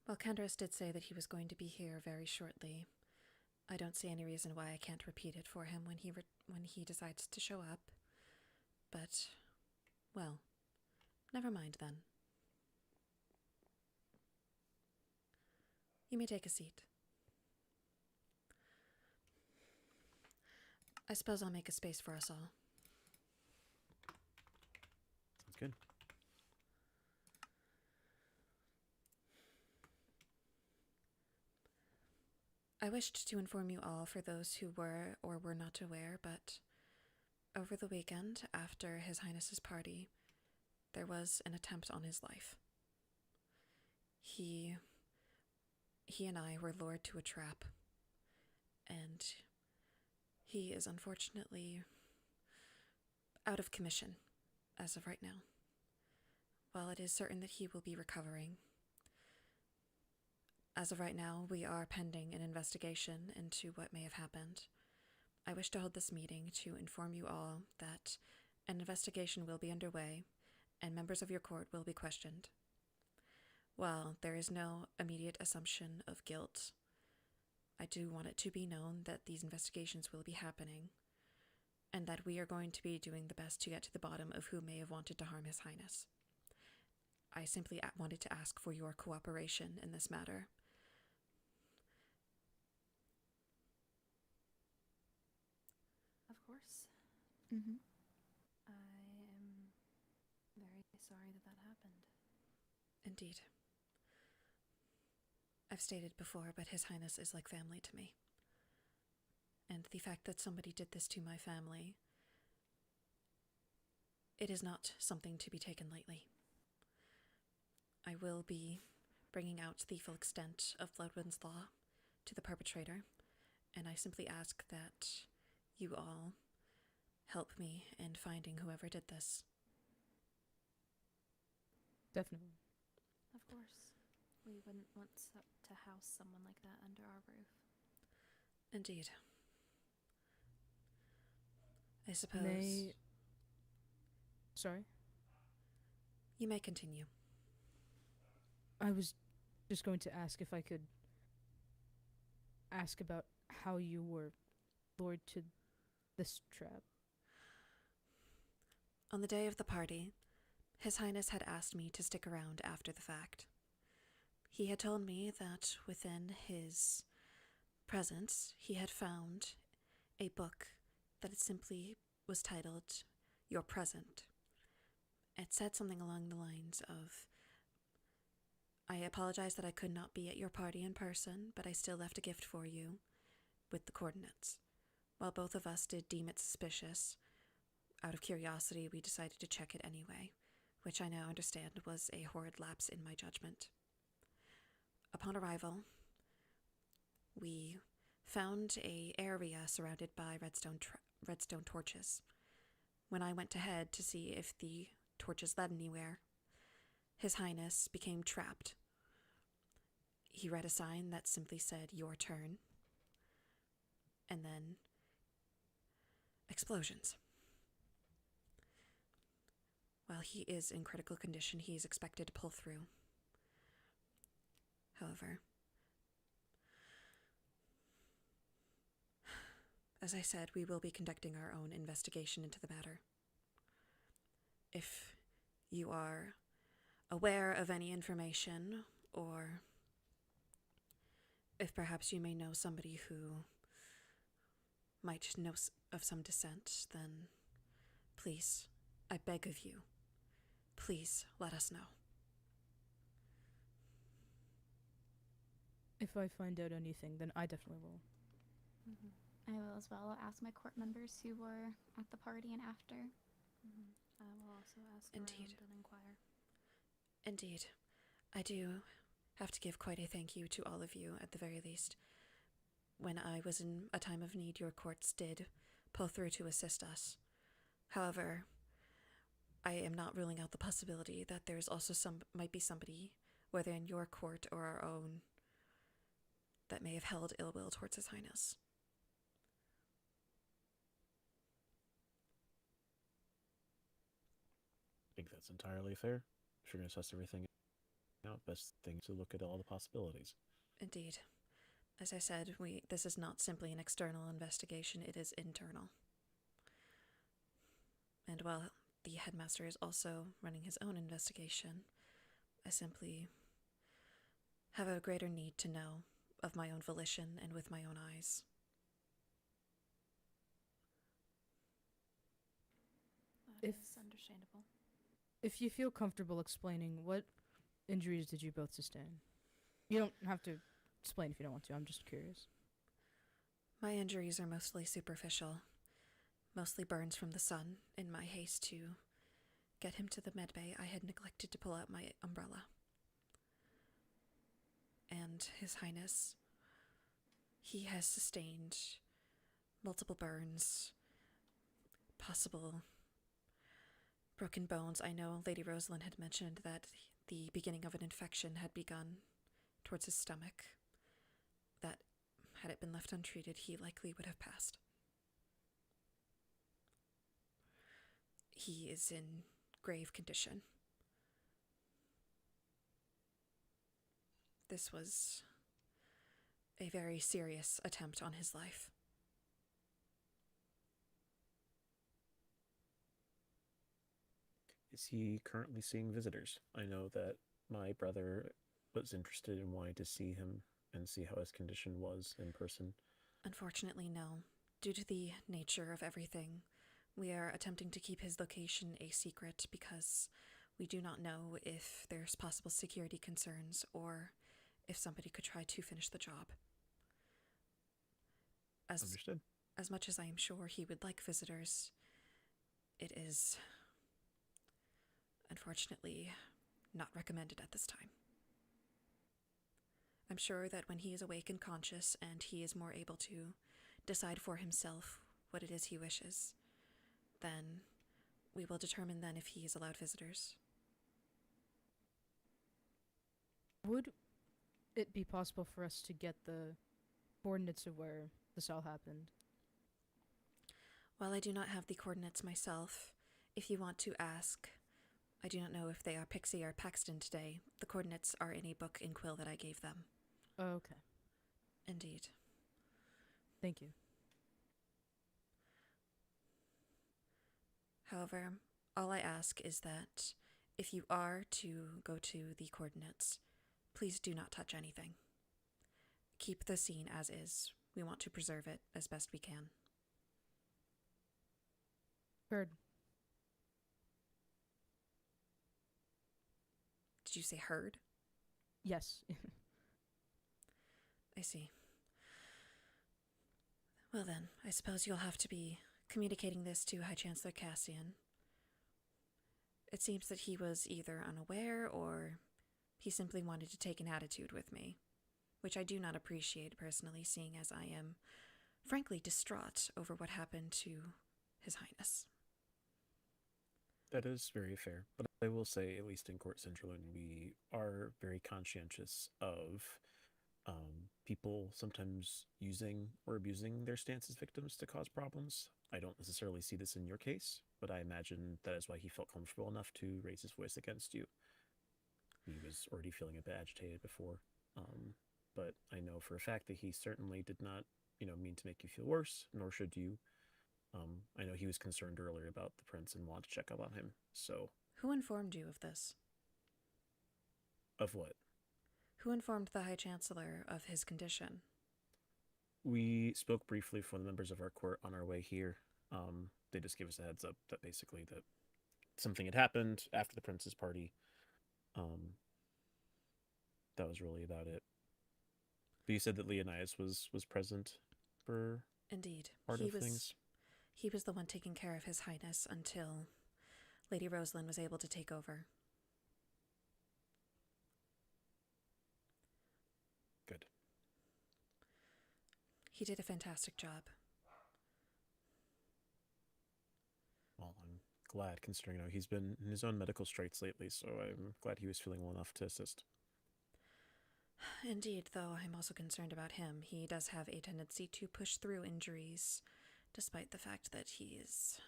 Well, Kendris did say that he was going to be here very shortly. I don't see any reason why I can't repeat it for him when he decides to show up. But, well, never mind then. You may take a seat. I suppose I'll make a space for us all. Sounds good. I wished to inform you all, for those who were or were not aware, but over the weekend, after His Highness's party, there was an attempt on his life. He and I were lured to a trap, and he is unfortunately out of commission as of right now. While it is certain that he will be recovering, as of right now, we are pending an investigation into what may have happened. I wish to hold this meeting to inform you all that an investigation will be underway and members of your court will be questioned. While there is no immediate assumption of guilt, I do want it to be known that these investigations will be happening and that we are going to be doing the best to get to the bottom of who may have wanted to harm His Highness. I simply wanted to ask for your cooperation in this matter. Of course. Mm-hmm. I am very sorry that that happened. Indeed. I've stated before, but His Highness is like family to me. And the fact that somebody did this to my family, it is not something to be taken lightly. I will be bringing out the full extent of Bloodwind's law to the perpetrator, and I simply ask that you all help me in finding whoever did this. Definitely. Of course. We wouldn't want to house someone like that under our roof. Indeed. I suppose... Sorry? You may continue. I was just going to ask if I could ask about how you were lured to this trap. On the day of the party, His Highness had asked me to stick around after the fact. He had told me that within his presence, he had found a book that it simply was titled Your Present. It said something along the lines of, I apologize that I could not be at your party in person, but I still left a gift for you with the coordinates. While both of us did deem it suspicious, out of curiosity we decided to check it anyway, which I now understand was a horrid lapse in my judgment. Upon arrival, we found an area surrounded by redstone torches. When I went ahead to see if the torches led anywhere, His Highness became trapped. He read a sign that simply said, "Your turn," and then explosions. While he is in critical condition, he is expected to pull through. However, as I said, we will be conducting our own investigation into the matter. If you are aware of any information, or if perhaps you may know somebody who might know of some dissent, then please, I beg of you, please let us know. If I find out anything, then I definitely will. Mm-hmm. I will as well. I'll ask my court members who were at the party and after. I will also ask Indeed. around and inquire. Indeed. I do have to give quite a thank you to all of you, at the very least. When I was in a time of need, your courts did pull through to assist us. However, I am not ruling out the possibility that there's also might be somebody, whether in your court or our own, that may have held ill will towards His Highness. I think that's entirely fair. If you're going to suss everything out, best thing to look at all the possibilities. Indeed. As I said, this is not simply an external investigation, it is internal. And while the headmaster is also running his own investigation, I simply have a greater need to know of my own volition and with my own eyes. That is understandable. If you feel comfortable explaining, what injuries did you both sustain? You don't have to explain if you don't want to. I'm just curious. My injuries are mostly superficial, mostly burns from the sun. In my haste to get him to the medbay, I had neglected to pull out my umbrella. And His Highness, he has sustained multiple burns, possible broken bones. I know Lady Rosalind had mentioned that the beginning of an infection had begun towards his stomach, that had it been left untreated, he likely would have passed. He is in grave condition. This was a very serious attempt on his life. Is he currently seeing visitors? I know that my brother was interested in wanting to see him and see how his condition was in person. Unfortunately, no. Due to the nature of everything, we are attempting to keep his location a secret because we do not know if there's possible security concerns or if somebody could try to finish the job. Understood. As much as I am sure he would like visitors, it is unfortunately not recommended at this time. I'm sure that when he is awake and conscious and he is more able to decide for himself what it is he wishes, then we will determine then if he is allowed visitors. Would it be possible for us to get the coordinates of where this all happened? While I do not have the coordinates myself, if you want to ask, I do not know if they are Pixie or Paxton today. The coordinates are in a book in quill that I gave them. Oh, okay. Indeed. Thank you. However, all I ask is that if you are to go to the coordinates, please do not touch anything. Keep the scene as is. We want to preserve it as best we can. Heard. Did you say heard? Yes. I see. Well then, I suppose you'll have to be communicating this to High Chancellor Cassian. It seems that he was either unaware or he simply wanted to take an attitude with me, which I do not appreciate personally, seeing as I am frankly distraught over what happened to His Highness. That is very fair, but I will say, at least in Court Centralin, we are very conscientious of people sometimes using or abusing their stance as victims to cause problems. I don't necessarily see this in your case, but I imagine that is why he felt comfortable enough to raise his voice against you. He was already feeling a bit agitated before, but I know for a fact that he certainly did not, mean to make you feel worse, nor should you. I know he was concerned earlier about the prince and wanted to check up on him, so... Who informed you of this? Of what? Who informed the High Chancellor of his condition? We spoke briefly for the members of our court on our way here. They just gave us a heads up that basically that something had happened after the prince's party. That was really about it. But you said that Leonidas was present for Indeed. part of things. He was the one taking care of His Highness until Lady Rosalind was able to take over. Good. He did a fantastic job. Well, I'm glad, considering he's been in his own medical straits lately, so I'm glad he was feeling well enough to assist. Indeed, though I'm also concerned about him. He does have a tendency to push through injuries, despite the fact that he is,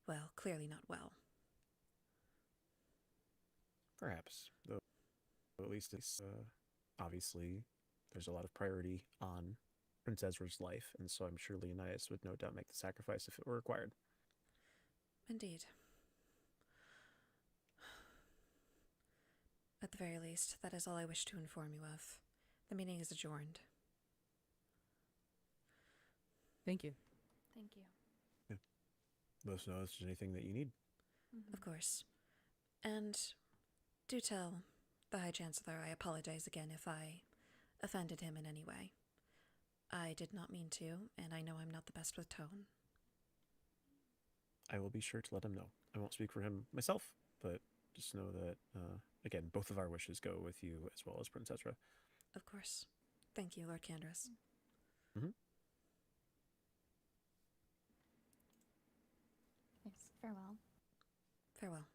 well, clearly not well. Perhaps, though at least it's, obviously, there's a lot of priority on Prince Ezra's life, and so I'm sure Leonidas would no doubt make the sacrifice if it were required. Indeed. At the very least, that is all I wish to inform you of. The meeting is adjourned. Thank you. Thank you. Yeah. Let us know if there's anything that you need. Of course. And do tell the High Chancellor I apologize again if I offended him in any way. I did not mean to, and I know I'm not the best with tone. I will be sure to let him know. I won't speak for him myself, but just know that, again, both of our wishes go with you as well as Prince Ezra. Of course. Thank you, Lord Candrus. Yes, farewell. Farewell.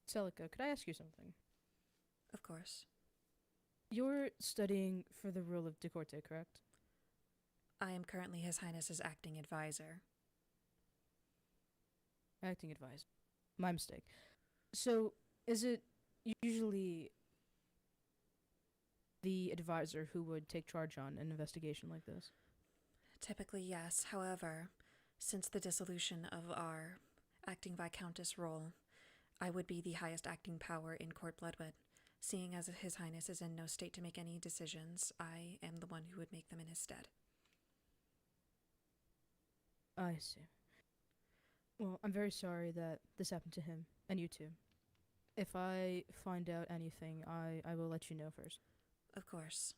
Celica, could I ask you something? Of course. You're studying for the role of De Corte, correct? I am currently His Highness's acting advisor. Acting advisor. My mistake. So, is it usually the advisor who would take charge on an investigation like this? Typically, yes. However, since the dissolution of our acting Viscountess role, I would be the highest acting power in Court Bloodwood. Seeing as His Highness is in no state to make any decisions, I am the one who would make them in his stead. I see. Well, I'm very sorry that this happened to him, and you too. If I find out anything, I will let you know first. Of course.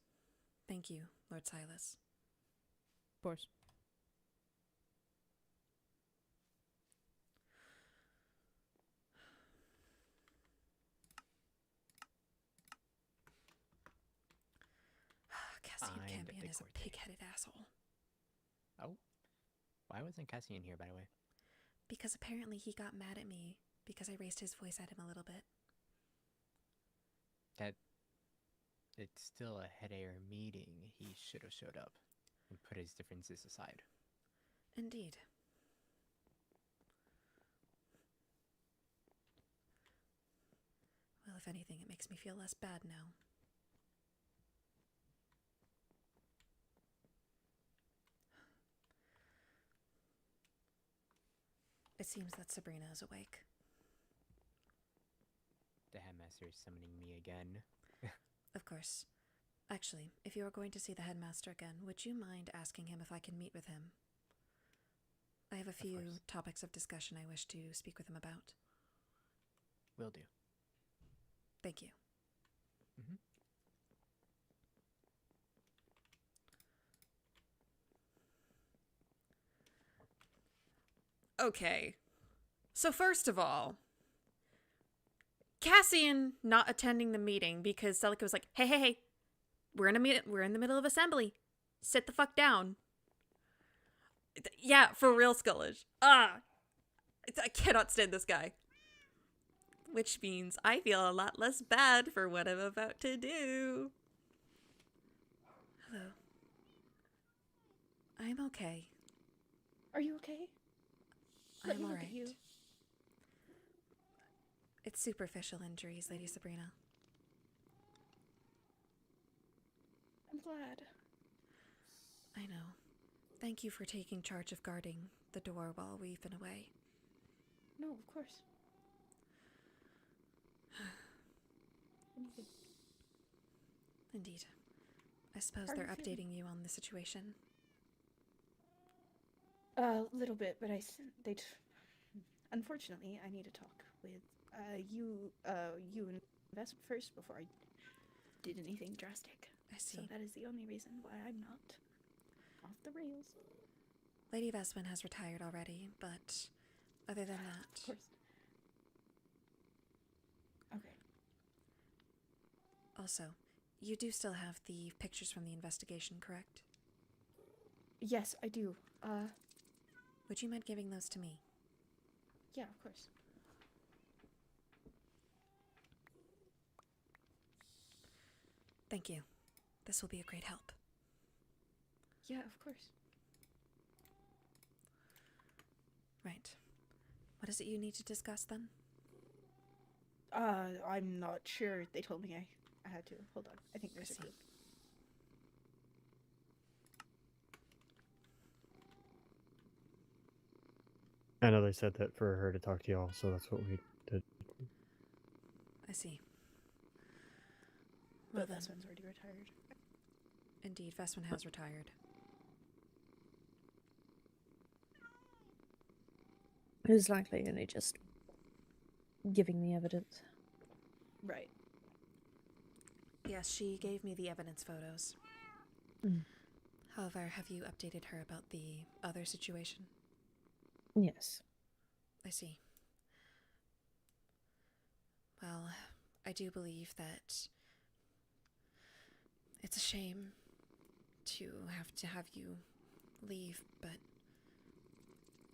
Thank you, Lord Silas. Of course. Cassian Campion is a pig-headed asshole. Oh? Why wasn't Cassian here, by the way? Because apparently he got mad at me because I raised his voice at him a little bit. It's still a head air meeting. He should have showed up and put his differences aside. Indeed. Well, if anything, it makes me feel less bad now. It seems that Sabrina is awake. The headmaster is summoning me again. Of course. Actually, if you are going to see the headmaster again, would you mind asking him if I can meet with him? I have a few topics of discussion I wish to speak with him about. Will do. Thank you. Okay. So first of all, Cassian not attending the meeting because Celica was like, hey, we're in the middle of assembly. Sit the fuck down. Yeah, for real, Scullage. I cannot stand this guy. Which means I feel a lot less bad for what I'm about to do. Hello. I'm okay. Are you okay? I'm alright. It's superficial injuries, Lady Sabrina. I'm glad. I know. Thank you for taking charge of guarding the door while we've been away. No, of course. Anything. Indeed. I suppose How are they're you feeling? updating you on the situation. A little bit, but unfortunately, I need to talk with you and Vess first before I did anything drastic. I see. So that is the only reason why I'm not off the rails. Lady Veswin has retired already, but other than that... Of course. Okay. Also, you do still have the pictures from the investigation, correct? Yes, I do. Would you mind giving those to me? Yeah, of course. Thank you. This will be a great help. Yeah, of course. Right. What is it you need to discuss then? I'm not sure. They told me I had to. Hold on. I think there's a group. I know they said that for her to talk to y'all, so that's what we did. I see. Well, this one's already retired. Indeed, Veswin has retired. It was likely only just giving the evidence. Right. Yes, she gave me the evidence photos. Mm. However, have you updated her about the other situation? Yes. I see. Well, I do believe that it's a shame to have you leave, but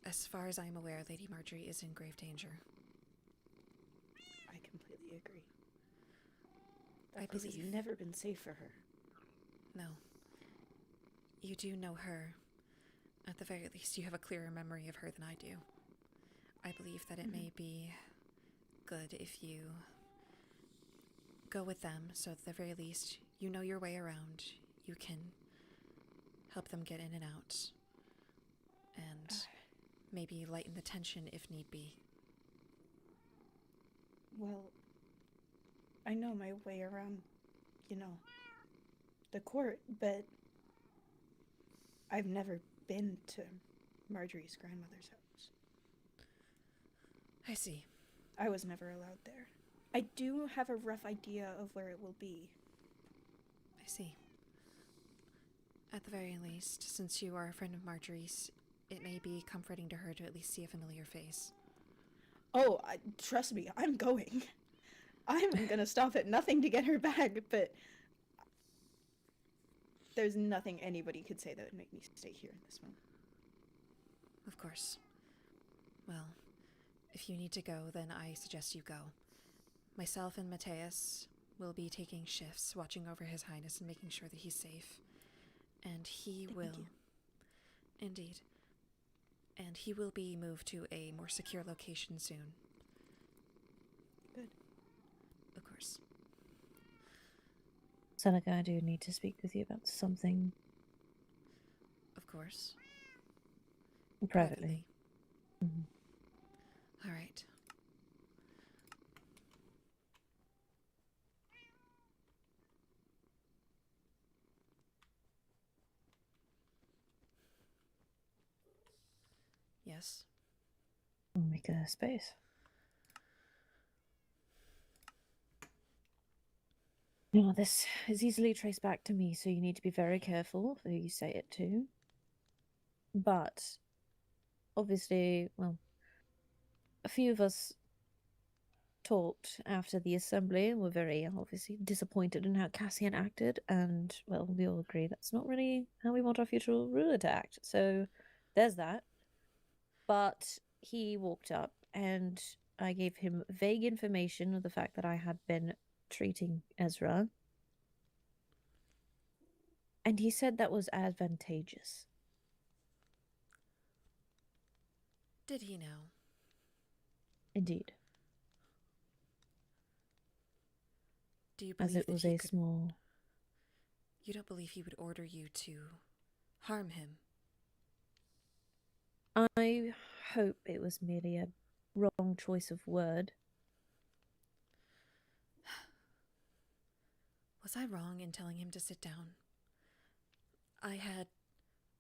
as far as I'm aware, Lady Marjorie is in grave danger. I completely agree. I That place has believe- never been safe for her. No. You do know her. At the very least, you have a clearer memory of her than I do. I believe that it may be good if you go with them, so at the very least, you know your way around. You can help them get in and out. And maybe lighten the tension if need be. Well, I know my way around, the court, but I've never been to Marjorie's grandmother's house. I see. I was never allowed there. I do have a rough idea of where it will be. I see. At the very least, since you are a friend of Marjorie's, it may be comforting to her to at least see a familiar face. Oh, trust me, I'm going. I'm gonna stop at nothing to get her back, but there's nothing anybody could say that would make me stay here in this moment. Of course. Well, if you need to go, then I suggest you go. Myself and Mateus will be taking shifts, watching over His Highness and making sure that he's safe. And he will... you. Indeed. And he will be moved to a more secure location soon. Good. Of course. Celica, I do need to speak with you about something Of course. privately. All right. Yes. We'll make a space. Now, this is easily traced back to me, so you need to be very careful who you say it to. But, obviously, well, a few of us talked after the assembly and were very, obviously, disappointed in how Cassian acted, and, well, we all agree that's not really how we want our future ruler to act. So, there's that. But he walked up, and I gave him vague information of the fact that I had been treating Ezra. And he said that was advantageous. Did he know? Indeed. Do you As believe it was that he a could... small... You don't believe he would order you to harm him? I hope it was merely a wrong choice of word. Was I wrong in telling him to sit down? I had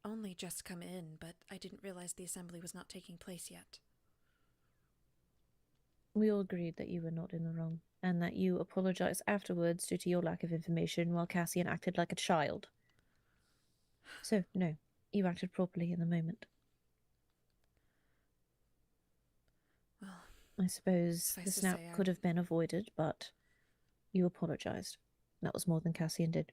only just come in, but I didn't realize the assembly was not taking place yet. We all agreed that you were not in the wrong, and that you apologized afterwards due to your lack of information while Cassian acted like a child. So, no, you acted properly in the moment. Well, I suppose suffice the to snap say, could have been avoided, but you apologized. That was more than Cassian did.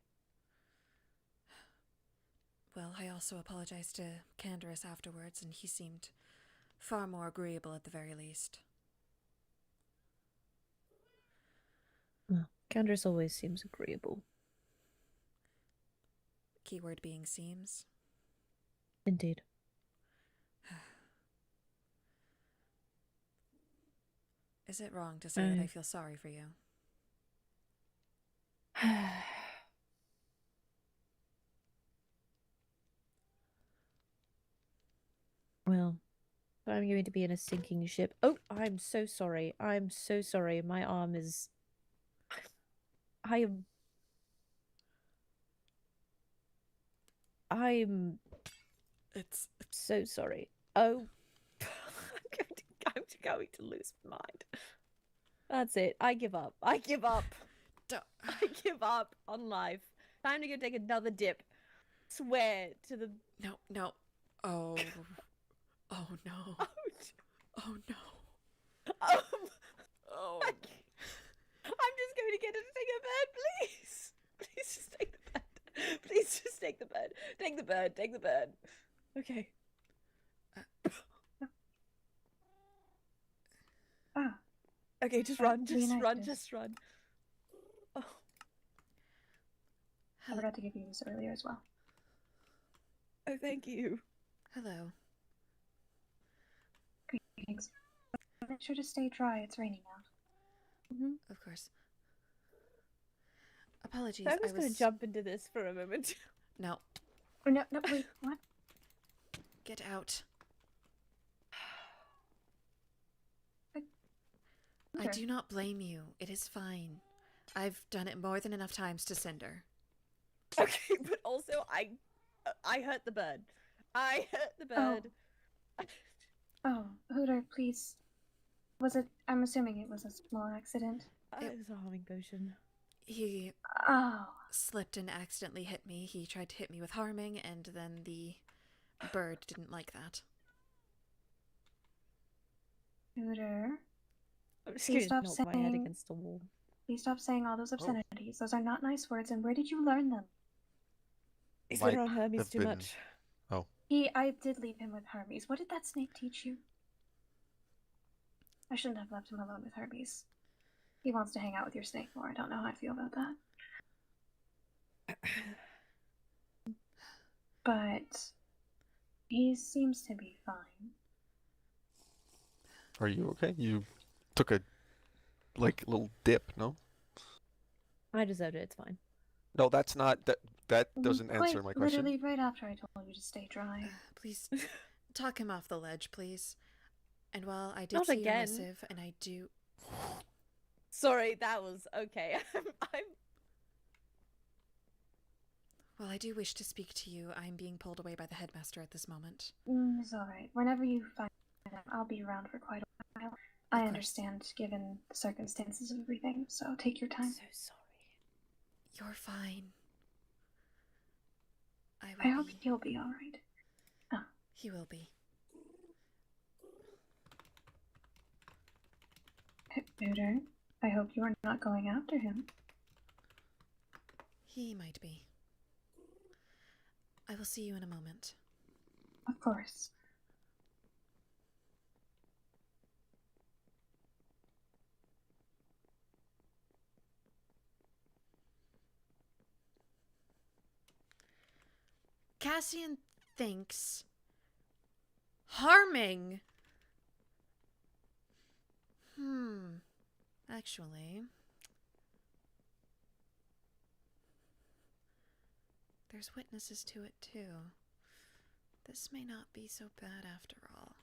Well, I also apologized to Candaris afterwards, and he seemed far more agreeable at the very least. Well, Candaris always seems agreeable. Keyword being seems. Indeed. Is it wrong to say that I feel sorry for you? Well, I'm going to be in a sinking ship. Oh, I'm so sorry. I'm so sorry. My arm is... I'm It's so sorry. Oh, I'm going to lose my mind. That's it. I give up. I give up. I give up on life. Time to go take another dip. Swear to the... No. Oh. Oh no. Oh no. Oh. I'm just going to get her to take a bed, please. Please just take the bed. Please just take the bed. Take the bed. Take the bed. Okay. Okay, just run. Just run. Just run. Oh. I forgot to give you this earlier as well. Oh, thank you. Hello. Greetings. Make sure to stay dry. It's raining out. Of course. Apologies. So I'm just going to jump into this for a moment. No. Oh, no, wait, what? Get out. I do not blame you. It is fine. I've done it more than enough times to Cinder. Okay, but also I hurt the bird. I hurt the bird. Oh, Hooter, please. Was it? I'm assuming it was a small accident. It was a harming potion. He slipped and accidentally hit me. He tried to hit me with harming, and then the bird didn't like that. Hooter. I'm just Please going to stop knock my head saying. against the wall. Please stop saying all those obscenities. Those are not nice words. And where did you learn them? He's been around Hermes too much. Oh. I did leave him with Hermes. What did that snake teach you? I shouldn't have left him alone with Hermes. He wants to hang out with your snake more. I don't know how I feel about that. But he seems to be fine. Are you okay? You took a little dip, no? I deserved it. It's fine. No, that's not that doesn't answer my question. Literally right after I told you to stay dry. Please talk him off the ledge, please. And while I did Not see your again. missive, and I do... Sorry, that was okay. While I do wish to speak to you, I'm being pulled away by the headmaster at this moment. It's alright. Whenever you find him, I'll be around for quite a while. I understand, given the circumstances of everything, so take your time. So sorry. You're fine. I hope he'll be alright. He will be. Hooter, I hope you are not going after him. He might be. I will see you in a moment. Of course. Cassian thinks harming. Actually, there's witnesses to it too. This may not be so bad after all.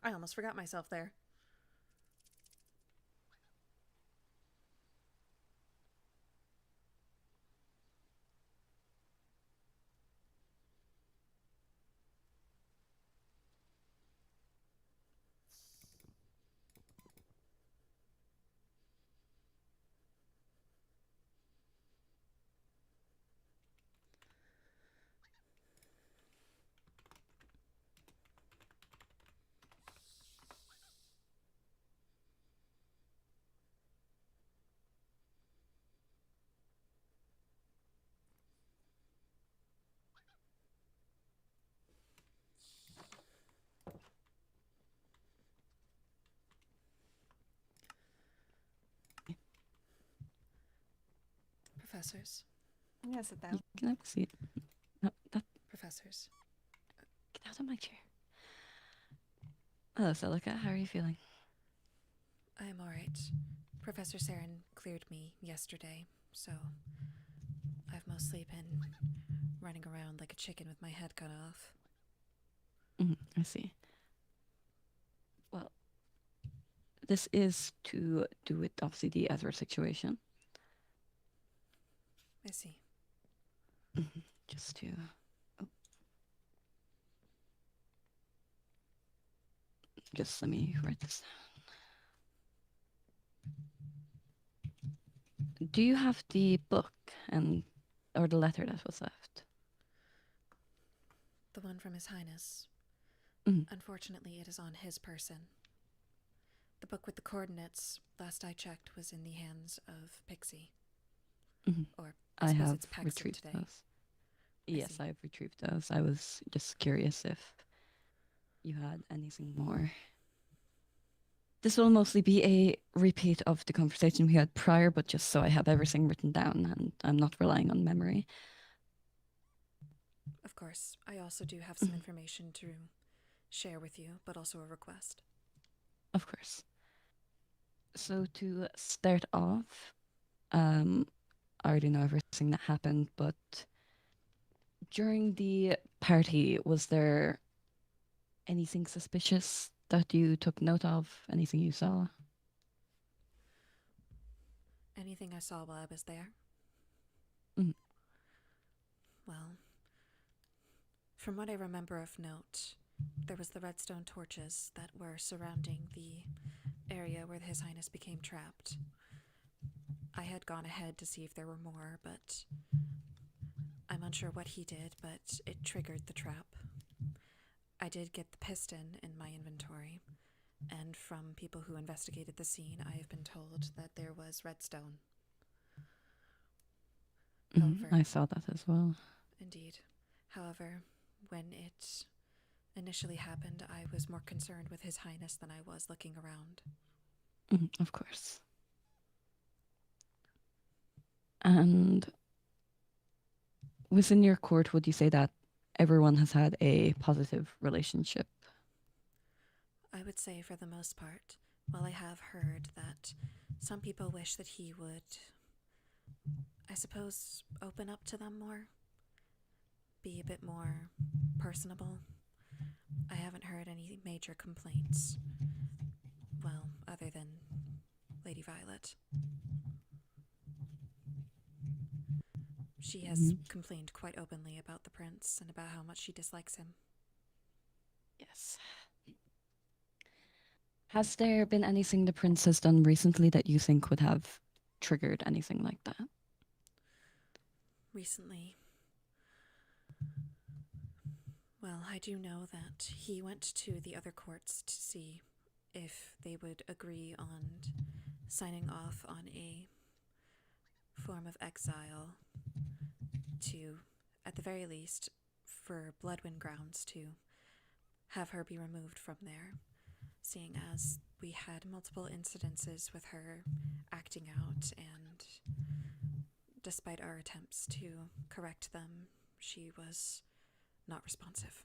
I almost forgot myself there. Professors. I'm gonna sit down. You can have a seat. No, Professors. get out of my chair. Hello, Celica. How are you feeling? I'm alright. Professor Saren cleared me yesterday, so I've mostly been running around like a chicken with my head cut off. I see. Well, this is to do with obviously the Ezra situation. I see. Just to. Oh. Just let me write this down. Do you have the book or the letter that was left? The one from His Highness. Unfortunately, it is on his person. The book with the coordinates, last I checked, was in the hands of Pixie. Or I suppose have it's Paxton retrieved today. those. Yes, I've retrieved those. I was just curious if you had anything more. This will mostly be a repeat of the conversation we had prior, but just so I have everything written down and I'm not relying on memory. Of course, I also do have some information to share with you, but also a request. Of course. So to start off, I already know everything that happened, but during the party, was there anything suspicious that you took note of? Anything you saw? Anything I saw while I was there? Well, from what I remember of note, there was the redstone torches that were surrounding the area where His Highness became trapped. I had gone ahead to see if there were more, but I'm unsure what he did, but it triggered the trap. I did get the piston in my inventory, and from people who investigated the scene, I have been told that there was redstone. However, I saw that as well. Indeed. However, when it initially happened, I was more concerned with His Highness than I was looking around. Of course. And within your court, would you say that everyone has had a positive relationship? I would say for the most part, while I have heard that some people wish that he would, I suppose, open up to them more, be a bit more personable, I haven't heard any major complaints. Well, other than Lady Violet. She has complained quite openly about the prince and about how much she dislikes him. Yes. Has there been anything the prince has done recently that you think would have triggered anything like that? Recently? Well, I do know that he went to the other courts to see if they would agree on signing off on a form of exile to, at the very least, for Bloodwind grounds, to have her be removed from there, seeing as we had multiple incidences with her acting out, and despite our attempts to correct them, she was not responsive.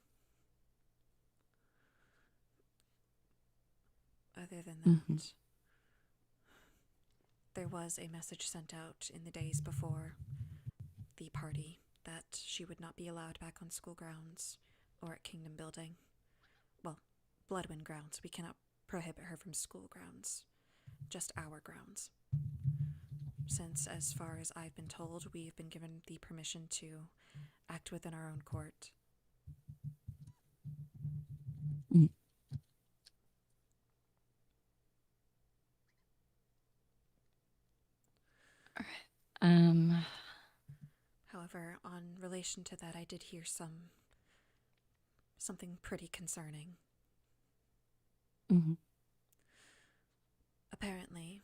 Other than that, there was a message sent out in the days before the party that she would not be allowed back on school grounds or at Kingdom Building. Well, Bloodwind grounds. We cannot prohibit her from school grounds. Just our grounds. Since, as far as I've been told, we've been given the permission to act within our own court. Mm. However, on relation to that, I did hear something pretty concerning. Mm-hmm. Apparently,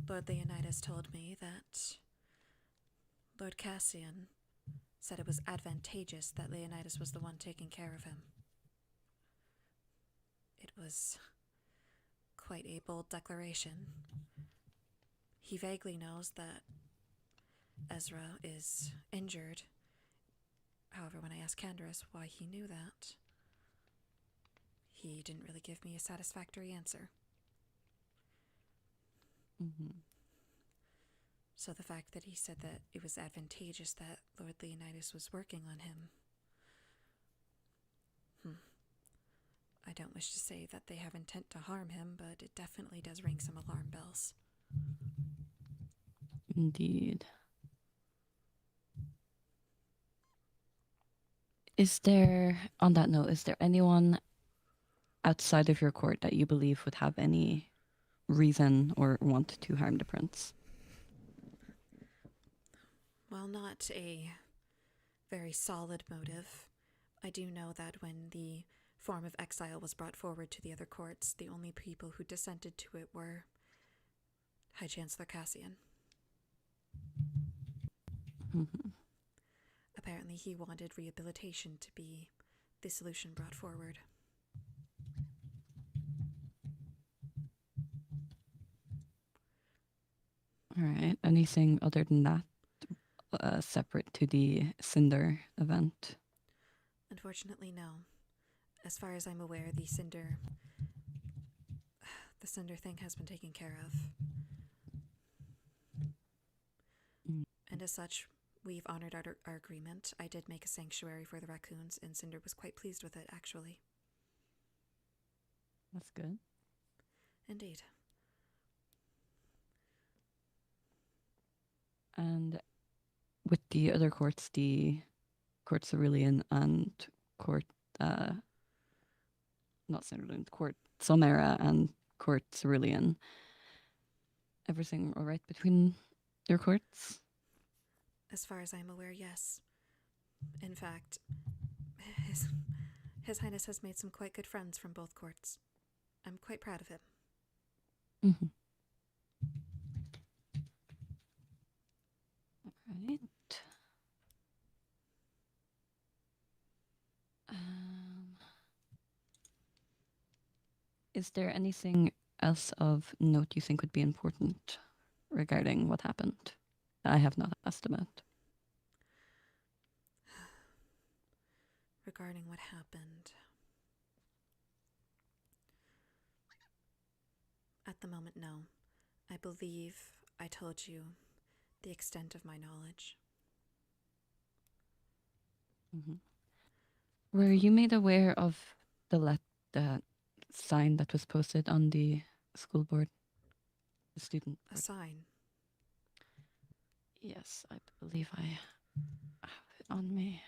Lord Leonidas told me that Lord Cassian said it was advantageous that Leonidas was the one taking care of him. It was quite a bold declaration. He vaguely knows that Ezra is injured. However, when I asked Candaris why he knew that, he didn't really give me a satisfactory answer. Mm-hmm. So the fact that he said that it was advantageous that Lord Leonidas was working on him, I don't wish to say that they have intent to harm him, but it definitely does ring some alarm bells. Indeed. Is there, on that note, is there anyone outside of your court that you believe would have any reason or want to harm the prince? While not a very solid motive, I do know that when the form of exile was brought forward to the other courts, the only people who dissented to it were High Chancellor Cassian. Mm-hmm. Apparently he wanted rehabilitation to be the solution brought forward. All right. Anything other than that, separate to the Cinder event? Unfortunately, no. As far as I'm aware, the Cinder thing has been taken care of. And as such, we've honored our agreement. I did make a sanctuary for the raccoons, and Cinder was quite pleased with it, actually. That's good. Indeed. And with the other courts, the Court Cerulean and Court, not Cerulean, Court Solmera and Court Cerulean, everything all right between your courts? As far as I'm aware, yes. In fact, His Highness has made some quite good friends from both courts. I'm quite proud of him. Mm-hmm. Right. Is there anything else of note you think would be important regarding what happened that I have not asked about? Regarding what happened, at the moment, no. I believe I told you the extent of my knowledge. Mm-hmm. Were you made aware of the sign that was posted on the school board? The student board? A sign? Yes, I believe I have it on me.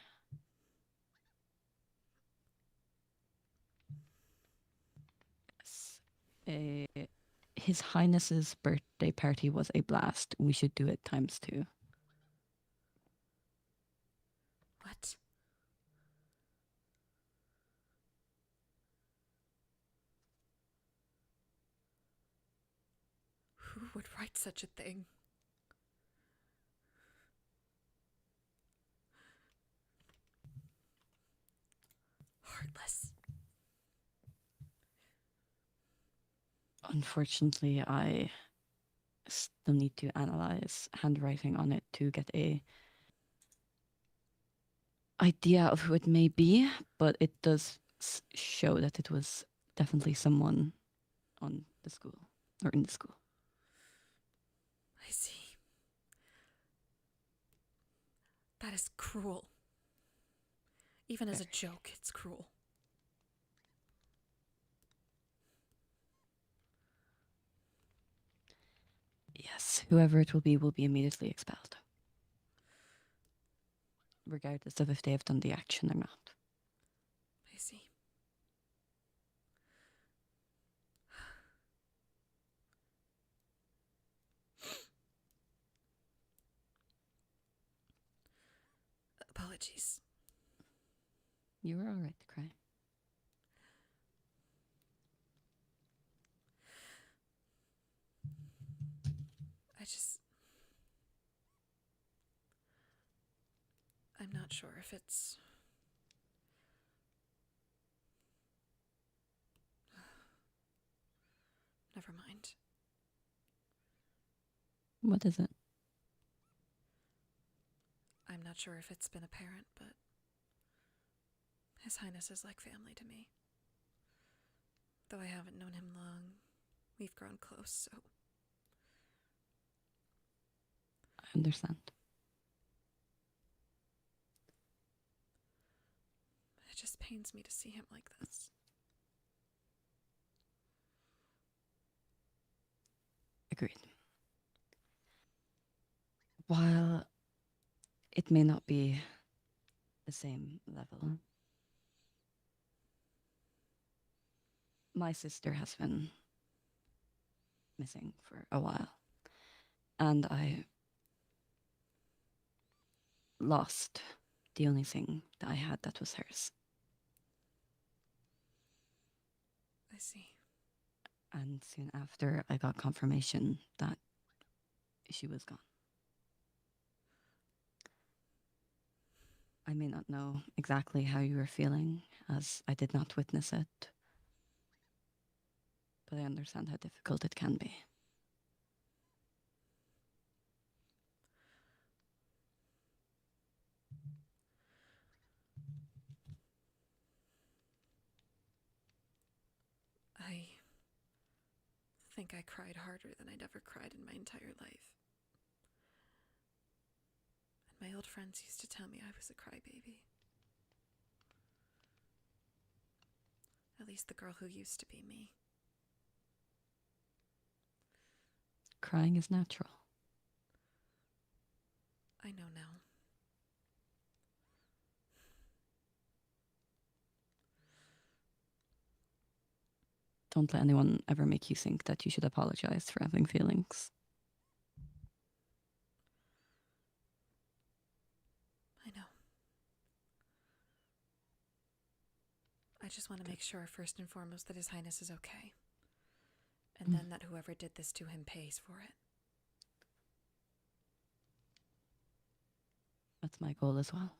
Yes. His Highness's birthday party was a blast. We should do it ×2. What? Who would write such a thing? Heartless. Unfortunately, I still need to analyze handwriting on it to get a idea of who it may be, but it does show that it was definitely someone on the school or in the school. I see. That is cruel. Even as a joke, it's cruel. Yes, whoever it will be immediately expelled, regardless of if they have done the action or not. I see. Apologies. You were all right to cry. I'm not sure if it's... Never mind. What is it? I'm not sure if it's been apparent, but His Highness is like family to me. Though I haven't known him long, we've grown close, so... I understand. It just pains me to see him like this. Agreed. While it may not be the same level, my sister has been missing for a while, and I lost the only thing that I had that was hers. I see. And soon after, I got confirmation that she was gone. I may not know exactly how you were feeling, as I did not witness it, but I understand how difficult it can be. I think I cried harder than I'd ever cried in my entire life. And my old friends used to tell me I was a crybaby. At least the girl who used to be me. Crying is natural. I know now. Don't let anyone ever make you think that you should apologize for having feelings. I know. I just want to make sure, first and foremost, that His Highness is okay. And then that whoever did this to him pays for it. That's my goal as well.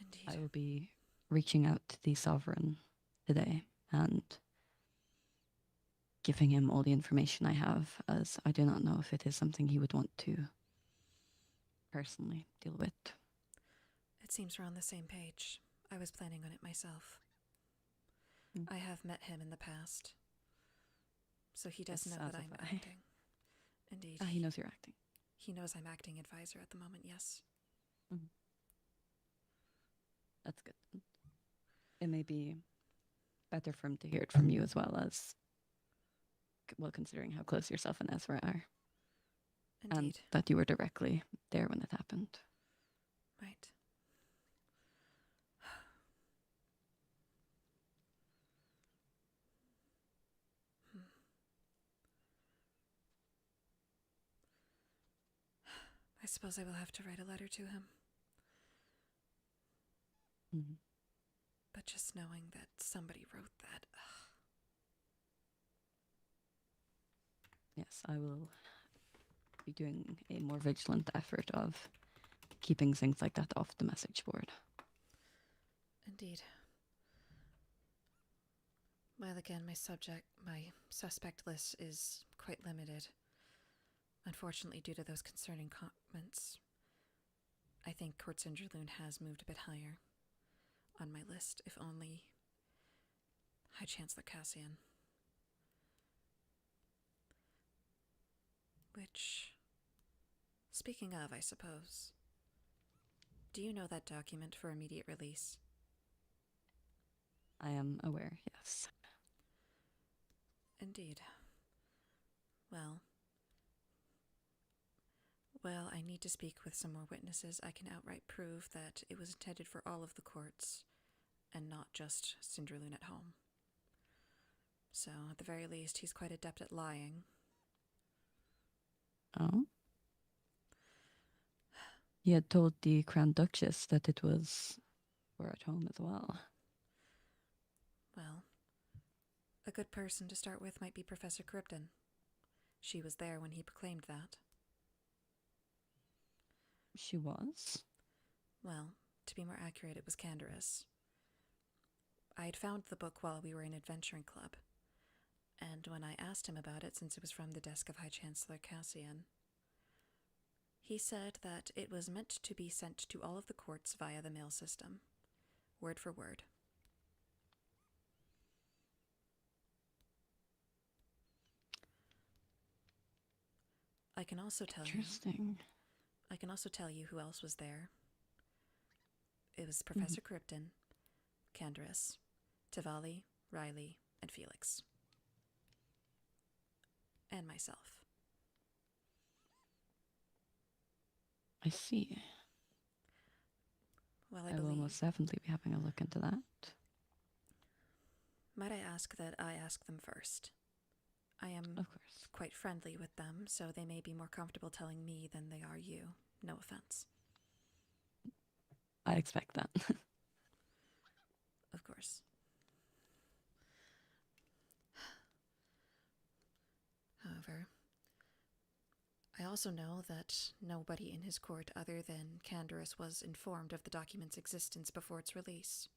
Indeed. I will be reaching out to the Sovereign today and giving him all the information I have, as I do not know if it is something he would want to personally deal with. It seems we're on the same page. I was planning on it myself. I have met him in the past, so he does Yes, know as that have I'm I. acting. Indeed. He knows you're acting. He knows I'm acting advisor at the moment, yes. That's good. It may be better for him to hear it from you as well, as, well, considering how close yourself and Ezra are. Indeed. And that you were directly there when it happened. Right. I suppose I will have to write a letter to him. But just knowing that somebody wrote that... Yes, I will be doing a more vigilant effort of keeping things like that off the message board. Indeed. Well, again, my suspect list is quite limited. Unfortunately, due to those concerning comments, I think Court-Singerloon has moved a bit higher on my list, if only High Chancellor Cassian. Which, speaking of, I suppose, do you know that document for immediate release? I am aware, yes. Indeed. Well, Well, I need to speak with some more witnesses. I can outright prove that it was intended for all of the courts, and not just Cinderloon at home. So, at the very least, he's quite adept at lying. Oh? He had told the Crown Duchess that it was for at home as well. Well, a good person to start with might be Professor Cribden. She was there when he proclaimed that. She was? Well, to be more accurate, it was Canderous. I had found the book while we were in Adventuring Club, and when I asked him about it, since it was from the desk of High Chancellor Cassian, he said that it was meant to be sent to all of the courts via the mail system, word for word. I can also tell you. Interesting. I can also tell you who else was there. It was Professor Cribden, Canderous, Tavali, Riley, and Felix. And myself. I see. Well, I will most definitely be having a look into that. Might I ask that I ask them first? I am, of course, quite friendly with them, so they may be more comfortable telling me than they are you. No offense. I expect that. Of course. However, I also know that nobody in his court other than Canderous was informed of the document's existence before its release.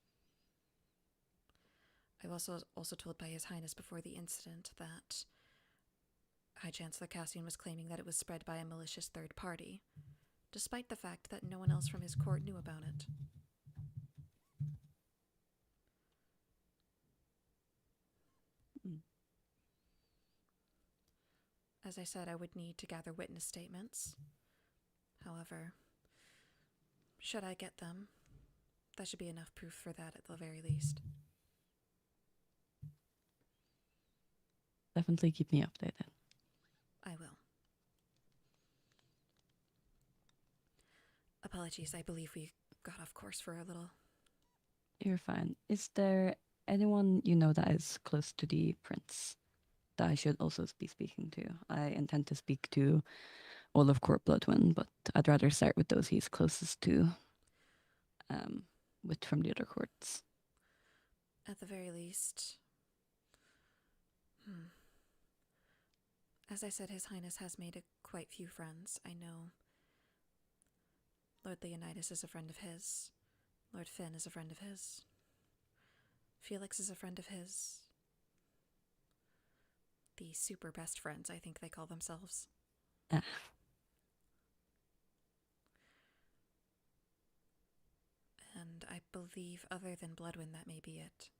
I was also told by His Highness before the incident that High Chancellor Cassian was claiming that it was spread by a malicious third party, despite the fact that no one else from his court knew about it. As I said, I would need to gather witness statements. However, should I get them, that should be enough proof for that at the very least. Definitely keep me updated. I will. Apologies, I believe we got off course for a little. You're fine. Is there anyone you know that is close to the prince that I should also be speaking to? I intend to speak to all of Court Bloodwind, but I'd rather start with those he's closest to, with from the other courts. At the very least. As I said, His Highness has made quite few friends. I know Lord Leonidas is a friend of his. Lord Finn is a friend of his. Felix is a friend of his. The super best friends, I think they call themselves. And I believe, other than Bloodwind, that may be it.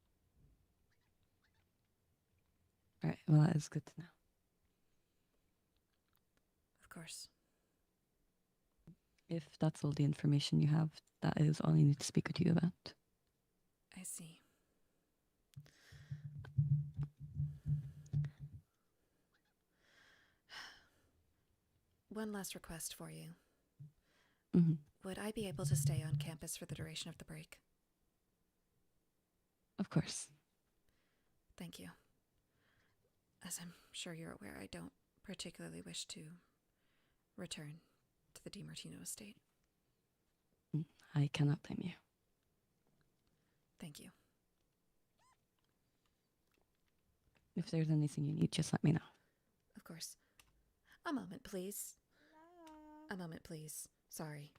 Alright, well, that is good to know. Of course. If that's all the information you have, that is all I need to speak with you about. I see. One last request for you. Would I be able to stay on campus for the duration of the break? Of course. Thank you. As I'm sure you're aware, I don't particularly wish to return to the DiMartino estate. I cannot blame you. Thank you. If there's anything you need, just let me know. Of course. A moment, please. A moment, please. Sorry.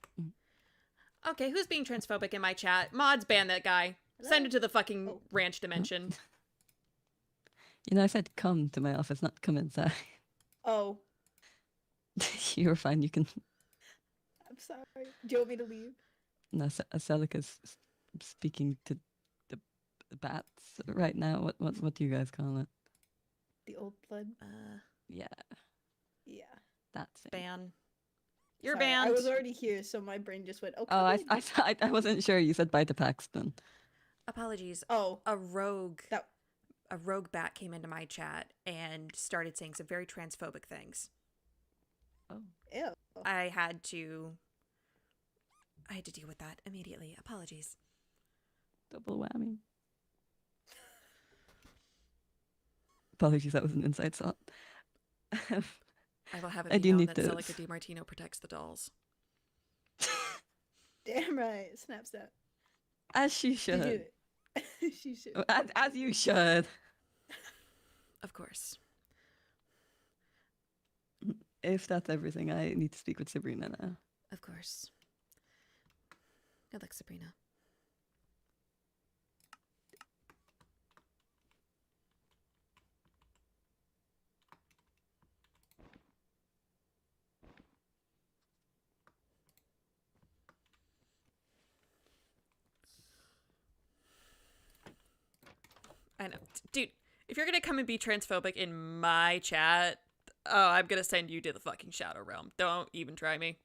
Okay, who's being transphobic in my chat? Mods, ban that guy. Send it to the fucking ranch dimension. You know, I said come to my office, not come inside. Oh. You're fine, you can... I'm sorry. Do you want me to leave? No, Celica's speaking to the bats right now. What do you guys call it? The old blood? Yeah. Yeah. That's it. Ban. You're Sorry, banned. I was already here, so my brain just went, oh, Oh, I wasn't sure. You said bye to Paxton. Apologies. Oh. A rogue bat came into my chat and started saying some very transphobic things. Oh. Ew. I had to deal with that immediately. Apologies. Double whammy. Apologies, that was an inside thought. I will have it I be do known need that to. Celica DiMartino protects the dolls. Damn right. Snap, snap. As she You should. do it. She should. As you should. Of course. If that's everything, I need to speak with Sabrina now. Of course. Good luck, Sabrina. I know. Dude, if you're gonna come and be transphobic in my chat, oh, I'm gonna send you to the fucking Shadow Realm. Don't even try me.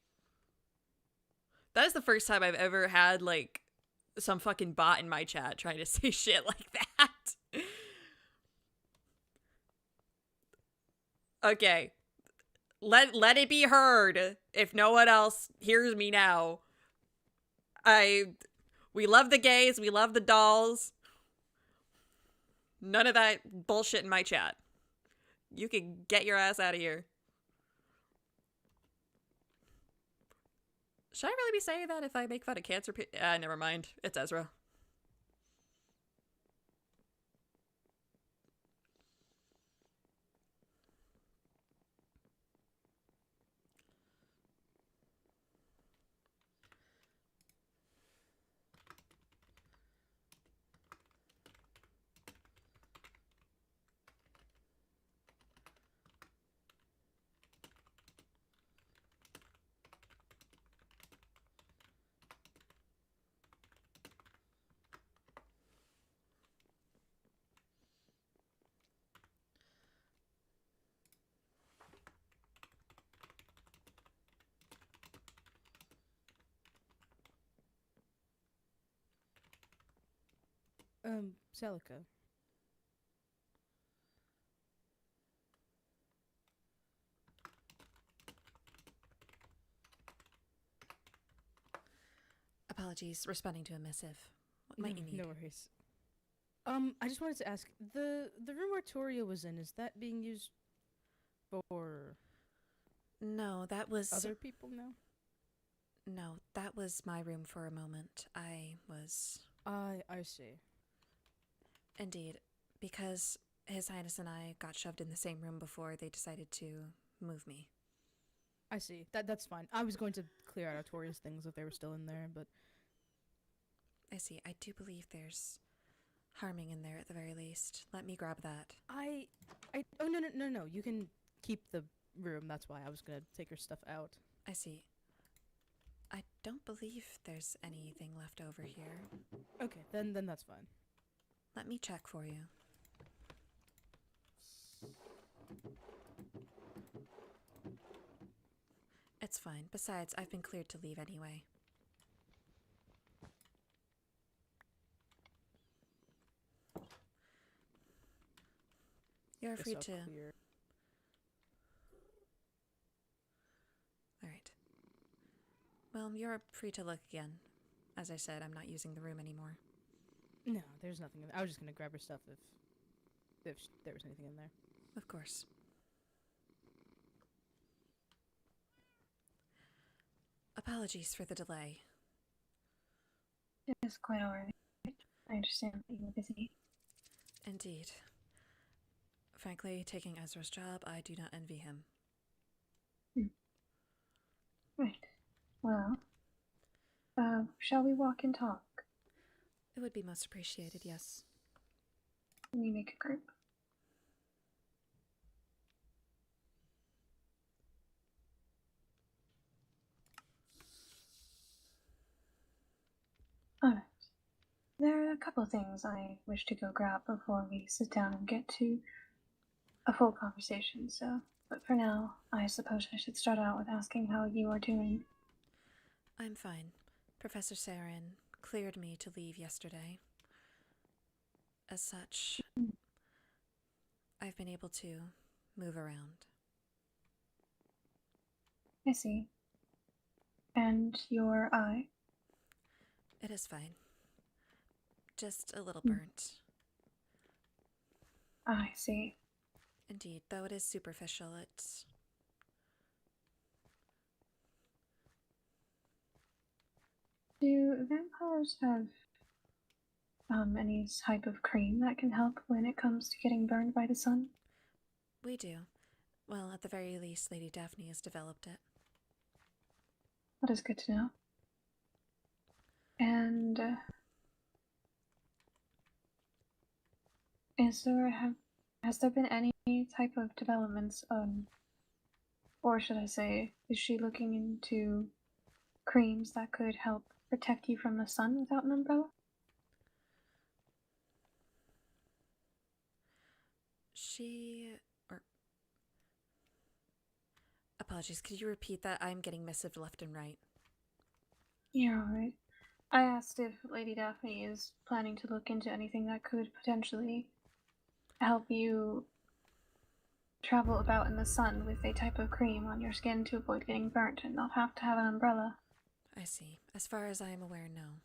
That is the first time I've ever had, like, some fucking bot in my chat trying to say shit like that. Okay. Let it be heard. If no one else hears me now. We love the gays, we love the dolls. None of that bullshit in my chat. You can get your ass out of here. Should I really be saying that if I make fun of cancer? Never mind. It's Ezra. Celica. Apologies, responding to a missive. What might you need? No worries. I just wanted to ask, the room where Toria was in, is that being used for No, that was other people now? No, that was my room for a moment. I see. Indeed, because His Highness and I got shoved in the same room before they decided to move me. I see. That's fine. I was going to clear out Toria's things if they were still in there, but I see. I do believe there's harming in there at the very least. Let me grab that. Oh, no. You can keep the room. That's why I was going to take her stuff out. I see. I don't believe there's anything left over here. Okay, then that's fine. Let me check for you. It's fine. Besides, I've been cleared to leave anyway. You're free to... Alright. Well, you're free to look again. As I said, I'm not using the room anymore. No, there's nothing. I was just going to grab her stuff if there was anything in there. Of course. Apologies for the delay. It's quite alright. I understand that you were busy. Indeed. Frankly, taking Ezra's job, I do not envy him. Right. Well, shall we walk and talk? It would be most appreciated, yes. Can we make a group? Alright. There are a couple of things I wish to go grab before we sit down and get to a full conversation, but for now, I suppose I should start out with asking how you are doing. I'm fine. Professor Saren cleared me to leave yesterday. As such, I've been able to move around. I see. And your eye? It is fine. Just a little Hmm. burnt. I see. Indeed, though it is superficial, it's... Do vampires have any type of cream that can help when it comes to getting burned by the sun? We do. Well, at the very least, Lady Daphne has developed it. That is good to know. And has there been any type of developments, or should I say, is she looking into creams that could help protect you from the sun without an umbrella? Apologies, could you repeat that? I'm getting missive left and right. You're alright. I asked if Lady Daphne is planning to look into anything that could potentially help you travel about in the sun with a type of cream on your skin to avoid getting burnt and not have to have an umbrella. I see. As far as I am aware, no.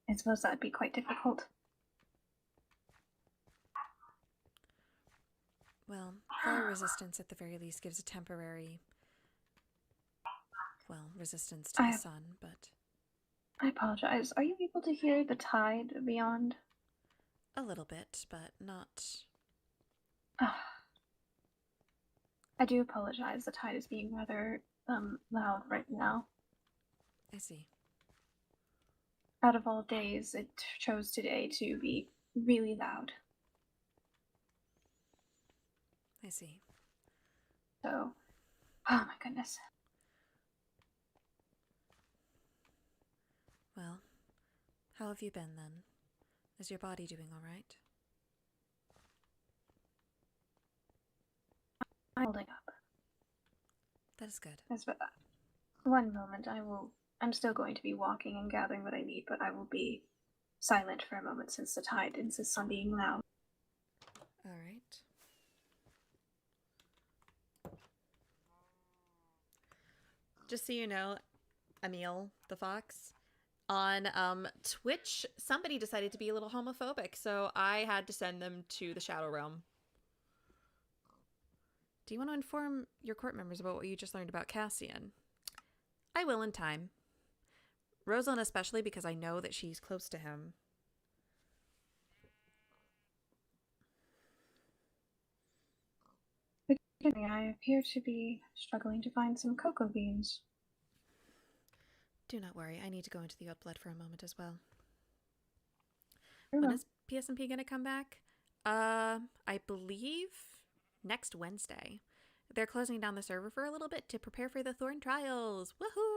I suppose that'd be quite difficult. Well, fire resistance at the very least gives a temporary, resistance to the sun, but... I apologize. Are you able to hear the tide beyond? A little bit, but not... I do apologize. The tide is being rather loud right now. I see. Out of all days, it chose today to be really loud. I see. So, oh my goodness. Well, how have you been then? Is your body doing all right? I'm holding up. That is good. Yes, but one moment, I'm still going to be walking and gathering what I need, but I will be silent for a moment since the tide insists on being loud. All right. Just so you know, Emil the Fox, on Twitch, somebody decided to be a little homophobic, so I had to send them to the Shadow Realm. Do you want to inform your court members about what you just learned about Cassian? I will in time. Rosalind especially, because I know that she's close to him. Forgive me, I appear to be struggling to find some cocoa beans. Do not worry, I need to go into the Outblood for a moment as well. Very When well. is PSMP going to come back? I believe next Wednesday. They're closing down the server for a little bit to prepare for the Thorn Trials. Woohoo!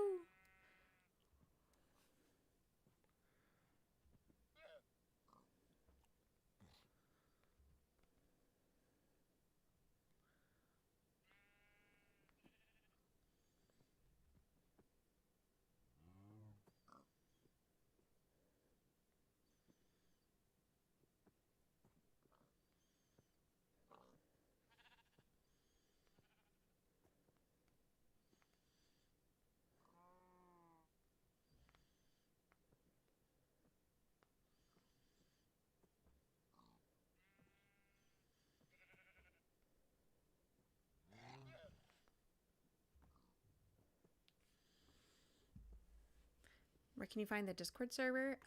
Where can you find the Discord server?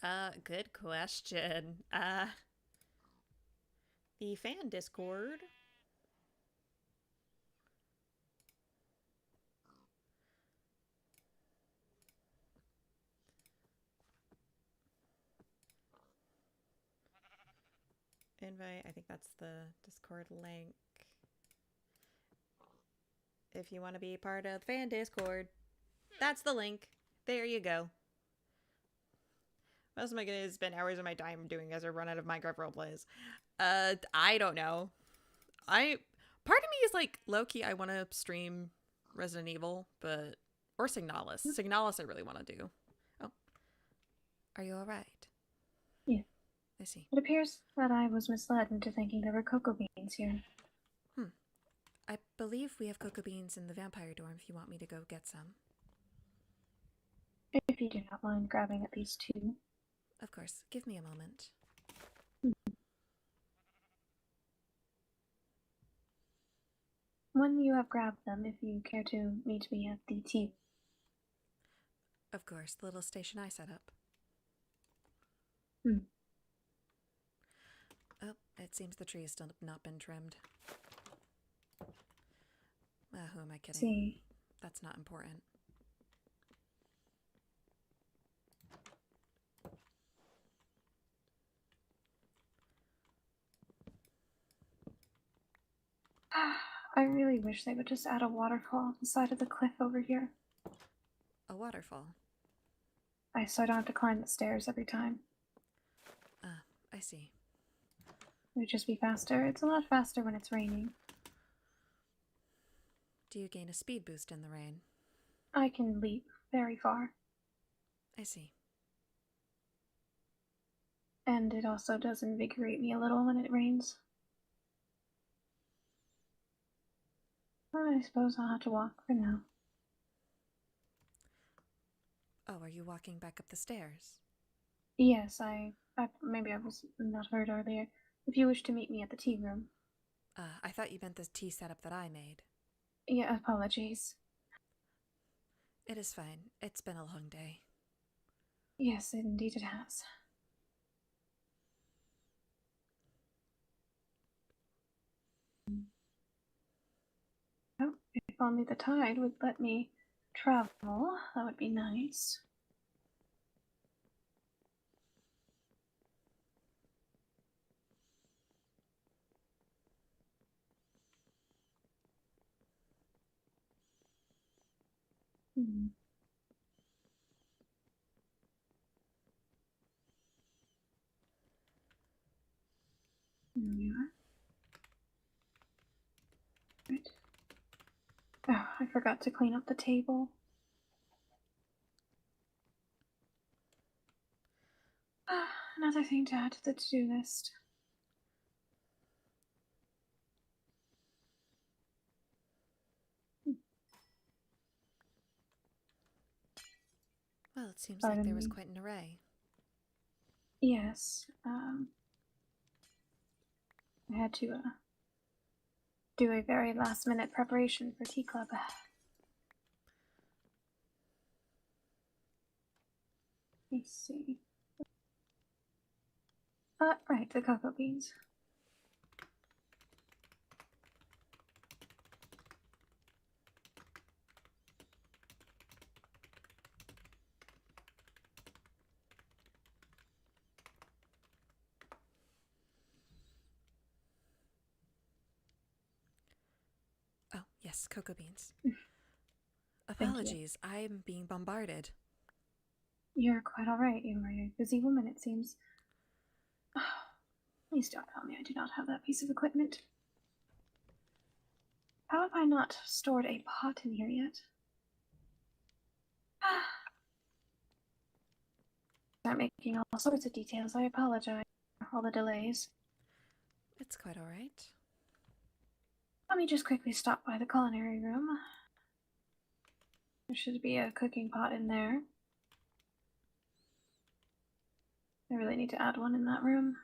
Good question. The fan Discord. Invite, I think that's the Discord link. If you want to be part of the fan Discord, that's the link. There you go. What else am I going to spend hours of my time doing as I run out of Minecraft roleplays? I don't know. Part of me is like, low-key, I want to stream Resident Evil, or Signalis. Signalis I really want to do. Oh. Are you alright? Yeah. I see. It appears that I was misled into thinking there were cocoa beans here. I believe we have cocoa beans in the vampire dorm if you want me to go get some. If you do not mind grabbing at least 2. Of course. Give me a moment. When you have grabbed them, if you care to meet me at the tea. Of course, the little station I set up. Oh, it seems the tree has still not been trimmed. Who am I kidding? See. That's not important. I really wish they would just add a waterfall on the side of the cliff over here. A waterfall? So I don't have to climb the stairs every time. I see. It would just be faster. It's a lot faster when it's raining. Do you gain a speed boost in the rain? I can leap very far. I see. And it also does invigorate me a little when it rains. I suppose I'll have to walk for now. Oh, are you walking back up the stairs? Yes, maybe I was not heard earlier. If you wish to meet me at the tea room. I thought you meant the tea setup that I made. Yeah, apologies. It is fine. It's been a long day. Yes, indeed it has. Oh, if only the tide would let me travel, that would be nice. There we are. Right. Oh, I forgot to clean up the table. Another thing to add to the to-do list. Well, it seems like there was quite an array. Yes, I had to do a very last-minute preparation for tea club. Let's see. Right, the cocoa beans. Oh, yes, cocoa beans. Thank you. Apologies, I'm being bombarded. You're quite alright. You are a busy woman, it seems. Please don't tell me I do not have that piece of equipment. How have I not stored a pot in here yet? Start making all sorts of details. I apologize for all the delays. It's quite alright. Let me just quickly stop by the culinary room. There should be a cooking pot in there. I really need to add one in that room.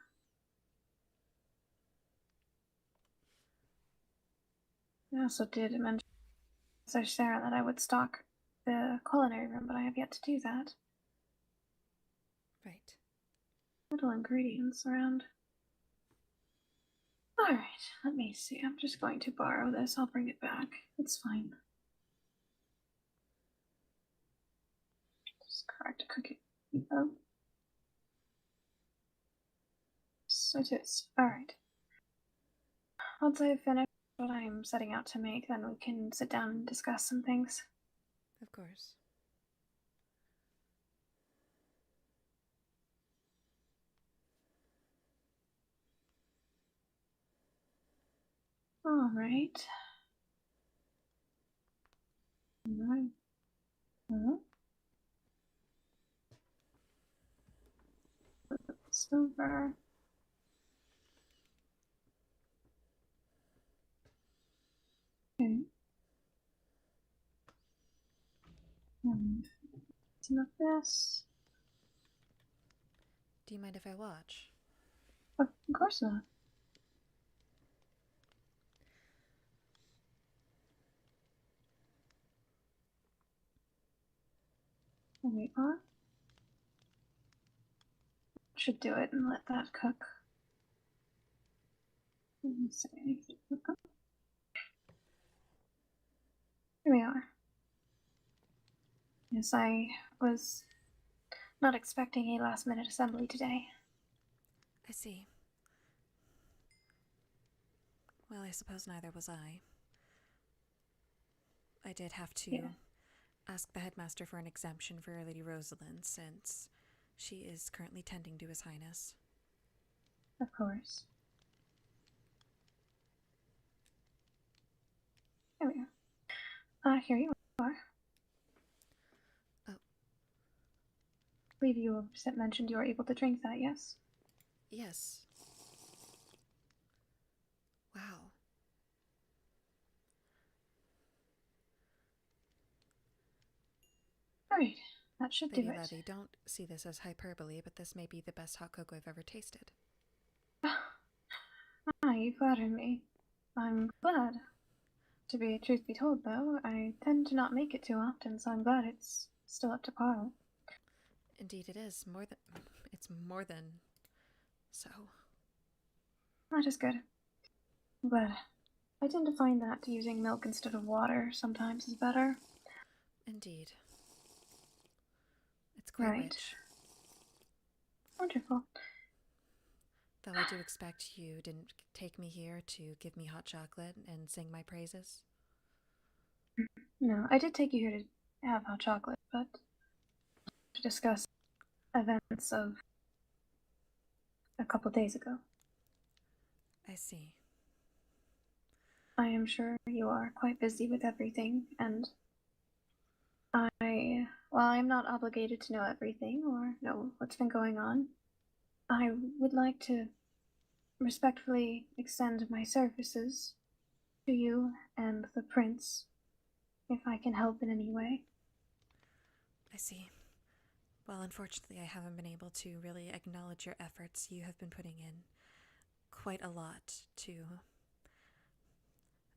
I also did mention to Sarah that I would stock the culinary room, but I have yet to do that. Right. Little ingredients around. Alright, let me see. I'm just going to borrow this. I'll bring it back. It's fine. Just correct cooking. Oh. So it is. Alright. Once I've finished what I'm setting out to make, then we can sit down and discuss some things. Of course. Alright. Alright. Silver. some of this. Do you mind if I watch? Of course not. There we are. Should do it and let that cook. Didn't say anything. Here we are. Yes, I was not expecting a last-minute assembly today. I see. Well, I suppose neither was I. I did have to ask the headmaster for an exemption for Lady Rosalind, since she is currently tending to His Highness. Of course. There we are. Here you are. Oh. I believe you mentioned you were able to drink that, yes? Yes. Wow. Alright, that should Lady do it. Levy, don't see this as hyperbole, but this may be the best hot cocoa I've ever tasted. You flatter me. I'm glad. Truth be told, though, I tend to not make it too often, so I'm glad it's still up to par. Indeed it is. It's more than so. That is good. I'm glad. I tend to find that using milk instead of water sometimes is better. Indeed. It's quite rich. Wonderful. Though I do expect you didn't take me here to give me hot chocolate and sing my praises. No, I did take you here to have hot chocolate, but to discuss events of a couple days ago. I see. I am sure you are quite busy with everything, and while I'm not obligated to know everything or know what's been going on, I would like to respectfully extend my services to you and the prince, if I can help in any way. I see. Well, unfortunately, I haven't been able to really acknowledge your efforts. You have been putting in quite a lot to,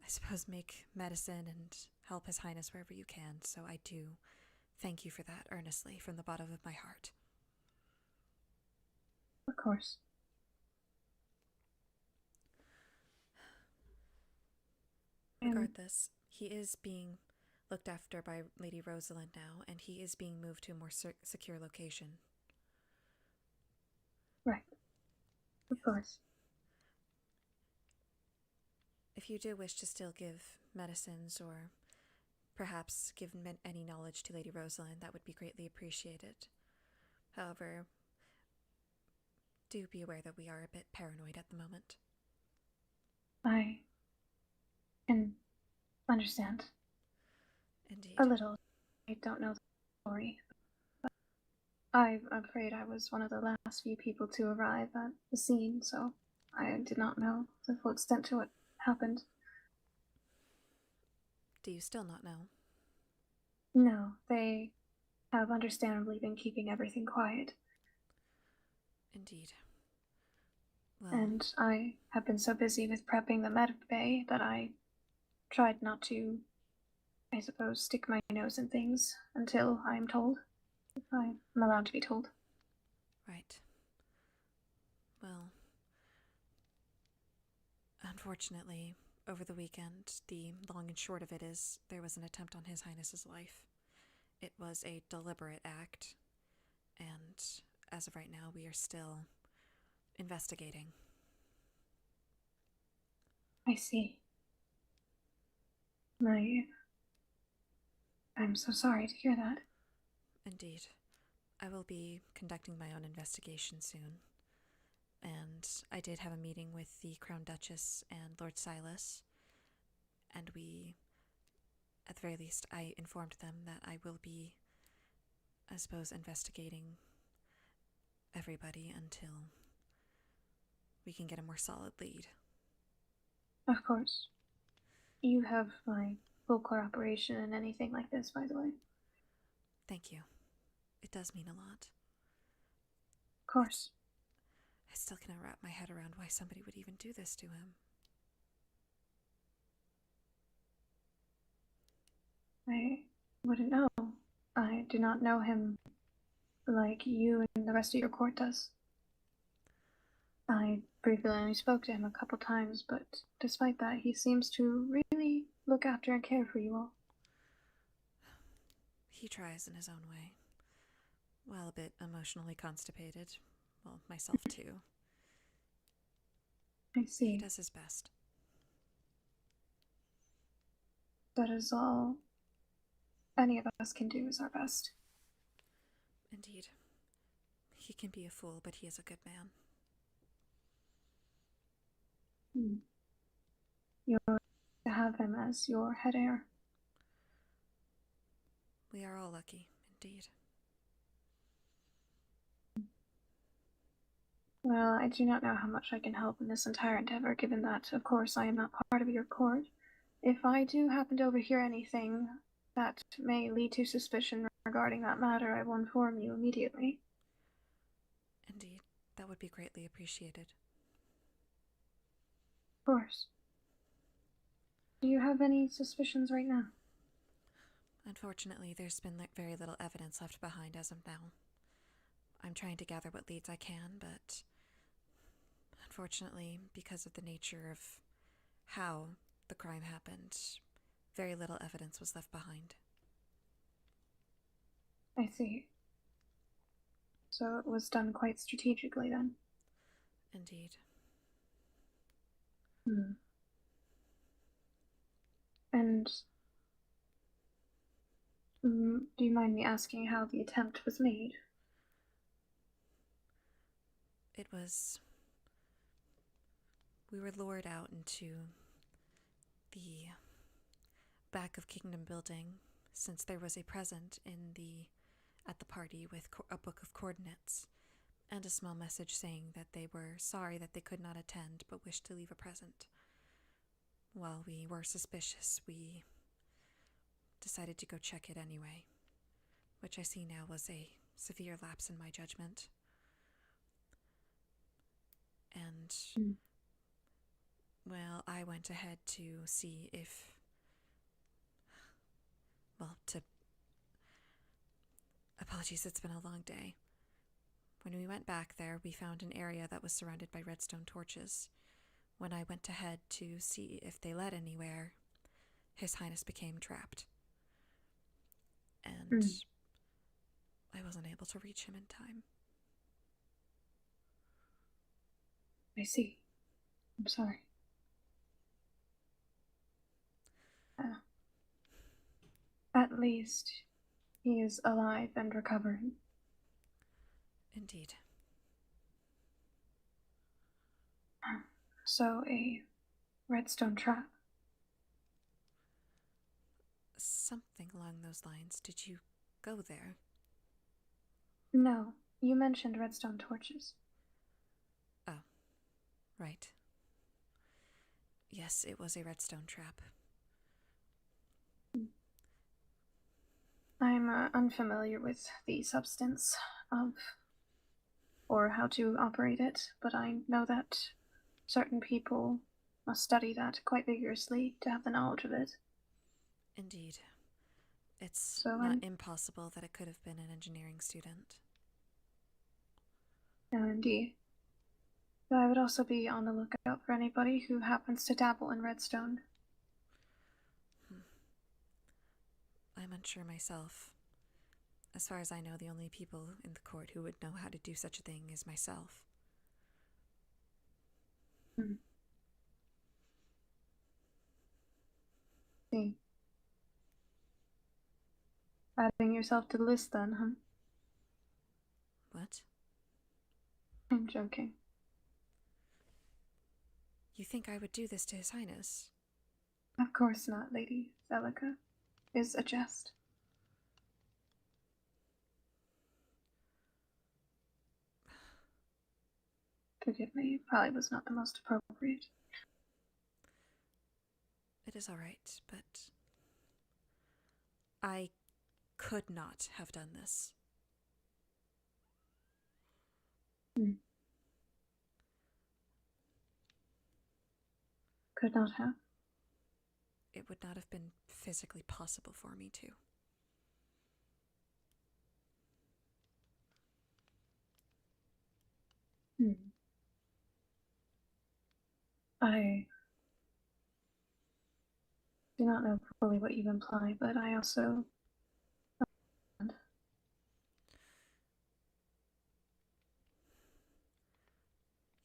I suppose, make medicine and help His Highness wherever you can, so I do thank you for that earnestly from the bottom of my heart. Of course. Regardless, he is being looked after by Lady Rosalind now, and he is being moved to a more secure location. Right. Of course. If you do wish to still give medicines or perhaps give any knowledge to Lady Rosalind, that would be greatly appreciated. However, do be aware that we are a bit paranoid at the moment. I can understand. Indeed. A little. I don't know the story, but I'm afraid I was one of the last few people to arrive at the scene, so I did not know the full extent to what happened. Do you still not know? No, they have understandably been keeping everything quiet. Indeed. Well, And I have been so busy with prepping the med bay that I tried not to, I suppose, stick my nose in things until I'm told. If I'm allowed to be told. right. Well, unfortunately, over the weekend, the long and short of it is there was an attempt on His Highness's life. It was a deliberate act, and as of right now, we are still investigating. I see. I'm so sorry to hear that. Indeed. I will be conducting my own investigation soon. And I did have a meeting with the Crown Duchess and Lord Silas, and at the very least, I informed them that I will be, I suppose, investigating everybody until we can get a more solid lead. Of course. You have my full cooperation in anything like this, by the way. Thank you. it does mean a lot. Of course. I still cannot wrap my head around why somebody would even do this to him. I wouldn't know. I do not know him like you and the rest of your court does. I briefly only spoke to him a couple times, but despite that, he seems to really look after and care for you all. He tries in his own way. Well, a bit emotionally constipated. Well, myself too. I see. He does his best. That is all any of us can do is our best. Indeed. He can be a fool, but he is a good man. You're to have him as your head heir. We are all lucky, indeed. Well, I do not know how much I can help in this entire endeavor, given that, of course, I am not part of your court. If I do happen to overhear anything that may lead to suspicion regarding that matter, I will inform you immediately. Indeed, that would be greatly appreciated. Of course. Do you have any suspicions right now? Unfortunately, there's been very little evidence left behind as of now. I'm trying to gather what leads I can, but unfortunately, because of the nature of how the crime happened, very little evidence was left behind. I see. So it was done quite strategically then? Indeed. And do you mind me asking how the attempt was made? It was... We were lured out into the back of Kingdom Building, since there was a present at the party with a book of coordinates and a small message saying that they were sorry that they could not attend but wished to leave a present. While we were suspicious, we decided to go check it anyway, which I see now was a severe lapse in my judgment. And, well, I went ahead to see if, apologies, it's been a long day. When we went back there, we found an area that was surrounded by redstone torches. When I went ahead to see if they led anywhere, His Highness became trapped. And I wasn't able to reach him in time. I see. I'm sorry. At least he is alive and recovering. Indeed. So, a redstone trap? Something along those lines. Did you go there? No, you mentioned redstone torches. Oh, right. Yes, it was a redstone trap. I'm unfamiliar with the substance or how to operate it, but I know that certain people must study that quite vigorously to have the knowledge of it. Indeed. It's not impossible that it could have been an engineering student. No, indeed. But I would also be on the lookout for anybody who happens to dabble in redstone. I'm unsure myself. As far as I know, the only people in the court who would know how to do such a thing is myself. See. Adding yourself to the list then, huh? What? I'm joking. You think I would do this to His Highness? Of course not, Lady Celica. Is a jest. Forgive me, it probably was not the most appropriate. It is all right, but I could not have done this. could not have? It would not have been physically possible for me to. I do not know fully what you imply, but I also...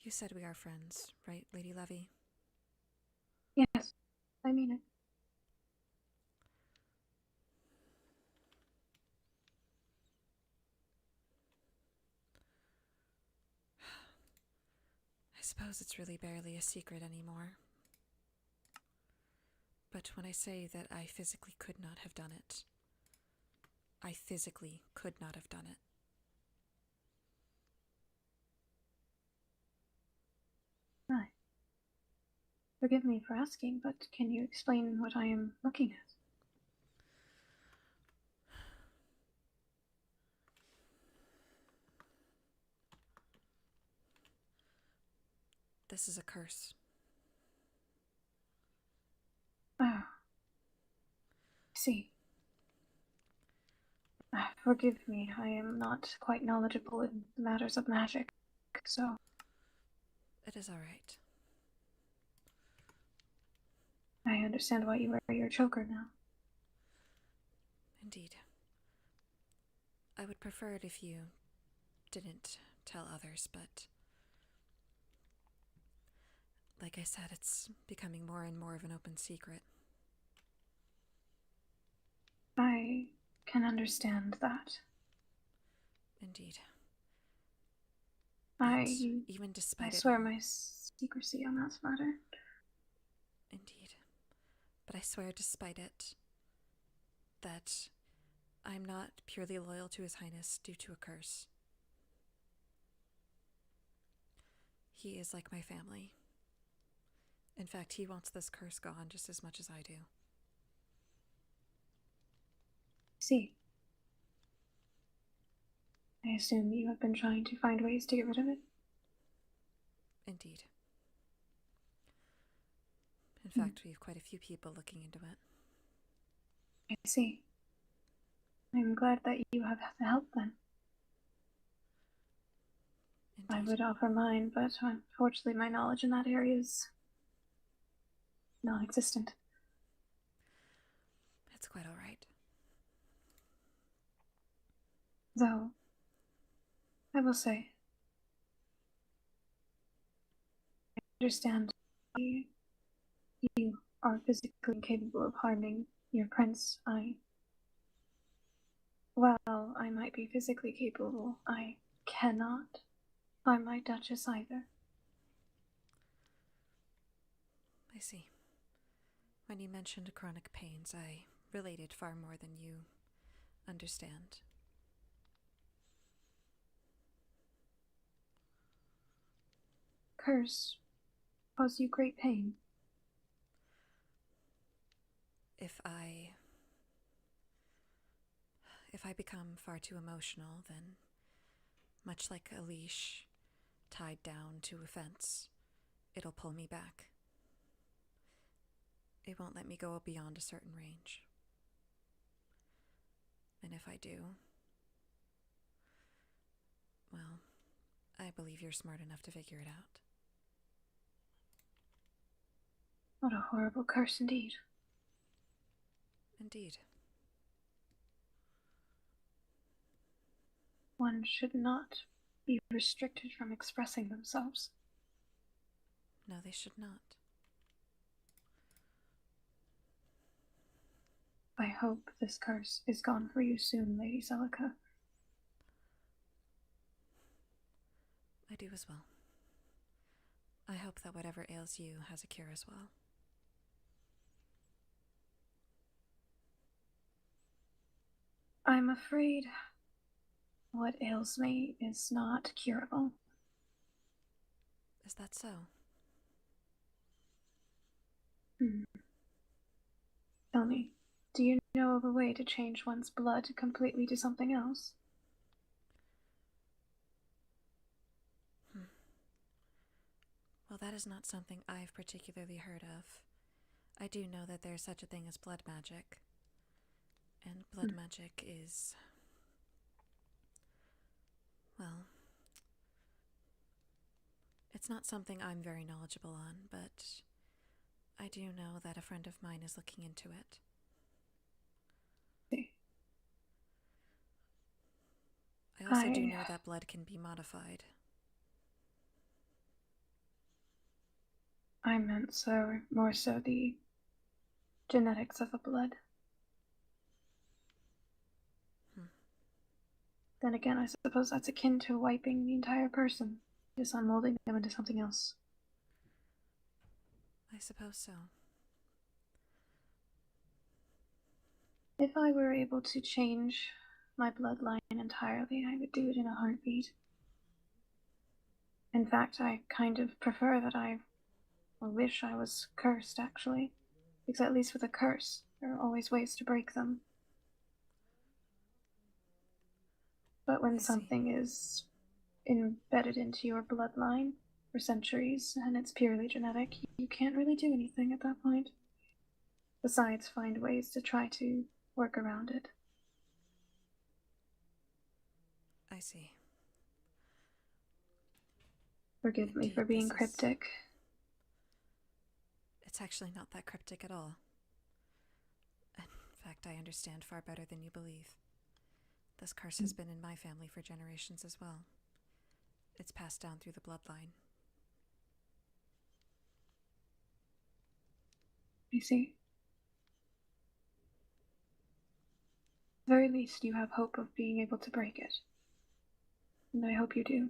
You said we are friends, right, Lady Levy? Yes, I mean it. I suppose it's really barely a secret anymore. But when I say that I physically could not have done it, I physically could not have done it. Right. Forgive me for asking, but can you explain what I am looking at? This is a curse. Oh. I see. Forgive me, I am not quite knowledgeable in matters of magic, so... It is all right. I understand why you wear your choker now. Indeed. I would prefer it if you didn't tell others, but... like I said, it's becoming more and more of an open secret. I can understand that. Indeed. Even despite I swear my secrecy on that matter. Indeed. But I swear despite it, that I'm not purely loyal to His Highness due to a curse. He is like my family. In fact, he wants this curse gone just as much as I do. See. I assume you have been trying to find ways to get rid of it? Indeed. In fact, we have quite a few people looking into it. I see. I'm glad that you have help then. Indeed. I would offer mine, but unfortunately my knowledge in that area is non-existent. It's quite all right. Though, I will say, I understand you are physically incapable of harming your prince. While I might be physically capable, I cannot harm my Duchess either. I see. When you mentioned chronic pains, I related far more than you understand. Curse cause you great pain. If I become far too emotional, then, much like a leash tied down to a fence, it'll pull me back. It won't let me go beyond a certain range. And if I do, well, I believe you're smart enough to figure it out. What a horrible curse indeed. Indeed. One should not be restricted from expressing themselves. No, they should not. I hope this curse is gone for you soon, Lady Celica. I do as well. I hope that whatever ails you has a cure as well. I'm afraid what ails me is not curable. Is that so? Tell me, do you know of a way to change one's blood completely to something else? Well, that is not something I've particularly heard of. I do know that there's such a thing as blood magic. And blood magic is... well... it's not something I'm very knowledgeable on, but I do know that a friend of mine is looking into it. I also do know that blood can be modified. I meant more so the genetics of a blood. Then again, I suppose that's akin to wiping the entire person, just unmolding them into something else. I suppose so. If I were able to change my bloodline entirely, I would do it in a heartbeat. In fact, I kind of prefer that or wish I was cursed, actually. Because at least with a curse, there are always ways to break them. But when something is embedded into your bloodline for centuries, and it's purely genetic, you can't really do anything at that point. Besides, find ways to try to work around it. I see. Forgive me for being cryptic. It's actually not that cryptic at all. In fact, I understand far better than you believe. This curse has been in my family for generations as well. It's passed down through the bloodline. I see. At the very least, you have hope of being able to break it. And I hope you do.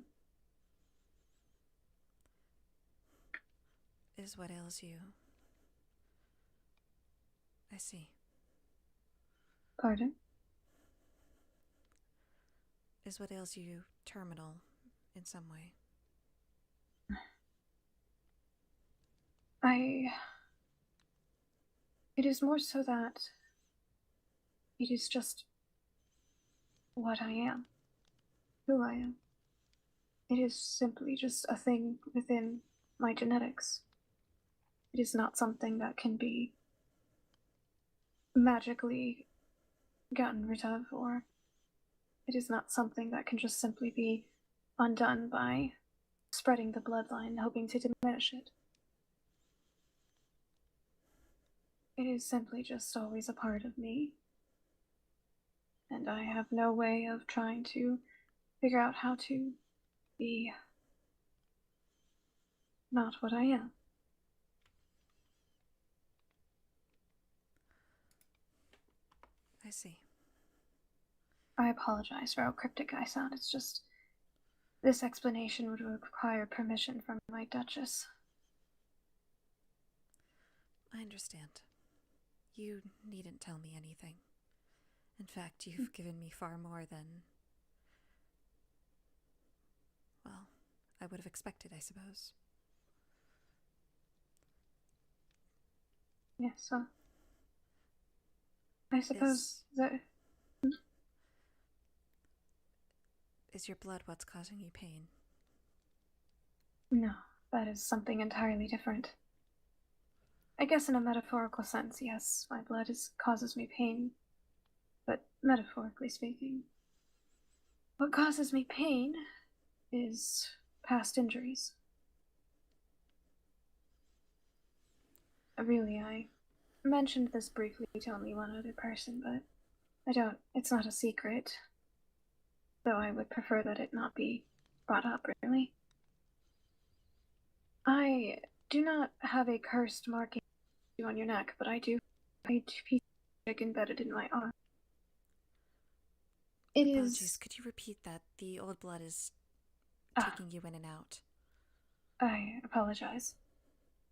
Is what ails you. I see. Pardon? Is what ails you terminal in some way? It is more so that it is just what I am, who I am. It is simply just a thing within my genetics. It is not something that can be magically gotten rid of, or it is not something that can just simply be undone by spreading the bloodline, hoping to diminish it. It is simply just always a part of me. And I have no way of trying to figure out how to be not what I am. I see. I apologize for how cryptic I sound. It's just, this explanation would require permission from my Duchess. I understand. You needn't tell me anything. In fact, you've given me far more than, well, I would have expected, I suppose. Yes, I suppose that... Is your blood what's causing you pain? No, that is something entirely different. I guess in a metaphorical sense, yes, my blood causes me pain. But metaphorically speaking, what causes me pain is past injuries. Really, I mentioned this briefly to only one other person, but it's not a secret. Though I would prefer that it not be brought up, really. I do not have a cursed marking on your neck, but I do have a piece of magic embedded in my arm. Apologies, could you repeat that? The old blood is taking you in and out. I apologize.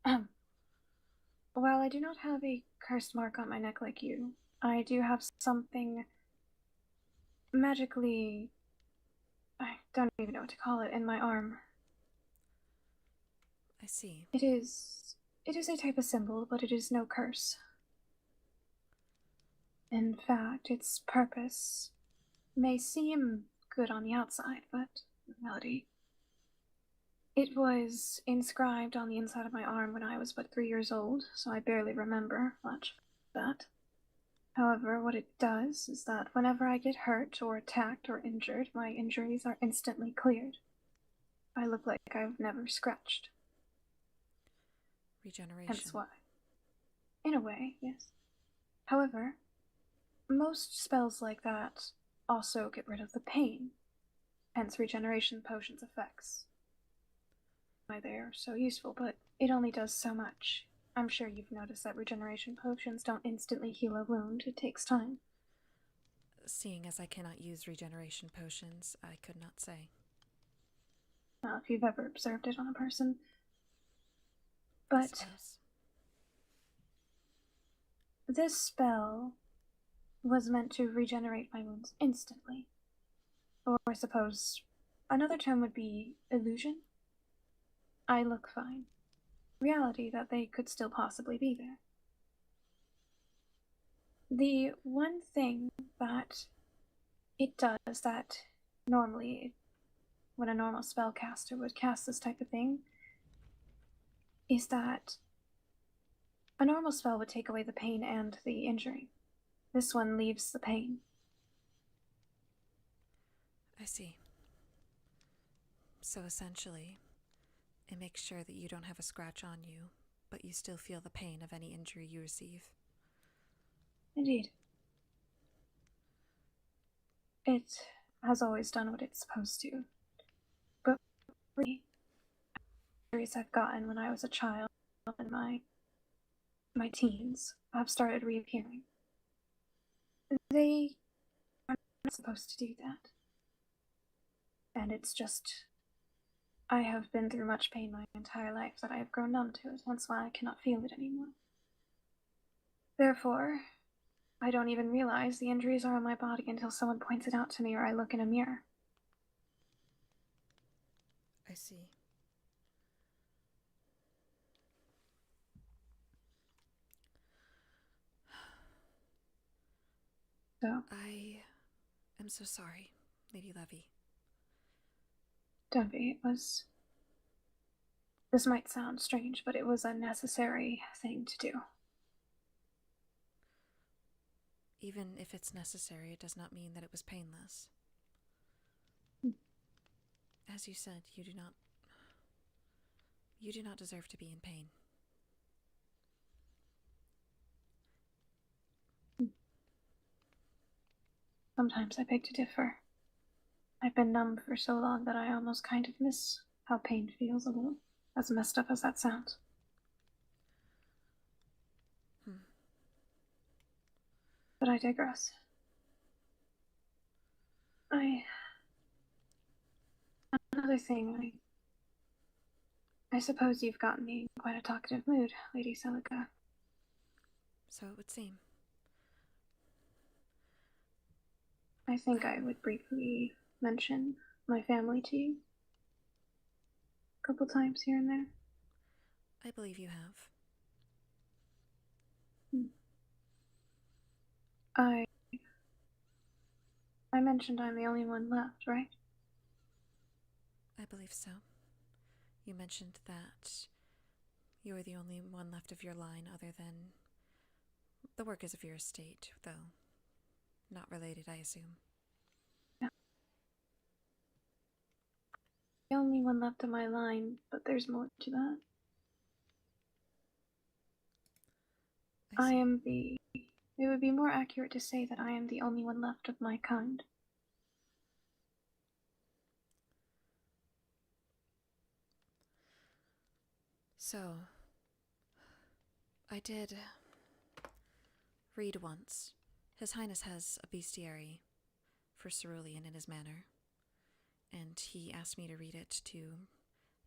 While I do not have a cursed mark on my neck like you, I do have something magically, I don't even know what to call it, in my arm. I see. It is a type of symbol, but it is no curse. In fact, its purpose may seem good on the outside, but in reality, It was inscribed on the inside of my arm when I was but 3 years old, so I barely remember much of that. However, what it does is that whenever I get hurt or attacked or injured, my injuries are instantly cleared. I look like I've never scratched. Regeneration. Hence why. In a way, yes. However, most spells like that also get rid of the pain, hence regeneration potions' effects. Why they are so useful, but it only does so much. I'm sure you've noticed that regeneration potions don't instantly heal a wound. It takes time. Seeing as I cannot use regeneration potions, I could not say. If you've ever observed it on a person. But this spell was meant to regenerate my wounds instantly. Or I suppose another term would be illusion. I look fine. Reality that they could still possibly be there. The one thing that it does that normally, when a normal spellcaster would cast this type of thing, is that a normal spell would take away the pain and the injury. This one leaves the pain. I see. So essentially, it makes sure that you don't have a scratch on you, but you still feel the pain of any injury you receive. Indeed. It has always done what it's supposed to. But really, injuries I've gotten when I was a child and my teens have started reappearing. They are not supposed to do that. And it's just, I have been through much pain my entire life that I have grown numb to it, hence why I cannot feel it anymore. Therefore, I don't even realize the injuries are on my body until someone points it out to me or I look in a mirror. I see. So, I am so sorry, Lady Levy. Don't be. This might sound strange, but it was a necessary thing to do. Even if it's necessary, it does not mean that it was painless. As you said, you do not deserve to be in pain. Sometimes I beg to differ. I've been numb for so long that I almost kind of miss how pain feels a little, as messed up as that sounds. But I digress. Another thing, I suppose you've gotten me in quite a talkative mood, Lady Celica. So it would seem. I think I would briefly mention my family to you. A couple times here and there. I believe you have. I mentioned I'm the only one left, right? I believe so. You mentioned that you're the only one left of your line other than the workers of your estate, though not related, I assume. Yeah. The only one left of my line, but there's more to that. It would be more accurate to say that I am the only one left of my kind. So, I did read once. His Highness has a bestiary for cerulean in his manor, and he asked me to read it to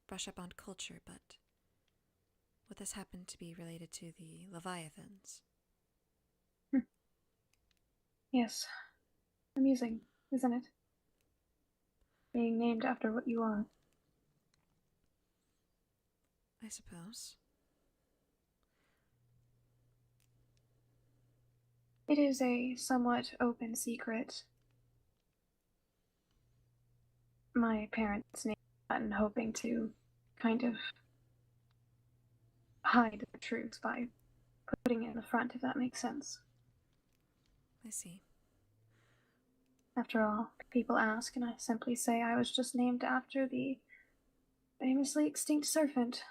brush up on culture, but would this happen to be related to the Leviathans? Yes. Amusing, isn't it? Being named after what you are. I suppose. It is a somewhat open secret. My parents named that and hoping to kind of hide the truth by putting it in the front, if that makes sense. I see. After all, people ask, and I simply say I was just named after the famously extinct serpent.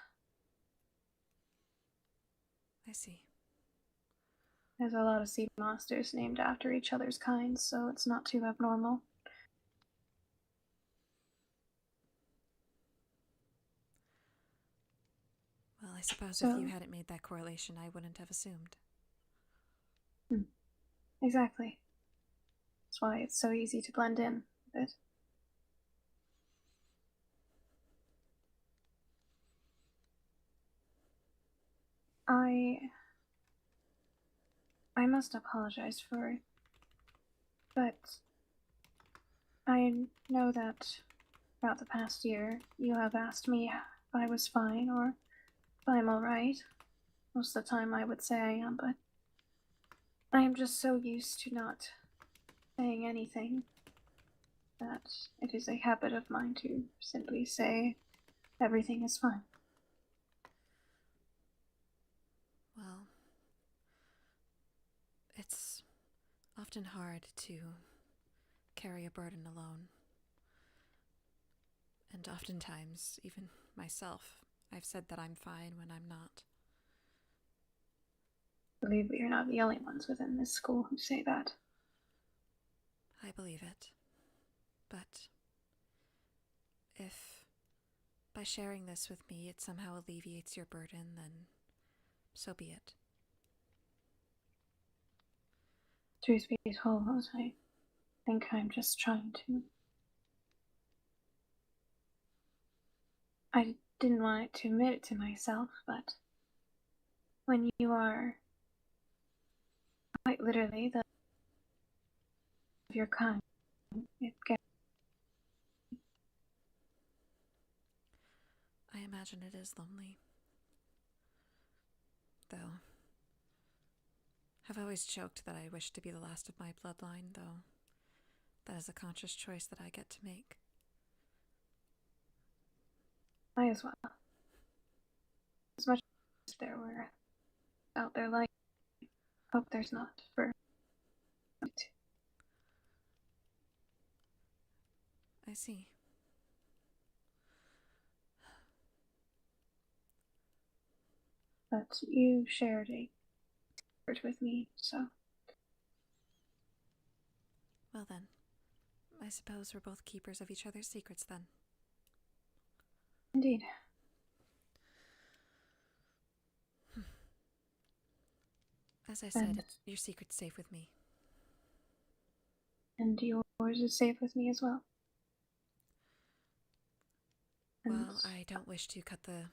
I see. There's a lot of sea monsters named after each other's kinds, so it's not too abnormal. Well, I suppose So- if you hadn't made that correlation, I wouldn't have assumed. Exactly. That's why it's so easy to blend in with it. I must apologize for it, but I know that throughout the past year you have asked me if I was fine or if I'm alright. Most of the time I would say I am, but I am just so used to not saying anything that it is a habit of mine to simply say everything is fine. Well, it's often hard to carry a burden alone. And oftentimes, even myself, I've said that I'm fine when I'm not. Believe me, you're not the only ones within this school who say that. I believe it. But if by sharing this with me it somehow alleviates your burden, then so be it. Truth be told, I think I'm just trying to... I didn't want to admit it to myself, but when you are quite literally the of your kind, it gets... I imagine it is lonely. Though, I've always joked that I wish to be the last of my bloodline, though that is a conscious choice that I get to make. I as well. As much as there were out there like, hope there's not for... I see. But you shared a secret with me, so... Well then, I suppose we're both keepers of each other's secrets then. Indeed. As I said, your secret's safe with me. And yours is safe with me as well. Well, I don't wish to cut the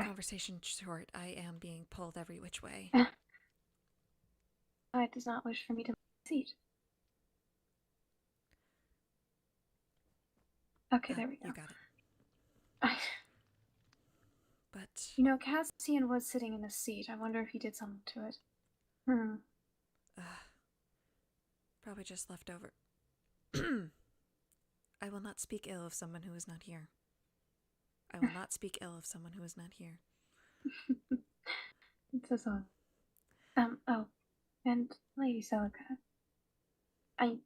conversation short. I am being pulled every which way. I does not wish for me to seat. Okay, there we go. You got it. But... You know, Cassian was sitting in the seat. I wonder if he did something to it. Probably just left over. I will not speak ill of someone who is not here. I will not speak ill of someone who is not here. It's a song. Oh, and Lady Celica, I,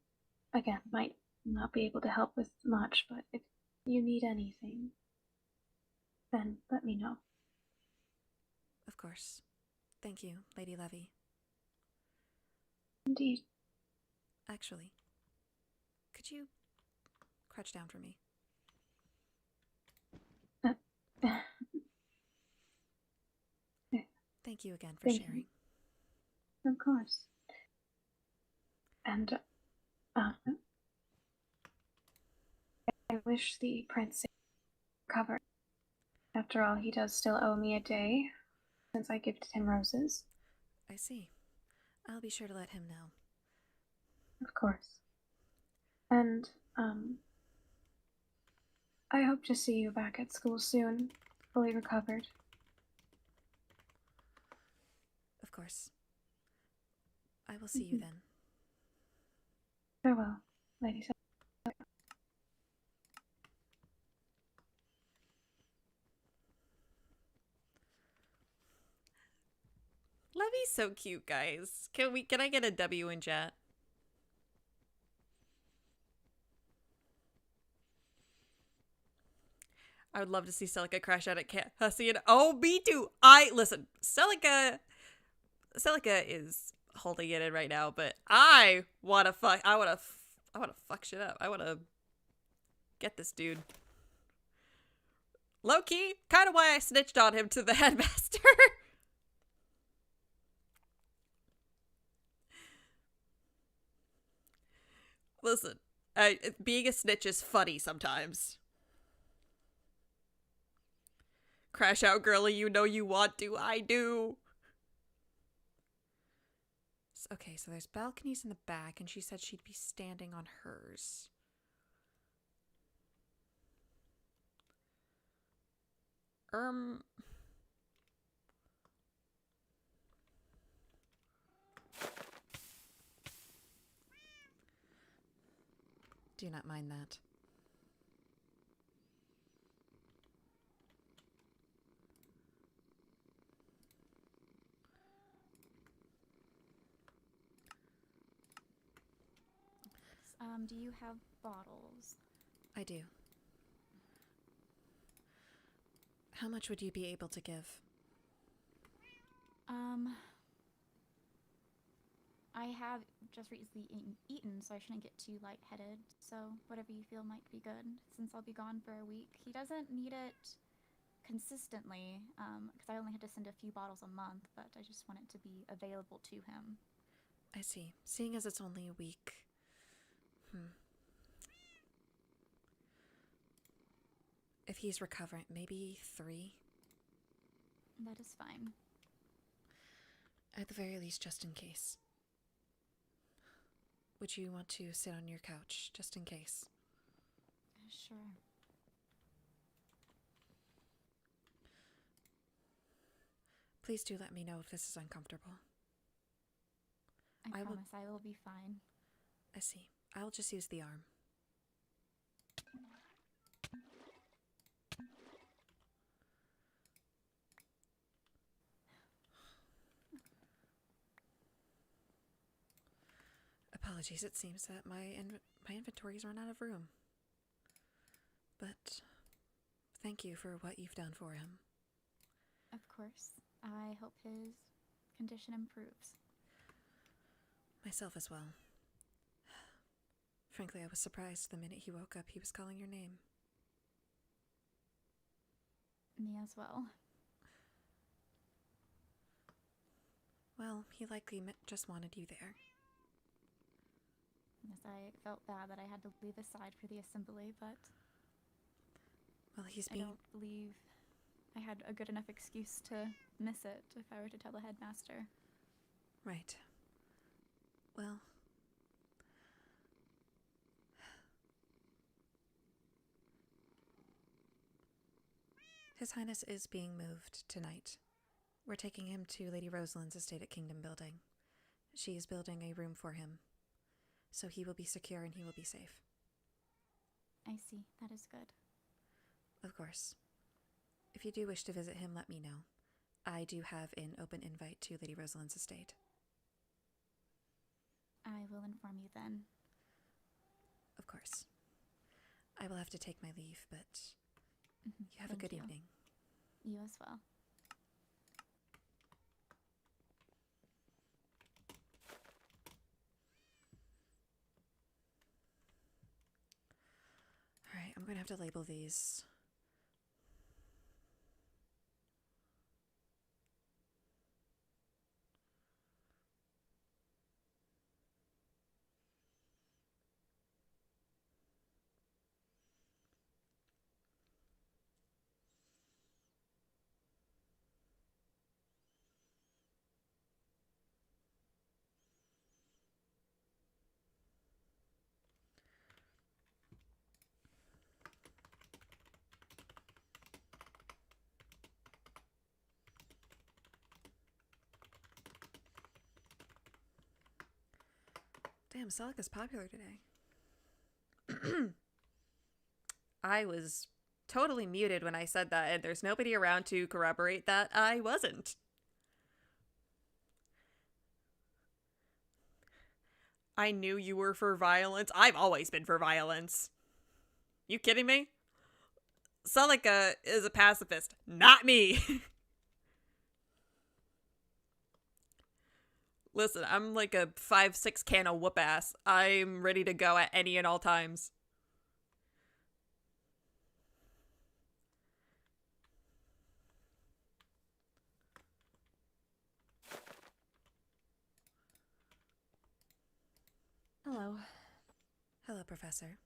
again, might not be able to help with much, but if you need anything, then let me know. Of course. Thank you, Lady Levy. Indeed. Actually, could you crouch down for me? Thank you again for sharing. Of course. And, I wish the prince recovered. After all, he does still owe me a day, since I gifted him roses. I see. I'll be sure to let him know. Of course. And, I hope to see you back at school soon, fully recovered. Of course. I will see you then. Farewell, ladies. That'd be so cute, guys. Can I get a W in chat? I would love to see Celica crash out at Hussey and oh, me too. Listen, Celica is holding it in right now, but I wanna fuck shit up. I wanna get this dude. Low key, kind of why I snitched on him to the headmaster. Listen, being a snitch is funny sometimes. Crash out, girly, you know you want to. I do. Okay, so there's balconies in the back, and she said she'd be standing on hers. Do not mind that. Do you have bottles? I do. How much would you be able to give? I have just recently eaten, so I shouldn't get too lightheaded. So whatever you feel might be good, since I'll be gone for a week. He doesn't need it consistently, because I only had to send a few bottles a month, but I just want it to be available to him. I see. Seeing as it's only a week. If he's recovering, maybe 3? That is fine. At the very least, just in case. Would you want to sit on your couch, just in case? Sure. Please do let me know if this is uncomfortable. I promise I will be fine. I see. I'll just use the arm. Apologies, it seems that my inventory's run out of room. But thank you for what you've done for him. Of course. I hope his condition improves. Myself as well. Frankly, I was surprised the minute he woke up he was calling your name. Me as well. Well, he likely just wanted you there. Yes, I felt bad that I had to leave aside for the assembly, but well, I don't believe I had a good enough excuse to miss it if I were to tell the headmaster. Right. Well, His Highness is being moved tonight. We're taking him to Lady Rosalind's estate at Kingdom Building. She is building a room for him, so he will be secure and he will be safe. I see. That is good. Of course. If you do wish to visit him, let me know. I do have an open invite to Lady Rosalind's estate. I will inform you then. Of course. I will have to take my leave, but you have Thank a good you. evening. You as well. Alright, I'm going to have to label these. Damn, Celica's popular today. I was totally muted when I said that, and there's nobody around to corroborate that I wasn't. I knew you were for violence. I've always been for violence. You kidding me? Celica is a pacifist, not me. Listen, I'm like a 5'6" can of whoop ass. I'm ready to go at any and all times. Hello. Hello, Professor.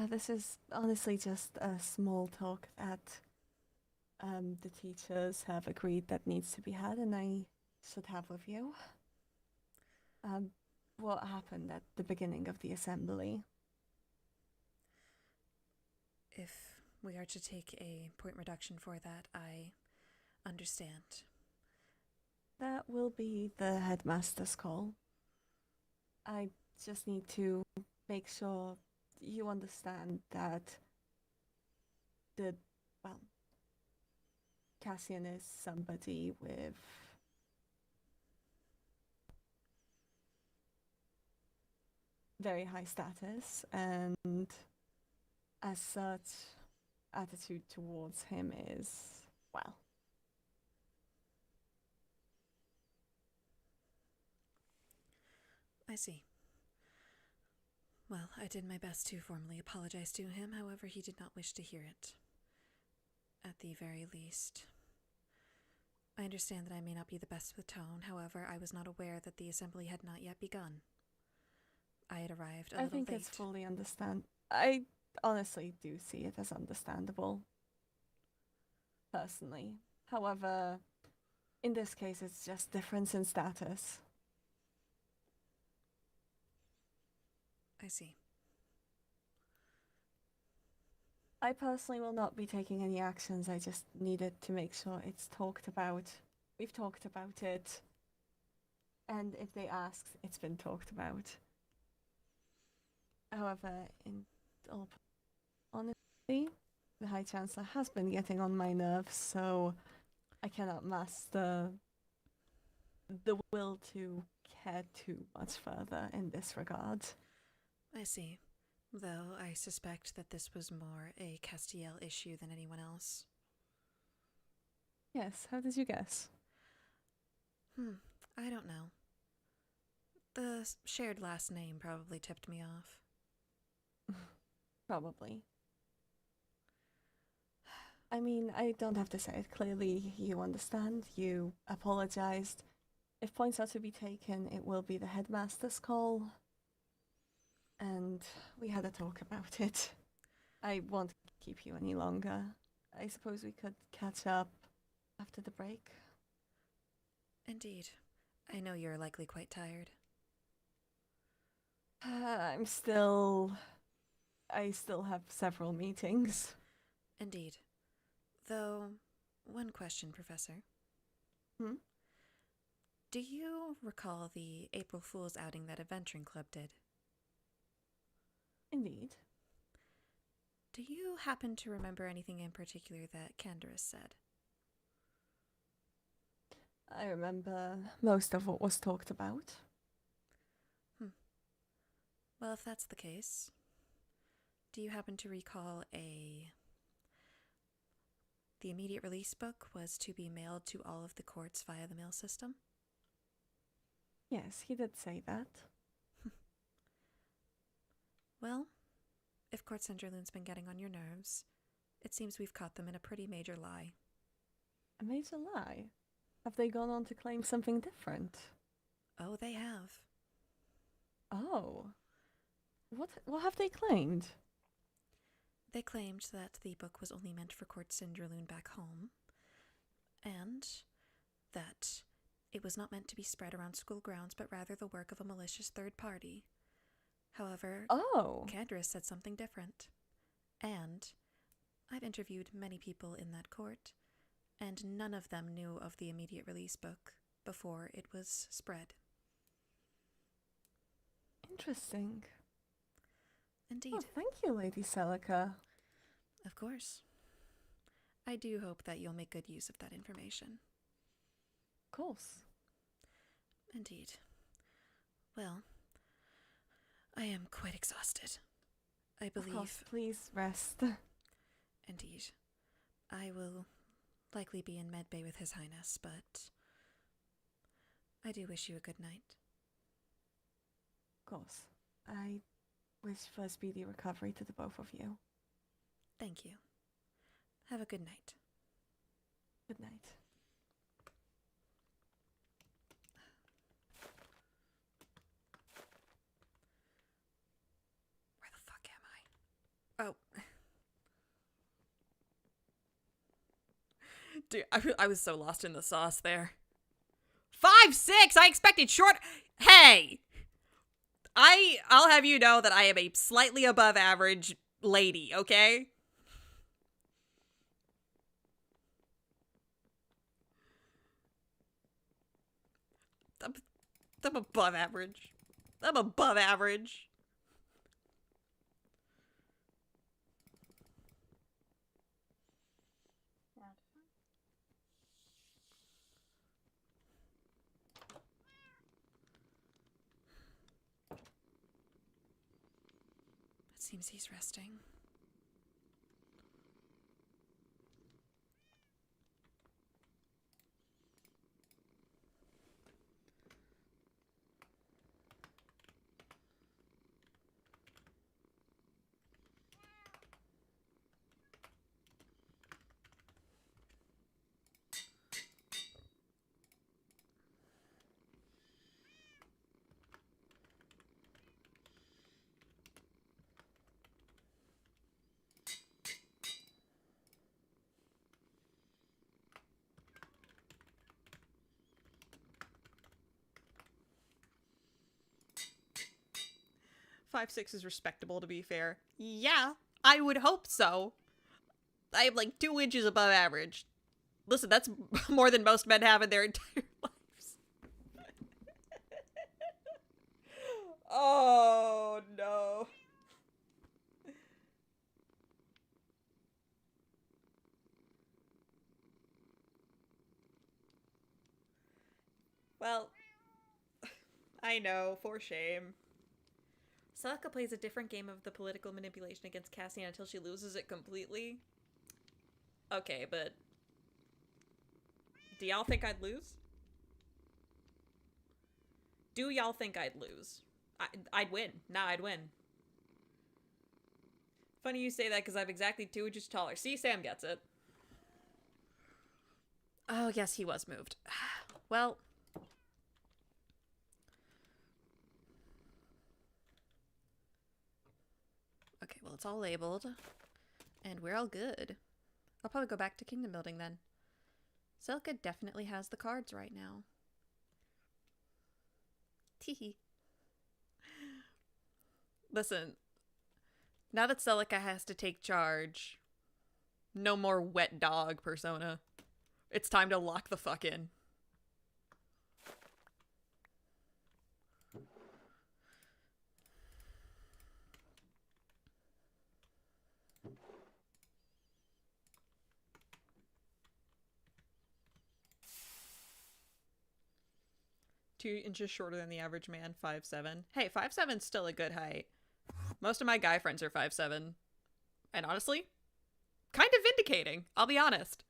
This is honestly just a small talk that the teachers have agreed that needs to be had, and I should have with you. What happened at the beginning of the assembly? If we are to take a point reduction for that, I understand. That will be the headmaster's call. I just need to make sure you understand that Cassian is somebody with very high status, and as such, attitude towards him is, well, I see. Well, I did my best to formally apologize to him, however, he did not wish to hear it. At the very least. I understand that I may not be the best with tone, however, I was not aware that the assembly had not yet begun. I had arrived a little late. I think it's fully I honestly do see it as understandable. Personally. However, in this case, it's just difference in status. I see. I personally will not be taking any actions. I just needed to make sure it's talked about. We've talked about it. And if they ask, it's been talked about. However, in all honesty, the High Chancellor has been getting on my nerves, so I cannot master the will to care too much further in this regard. I see. Though I suspect that this was more a Castiel issue than anyone else. Yes, how did you guess? I don't know. The shared last name probably tipped me off. Probably. I mean, I don't have to say it. Clearly, you understand. You apologized. If points are to be taken, it will be the headmaster's call. And we had a talk about it. I won't keep you any longer. I suppose we could catch up after the break. Indeed. I know you're likely quite tired. I still have several meetings. Indeed. Though, one question, Professor. Do you recall the April Fool's outing that Adventuring Club did? Indeed. Do you happen to remember anything in particular that Candaris said? I remember most of what was talked about. Well, if that's the case, do you happen to recall the immediate release book was to be mailed to all of the courts via the mail system? Yes, he did say that. Well, if Court Centerloon's been getting on your nerves, it seems we've caught them in a pretty major lie. A major lie? Have they gone on to claim something different? Oh, they have. Oh. What have they claimed? They claimed that the book was only meant for Court Cinderloon back home, and that it was not meant to be spread around school grounds, but rather the work of a malicious third party. However, Candaris said something different. And I've interviewed many people in that court, and none of them knew of the immediate release book before it was spread. Interesting. Indeed. Oh, thank you, Lady Celica. Of course. I do hope that you'll make good use of that information. Of course. Indeed. Well, I am quite exhausted. I believe. Of course, please rest. Indeed. I will likely be in medbay with His Highness, but I do wish you a good night. Of course. I wish for a speedy recovery to the both of you. Thank you. Have a good night. Good night. Where the fuck am I? Oh. Dude, I was so lost in the sauce there. 5'6"! I expected short. Hey! I'll have you know that I am a slightly above average lady, okay? I'm above average. I'm above average. It seems he's resting. Five six is respectable, to be fair. Yeah, I would hope so. I am like 2 inches above average. Listen, that's more than most men have in their entire lives. Oh, no. Well, I know, for shame. Celica plays a different game of the political manipulation against Cassian until she loses it completely. Okay, but do y'all think I'd lose? Do y'all think I'd lose? I'd win. Nah, I'd win. Funny you say that because I'm exactly 2 inches taller. See, Sam gets it. Oh, yes, he was moved. Well... Okay, well, it's all labeled. And we're all good. I'll probably go back to Kingdom Building then. Celica definitely has the cards right now. Teehee. Listen, now that Celica has to take charge, no more wet dog persona. It's time to lock the fuck in. Two inches shorter than the average man, 5'7". Hey, 5'7's still a good height. Most of my guy friends are 5'7". And honestly, kind of vindicating, I'll be honest.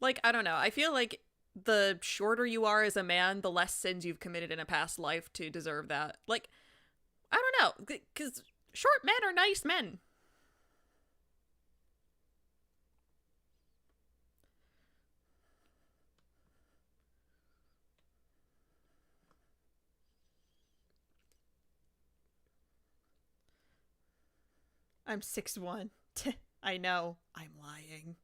Like, I don't know. I feel like the shorter you are as a man, the less sins you've committed in a past life to deserve that. Like, I don't know. Because short men are nice men. I'm 6'1". I know. I'm lying.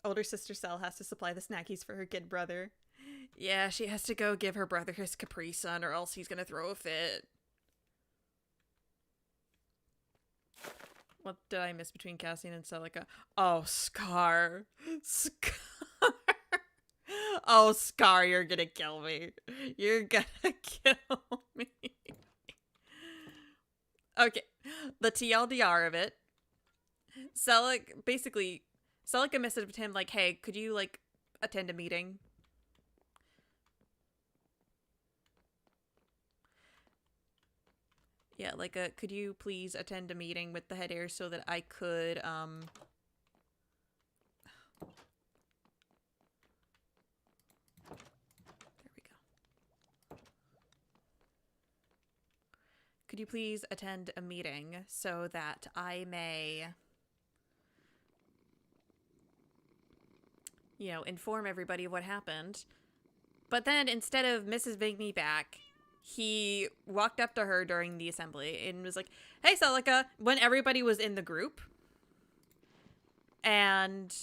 Older sister Cel has to supply the snackies for her kid brother. Yeah, she has to go give her brother his Capri Sun or else he's gonna throw a fit. What did I miss between Cassian and Celica? Oh, Scar. Scar. Oh, Scar, you're gonna kill me. You're gonna kill me. Okay, the TLDR of it. Celica, basically, Celica messaged him like, hey, could you, like, attend a meeting? Yeah, like, could you please attend a meeting with the head heir so that I could, there we go. Could you please attend a meeting so that I may, you know, inform everybody of what happened? But then instead of Mrs. Bring Me Back, he walked up to her during the assembly and was like, hey, Celica, when everybody was in the group. And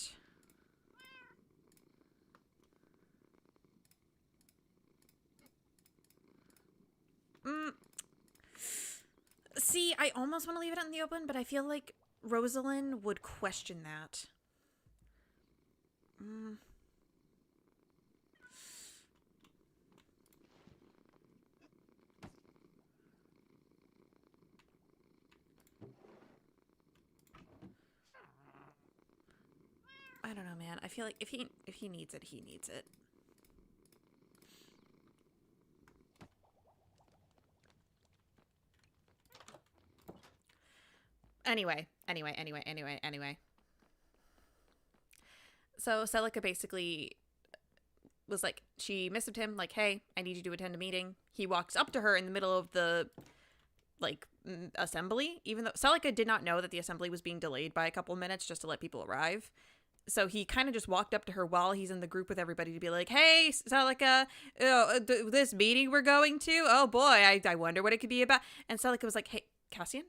see, I almost want to leave it out in the open, but I feel like Rosalind would question that. I don't know, man. I feel like if he needs it, he needs it. Anyway. So Celica basically was like, she messaged him like, hey, I need you to attend a meeting. He walks up to her in the middle of the, like, assembly, even though Celica did not know that the assembly was being delayed by a couple minutes just to let people arrive. So he kind of just walked up to her while he's in the group with everybody to be like, hey, Celica, this meeting we're going to, oh boy, I wonder what it could be about. And Celica was like, hey, Cassian,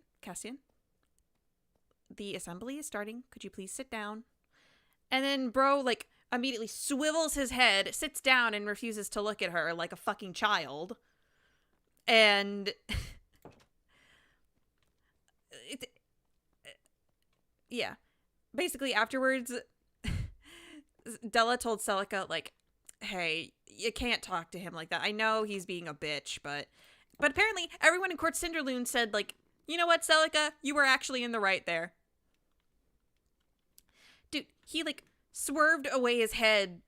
the assembly is starting. Could you please sit down? And then bro, like, immediately swivels his head, sits down, and refuses to look at her like a fucking child. And yeah. Basically, afterwards, Della told Celica, like, hey, you can't talk to him like that. I know he's being a bitch, but apparently everyone in Court Cinderloon said, like, you know what, Celica? You were actually in the right there. Dude, he, like, swerved away his head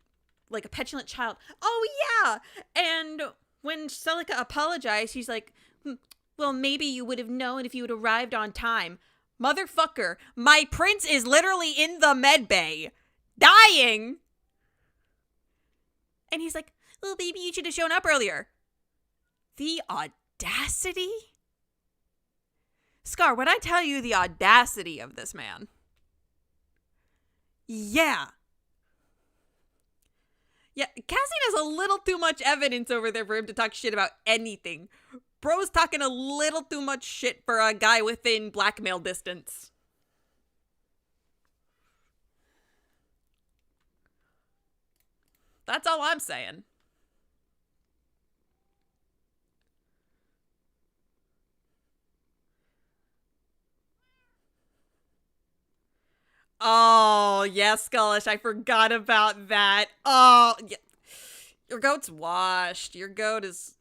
like a petulant child. Oh, yeah! And when Celica apologized, he's like, well, maybe you would have known if you had arrived on time. Motherfucker, my prince is literally in the med bay, dying. And he's like, well, maybe you should have shown up earlier. The audacity? Scar, when I tell you the audacity of this man. Yeah. Yeah, Cassian has a little too much evidence over there for him to talk shit about anything. Bro's talking a little too much shit for a guy within blackmail distance. That's all I'm saying. Oh, yes, Skullish, I forgot about that. Oh, yeah. Your goat's washed. Your goat is...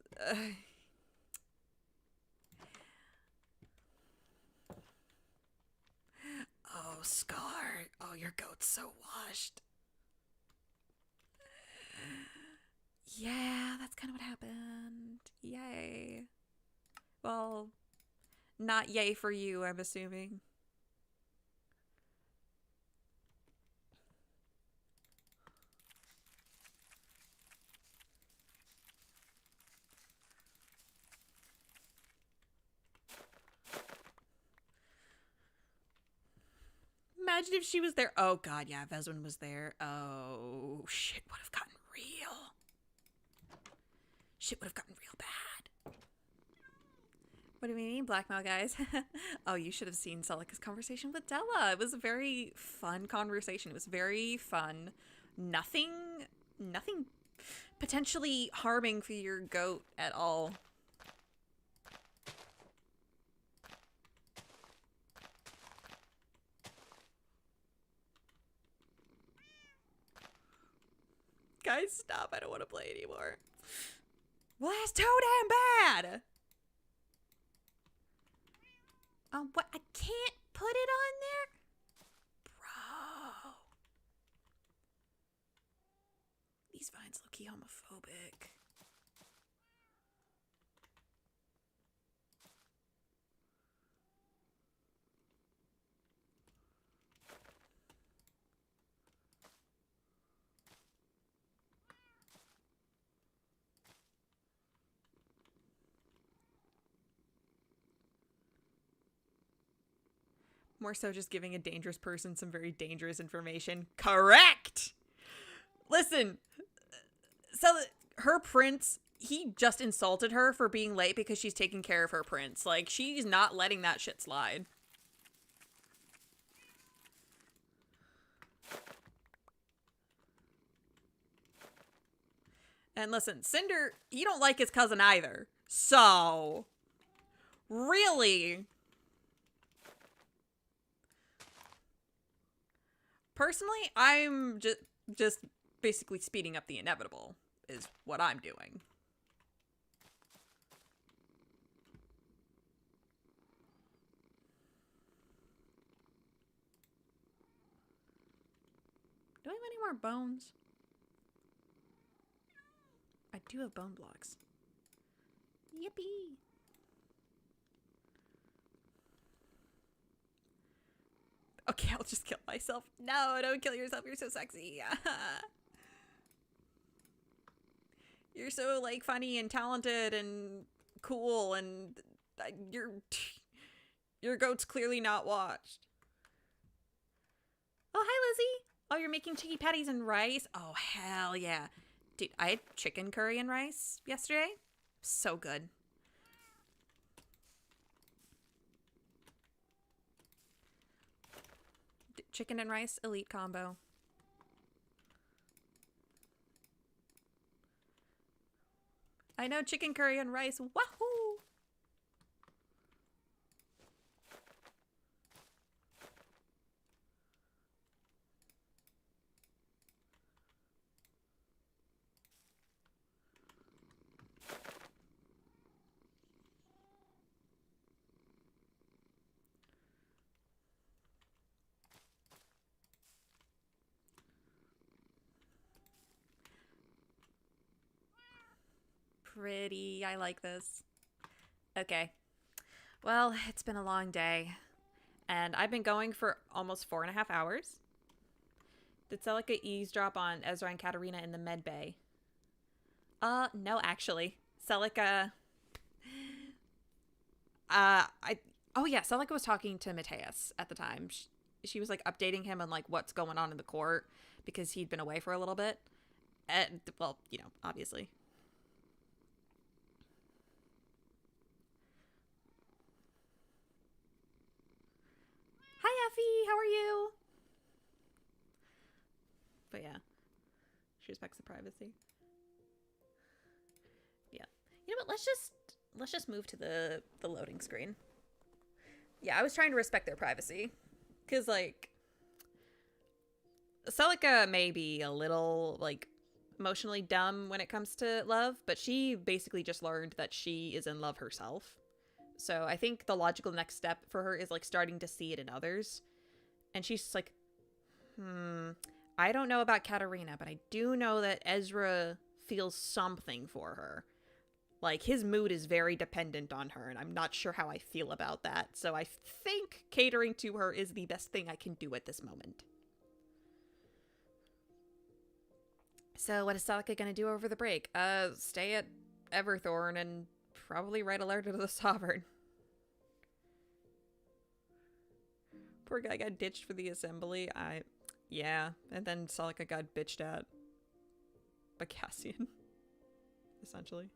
Oh, Scar. Oh, your goat's so washed. Yeah, that's kind of what happened. Yay. Well, not yay for you, I'm assuming. Imagine if she was there. Oh, God, yeah, Veswin was there. Oh, shit would have gotten real. Shit would have gotten real bad. What do you mean, blackmail, guys? Oh, you should have seen Celica's conversation with Della. It was a very fun conversation. It was very fun. Nothing potentially harming for your goat at all. Guys, stop. I don't want to play anymore. Well, that's too damn bad. What? I can't put it on there? Bro. These vines low-key homophobic. More so just giving a dangerous person some very dangerous information. Correct! Listen, so her prince, he just insulted her for being late because she's taking care of her prince. Like, she's not letting that shit slide. And listen, Cinder, he don't like his cousin either. So, really... Personally, I'm just basically speeding up the inevitable, is what I'm doing. Do I have any more bones? I do have bone blocks. Yippee! Okay, I'll just kill myself. No, don't kill yourself. You're so sexy. You're so, like, funny and talented and cool, and your goat's clearly not watched. Oh, hi, Lizzie. Oh, you're making chicky patties and rice? Oh, hell yeah. Dude, I had chicken curry and rice yesterday. So good. Chicken and rice, elite combo. I know, chicken curry and rice. Wahoo! Pretty. I like this. Okay. Well, it's been a long day. And I've been going for almost 4.5 hours. Did Celica eavesdrop on Ezra and Katarina in the med bay? No, actually. Celica... Oh yeah, Celica was talking to Mateus at the time. She was, like, updating him on, like, what's going on in the court because he'd been away for a little bit. And, well, you know, obviously. Hi, Effie. How are you? But yeah, she respects the privacy. Yeah. You know what? Let's just move to the loading screen. Yeah, I was trying to respect their privacy. Because, like, Celica may be a little, like, emotionally dumb when it comes to love, but she basically just learned that she is in love herself. So I think the logical next step for her is, like, starting to see it in others. And she's just like, I don't know about Katarina, but I do know that Ezra feels something for her. Like, his mood is very dependent on her, and I'm not sure how I feel about that. So I think catering to her is the best thing I can do at this moment. So what is Celica gonna do over the break? Stay at Everthorn and probably write a letter to the Sovereign. Poor guy got ditched for the assembly. Yeah. And then Celica got bitched at by Cassian. Essentially.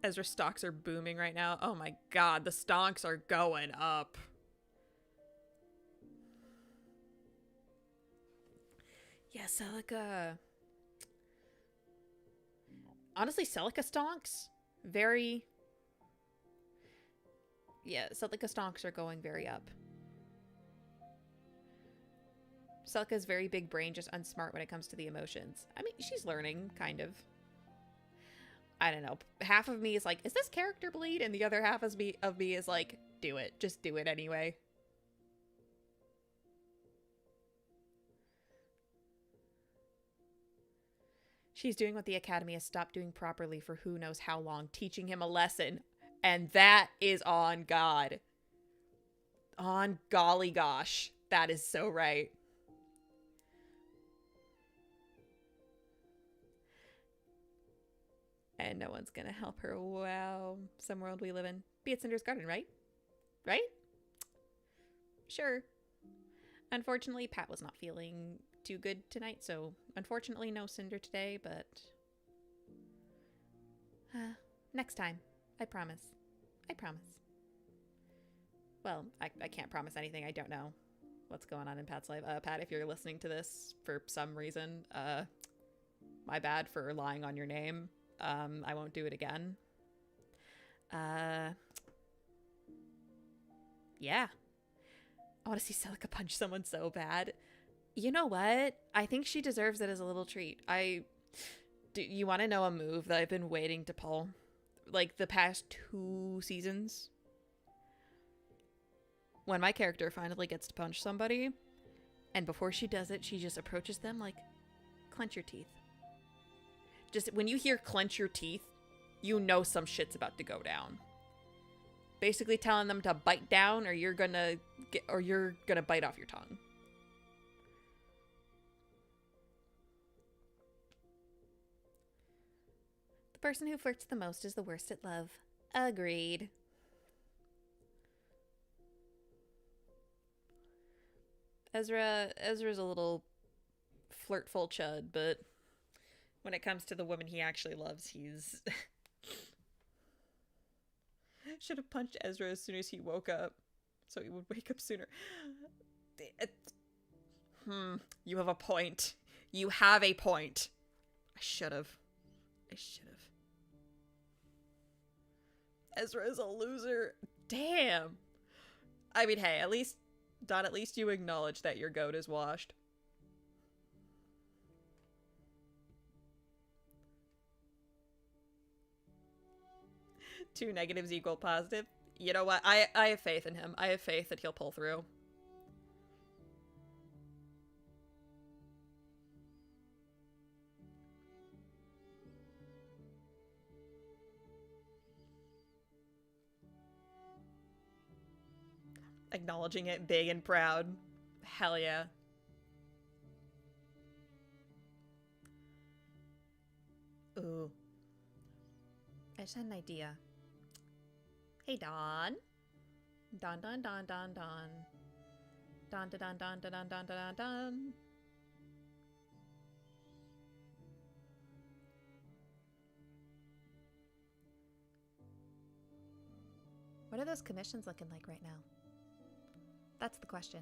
Ezra's stocks are booming right now. Oh my god, the stonks are going up. Yeah, Celica. Honestly, Celica stonks very... Yeah, Celica stonks are going very up. Celica's very big brain, just unsmart when it comes to the emotions. I mean, she's learning, kind of. I don't know. Half of me is like, is this character bleed? And the other half of me is like, do it. Just do it anyway. She's doing what the Academy has stopped doing properly for who knows how long, teaching him a lesson. And that is on God. On golly gosh. That is so right. And no one's gonna help her. Wow. Some world we live in. Be at Cinder's garden, right? Right? Sure. Unfortunately, Pat was not feeling too good tonight, so unfortunately no Cinder today, but next time. I promise. I promise. Well, I can't promise anything. I don't know what's going on in Pat's life. Pat, if you're listening to this for some reason, my bad for lying on your name. I won't do it again. Yeah. I want to see Celica punch someone so bad. You know what? I think she deserves it as a little treat. Do you want to know a move that I've been waiting to pull? Like the past 2 seasons? When my character finally gets to punch somebody, and before she does it, she just approaches them like, clench your teeth. Just when you hear clench your teeth, you know some shit's about to go down. Basically telling them to bite down or you're gonna bite off your tongue. The person who flirts the most is the worst at love. Agreed. Ezra's a little flirtful chud, but when it comes to the woman he actually loves, he's... Should have punched Ezra as soon as he woke up, so he would wake up sooner. You have a point. You have a point. I should have. Ezra is a loser. Damn. I mean, hey, at least you acknowledge that your goat is washed. Two negatives equal positive. You know what? I have faith in him. I have faith that he'll pull through. Acknowledging it big and proud. Hell yeah. Ooh. I just had an idea. Hey, Dawn. Dawn, Dawn, Dawn, Dawn, Dawn. Dawn, da, Dawn, Dawn, da, Dawn, Dawn, da, Dawn, Dawn. What are those commissions looking like right now? That's the question.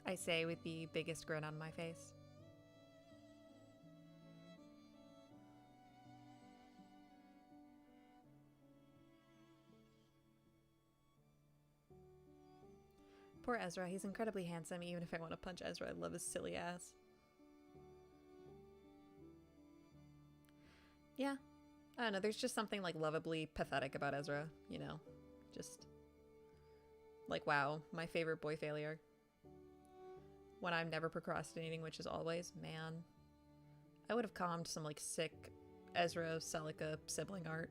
I say with the biggest grin on my face. Poor Ezra. He's incredibly handsome, even if I want to punch Ezra. I love his silly ass. Yeah. I don't know. There's just something, like, lovably pathetic about Ezra, you know? Just... like, wow. My favorite boy failure. When I'm never procrastinating, which is always, man. I would have calmed some, like, sick Ezra Celica sibling art.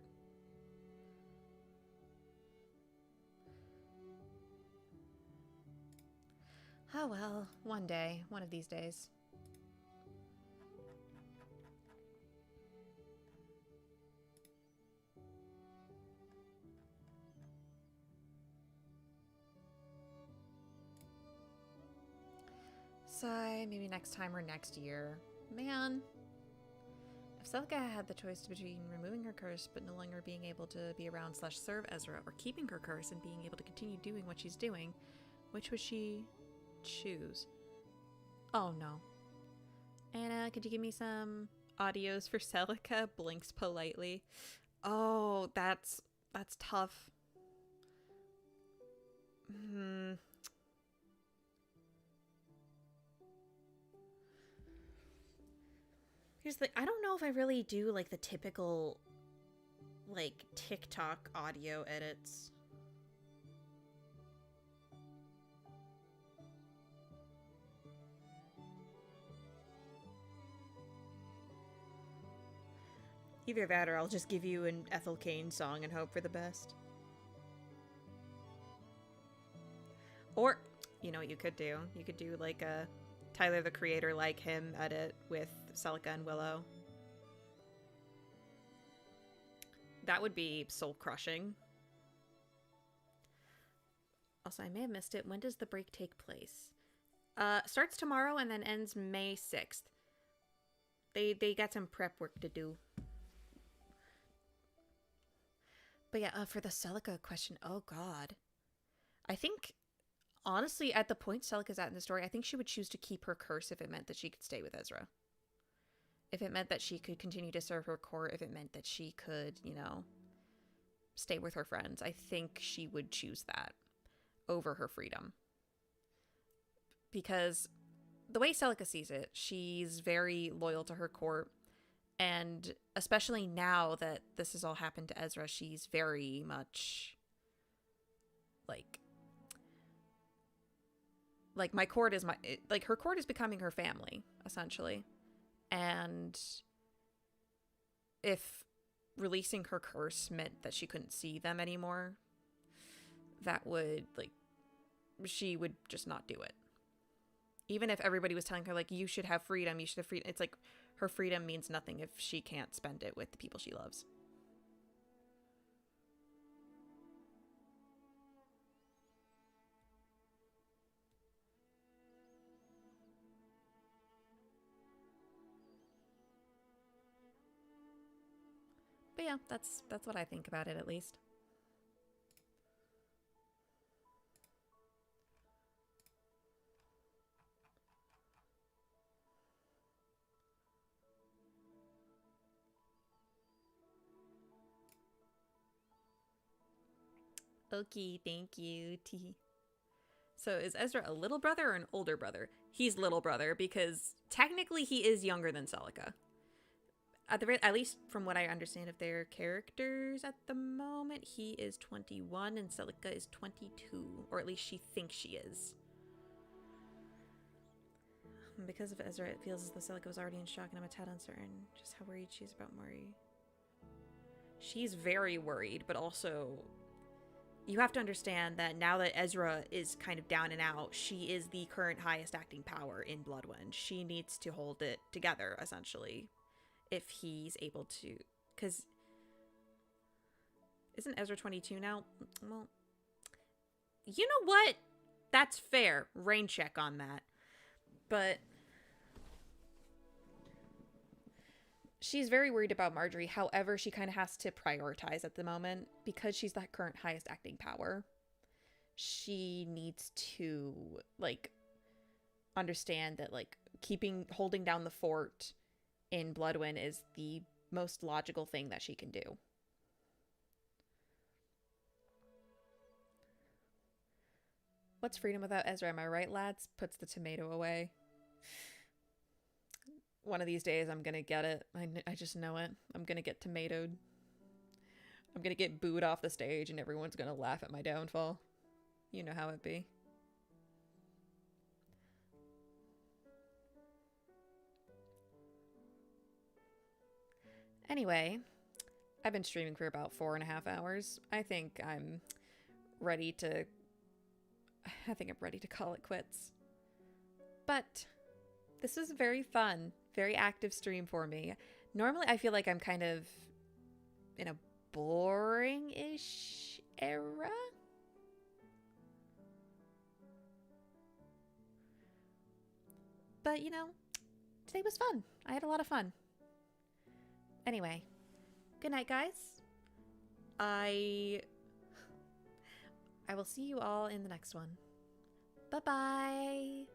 Oh well, one day, one of these days. Sigh, maybe next time or next year. Man. If Celica had the choice between removing her curse but no longer being able to be around / serve Ezra, or keeping her curse and being able to continue doing what she's doing, which would she choose? Oh no. Anna, could you give me some audios for Celica? Blinks politely. Oh, that's tough. Here's the thing, I don't know if I really do, like, the typical, like, TikTok audio edits. Either that or I'll just give you an Ethel Cain song and hope for the best. Or, you know what you could do? You could do like a Tyler the Creator like him edit with Celica and Willow. That would be soul crushing. Also, I may have missed it. When does the break take place? Starts tomorrow and then ends May 6th. They got some prep work to do. But yeah, for the Celica question, oh god. I think, honestly, at the point Celica's at in the story, I think she would choose to keep her curse if it meant that she could stay with Ezra. If it meant that she could continue to serve her court, if it meant that she could, you know, stay with her friends, I think she would choose that over her freedom. Because the way Celica sees it, she's very loyal to her court. And especially now that this has all happened to Ezra, she's very much like my court is like her court is becoming her family, essentially. And if releasing her curse meant that she couldn't see them anymore, that would, like, she would just not do it. Even if everybody was telling her, like, you should have freedom, you should have freedom. It's like her freedom means nothing if she can't spend it with the people she loves. But yeah, that's what I think about it, at least. Okay, thank you, T. So is Ezra a little brother or an older brother? He's little brother because technically he is younger than Celica. At least from what I understand of their characters at the moment, he is 21 and Celica is 22, or at least she thinks she is. Because of Ezra, it feels as though Celica was already in shock and I'm a tad uncertain just how worried she is about Maury. She's very worried, but also you have to understand that now that Ezra is kind of down and out, she is the current highest acting power in Bloodwind. She needs to hold it together, essentially, if he's able to. Because isn't Ezra 22 now? Well, you know what? That's fair. Rain check on that. But she's very worried about Marjorie. However, she kind of has to prioritize at the moment because she's the current highest acting power. She needs to, like, understand that, like, holding down the fort in Bloodwind is the most logical thing that she can do. What's freedom without Ezra? Am I right, lads? Puts the tomato away. One of these days, I'm gonna get it. I just know it. I'm gonna get tomatoed. I'm gonna get booed off the stage and everyone's gonna laugh at my downfall. You know how it be. Anyway, I've been streaming for about 4.5 hours. I think I'm ready to call it quits. But this was very fun, very active stream for me. Normally, I feel like I'm kind of in a boring-ish era. But, you know, today was fun. I had a lot of fun. Anyway, good night, guys. I will see you all in the next one. Bye-bye.